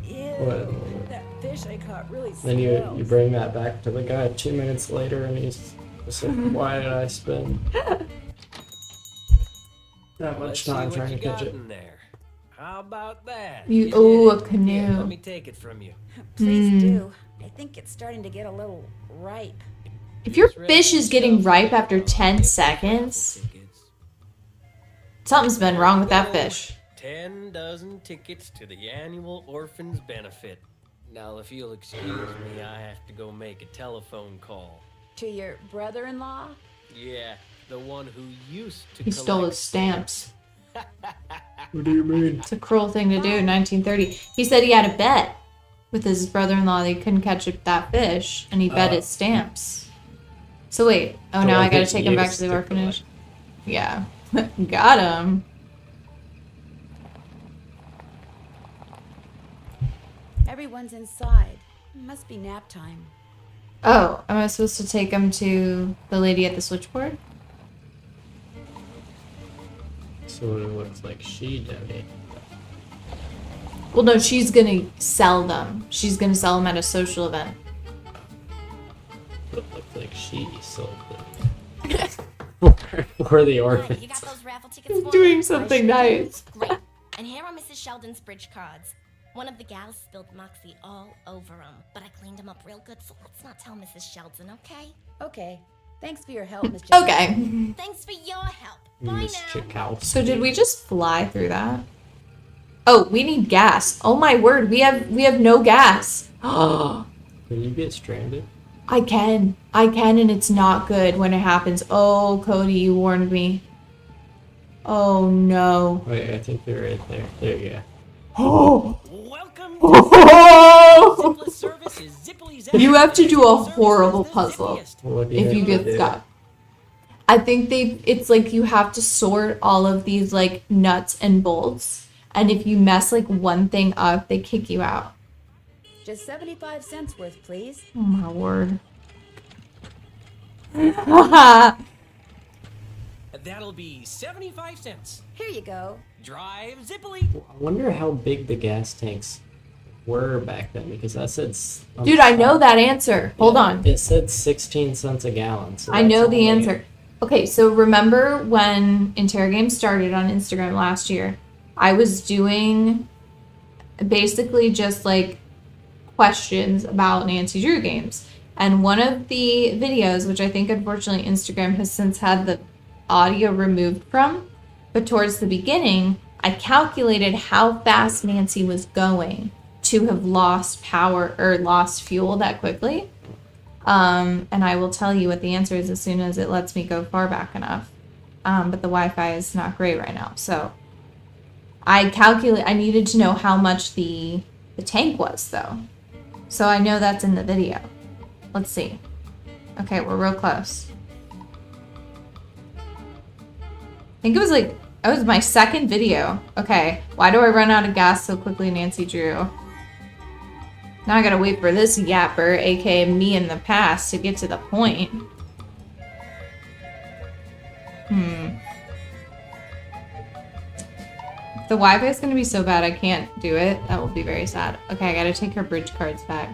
Ew, What? that fish I caught really Then you smells. bring that back to the guy 2 minutes later, and he's just like, "Why did I spend that Let's much see time what trying you to catch got it?" in there. How about that? You did oh, a it. Here, canoe. let me take it from you. Please do. I think it's starting to get a little ripe. If your fish is getting ripe after 10 seconds, Something's been wrong with that fish. 10 dozen tickets to the annual Orphans Benefit. Now, if you'll excuse me, I have to go make a telephone call. To your brother-in-law? Yeah, the one who used to He stole collect his stamps. What do you mean? It's a cruel thing to do in 1930. He said he had a bet with his brother-in-law that he couldn't catch that fish, and he bet his stamps. So wait. Oh, So now I I gotta think take him back used to the to orphanage. Yeah. Got him. Everyone's inside. Must be nap time. Oh, am I supposed to take him to the lady at the switchboard? So it looks like she donated. Well, no, she's gonna sell them. She's gonna sell them at a social event. It looks like she sold them. For the orphans. You got those raffle tickets for Doing me? something nice. Great. And here are Mrs. Sheldon's bridge cards. One of the gals spilled Moxie all over them, but I cleaned them up real good, so let's not tell Mrs. Sheldon, okay? Okay. Thanks for your help, Miss Jackson. Okay. Thanks for your help. Bye Miss now. Chikowski. So did we just fly through that? Oh, we need gas. Oh my word, we have no gas. Can you get stranded? I can, and it's not good when it happens. Oh, Cody, you warned me. Oh no. Wait, I think they're right there. There you go. Oh. Welcome Oh. Zipless service is Zipley's You have to do a horrible puzzle What do if you have to get do? stuck. I think it's like you have to sort all of these like nuts and bolts, and if you mess like one thing up, they kick you out. Just 75 cents worth, please. Oh my word. That'll be 75 cents. Here you go. Drive Zipley. I wonder how big the gas tanks were back then, because that said... Dude, I know that answer. Hold on. It said 16 cents a gallon. So I that's know the only- answer. Okay, so remember when Interrogame started on Instagram last year? I was doing basically just like questions about Nancy Drew games. And one of the videos, which I think unfortunately Instagram has since had the audio removed from, but towards the beginning, I calculated how fast Nancy was going to have lost power or lost fuel that quickly. And I will tell you what the answer is as soon as it lets me go far back enough. But the Wi-Fi is not great right now. So I needed to know how much the tank was though. So I know that's in the video. Let's see. Okay, we're real close. I think it was my second video. Okay, why do I run out of gas so quickly, Nancy Drew? Now I gotta wait for this yapper, aka me in the past, to get to the point. If the Wi-Fi is gonna be so bad I can't do it, that will be very sad. Okay, I gotta take her bridge cards back.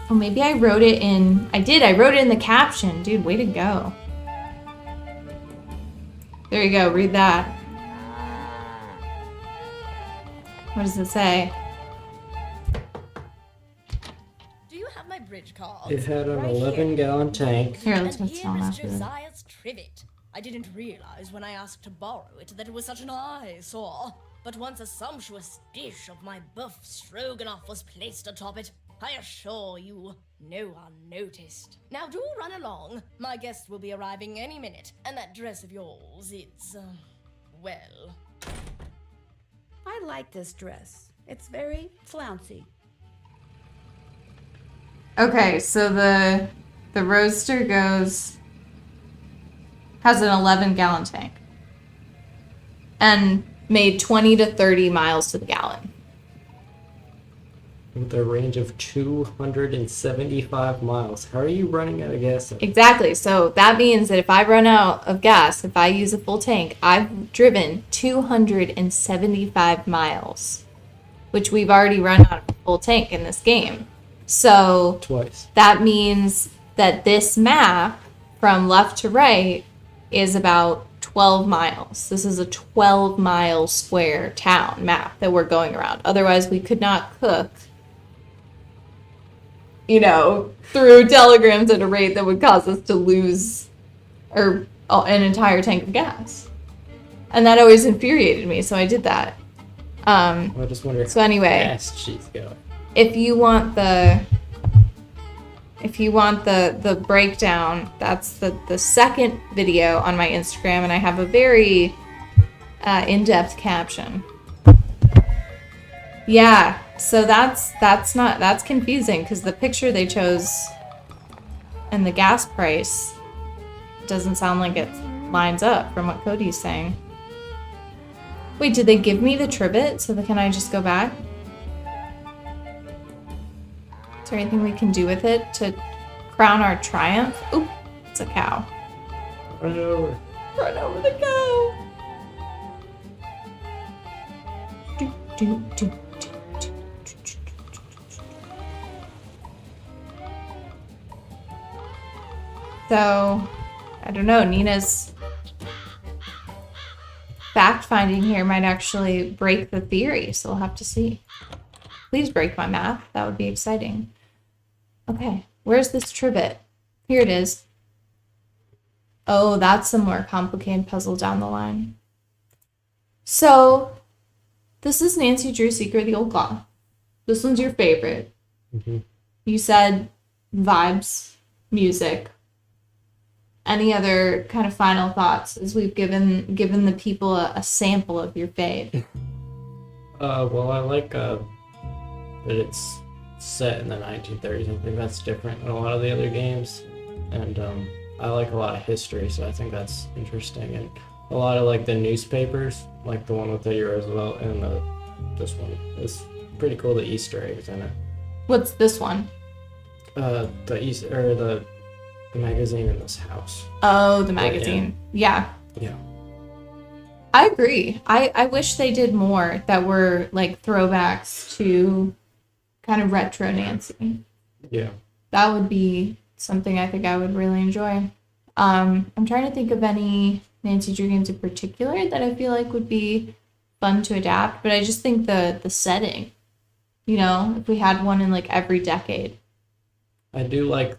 Oh, maybe I wrote it in... I wrote it in the caption. Dude, way to go. There you go, read that. What does it say? Do you have my bridge card? It had an Right 11-gallon tank. Here, let's And put here some is after this. Josiah's trivet. I didn't realize when I asked to borrow it that it was such an eyesore. But once a sumptuous dish of my buff stroganoff was placed atop it, I assure you, no one noticed. Now do run along. My guest will be arriving any minute, and that dress of yours, it's, well... I like this dress. It's very flouncy. Okay, so the roadster has an 11-gallon tank and made 20 to 30 miles to the gallon. With a range of 275 miles. How are you running out of gas? Exactly. So that means that if I run out of gas, if I use a full tank, I've driven 275 miles, which we've already run out of a full tank in this game. So Twice. that means that this map from left to right is about 12 miles. This is a 12-mile square town map that we're going around. Otherwise, we could not cook, through telegrams at a rate that would cause us to lose an entire tank of gas. And that always infuriated me, so I did that. I just wonder so anyway, how fast she's going. If you want the breakdown, that's the second video on my Instagram, and I have a very in-depth caption. Yeah, so that's confusing because the picture they chose and the gas price doesn't sound like it lines up from what Cody's saying. Wait, did they give me the trivet? So can I just go back? Is there anything we can do with it to crown our triumph? Oop, it's a cow. Run over. Run over the cow. Do, do, do. So, I don't know, Nina's fact-finding here might actually break the theory, so we'll have to see. Please break my math. That would be exciting. Okay, where's this trivet? Here it is. Oh, that's a more complicated puzzle down the line. So, this is Nancy Drew Secret of the Old Claw. This one's your favorite. Mm-hmm. You said vibes, music. Any other kind of final thoughts as we've given the people a sample of your fave? Well, I like that it's set in the 1930s. I think that's different than a lot of the other games, and I like a lot of history, so I think that's interesting. And a lot of like the newspapers, like the one with Teddy Roosevelt, and this one is pretty cool. The Easter eggs in it. What's this one? The magazine in this house. Oh, the magazine. Yeah. I agree. I wish they did more that were like throwbacks to kind of retro Nancy. Yeah. That would be something I think I would really enjoy. I'm trying to think of any Nancy Drew games in particular that I feel like would be fun to adapt, but I just think the setting, you know, if we had one in like every decade. I do like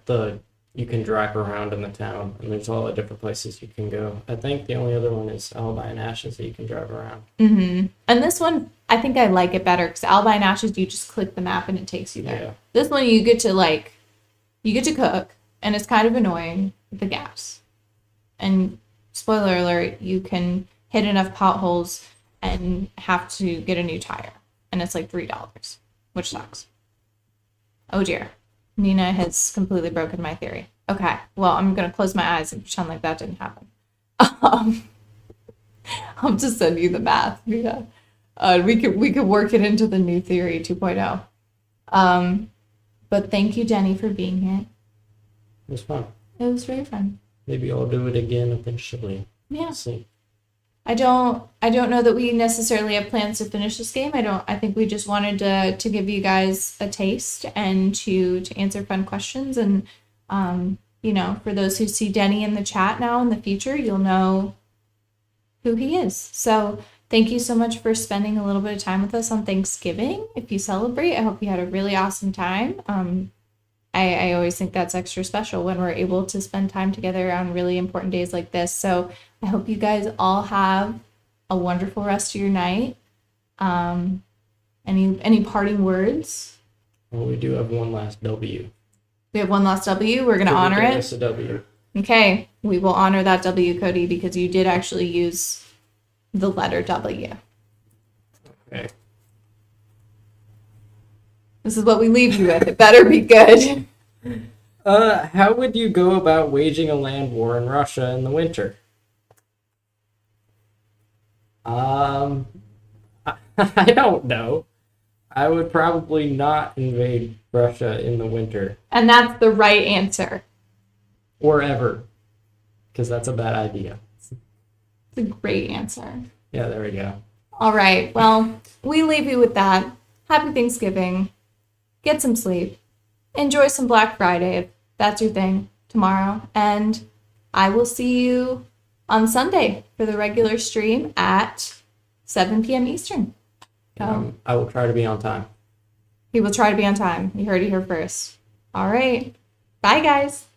you can drive around in the town, and there's all the different places you can go. I think the only other one is Alibi and Ashes that you can drive around. Mm-hmm. And this one, I think I like it better because Alibi and Ashes, you just click the map and it takes you there. Yeah. This one, you get to cook, and it's kind of annoying with the gas. And spoiler alert, you can hit enough potholes and have to get a new tire, and it's like $3, which sucks. Oh dear. Nina has completely broken my theory. Okay, well, I'm going to close my eyes and pretend like that didn't happen. I'll just send you the math, Nina. We could work it into the new theory 2.0. But thank you, Denny, for being here. It was fun. It was very fun. Maybe I'll do it again eventually. Yeah. We'll see. I don't know that we necessarily have plans to finish this game. I think we just wanted to give you guys a taste and to answer fun questions. And, you know, for those who see Denny in the chat now in the future, you'll know who he is. So thank you so much for spending a little bit of time with us on Thanksgiving. If you celebrate, I hope you had a really awesome time. I always think that's extra special when we're able to spend time together on really important days like this. So I hope you guys all have a wonderful rest of your night. Any parting words? Well, we do have one last W. We have one last W. We're going to honor it. It's a W. Okay, we will honor that W, Cody, because you did actually use the letter W. Okay. This is what we leave you with. It better be good. How would you go about waging a land war in Russia in the winter? I don't know. I would probably not invade Russia in the winter. And that's the right answer. Or ever. Because that's a bad idea. It's a great answer. Yeah, there we go. All right. Well, we leave you with that. Happy Thanksgiving. Get some sleep. Enjoy some Black Friday if that's your thing tomorrow. And I will see you on Sunday for the regular stream at 7 p.m. Eastern. I will try to be on time. He will try to be on time. You heard it here first. All right. Bye, guys.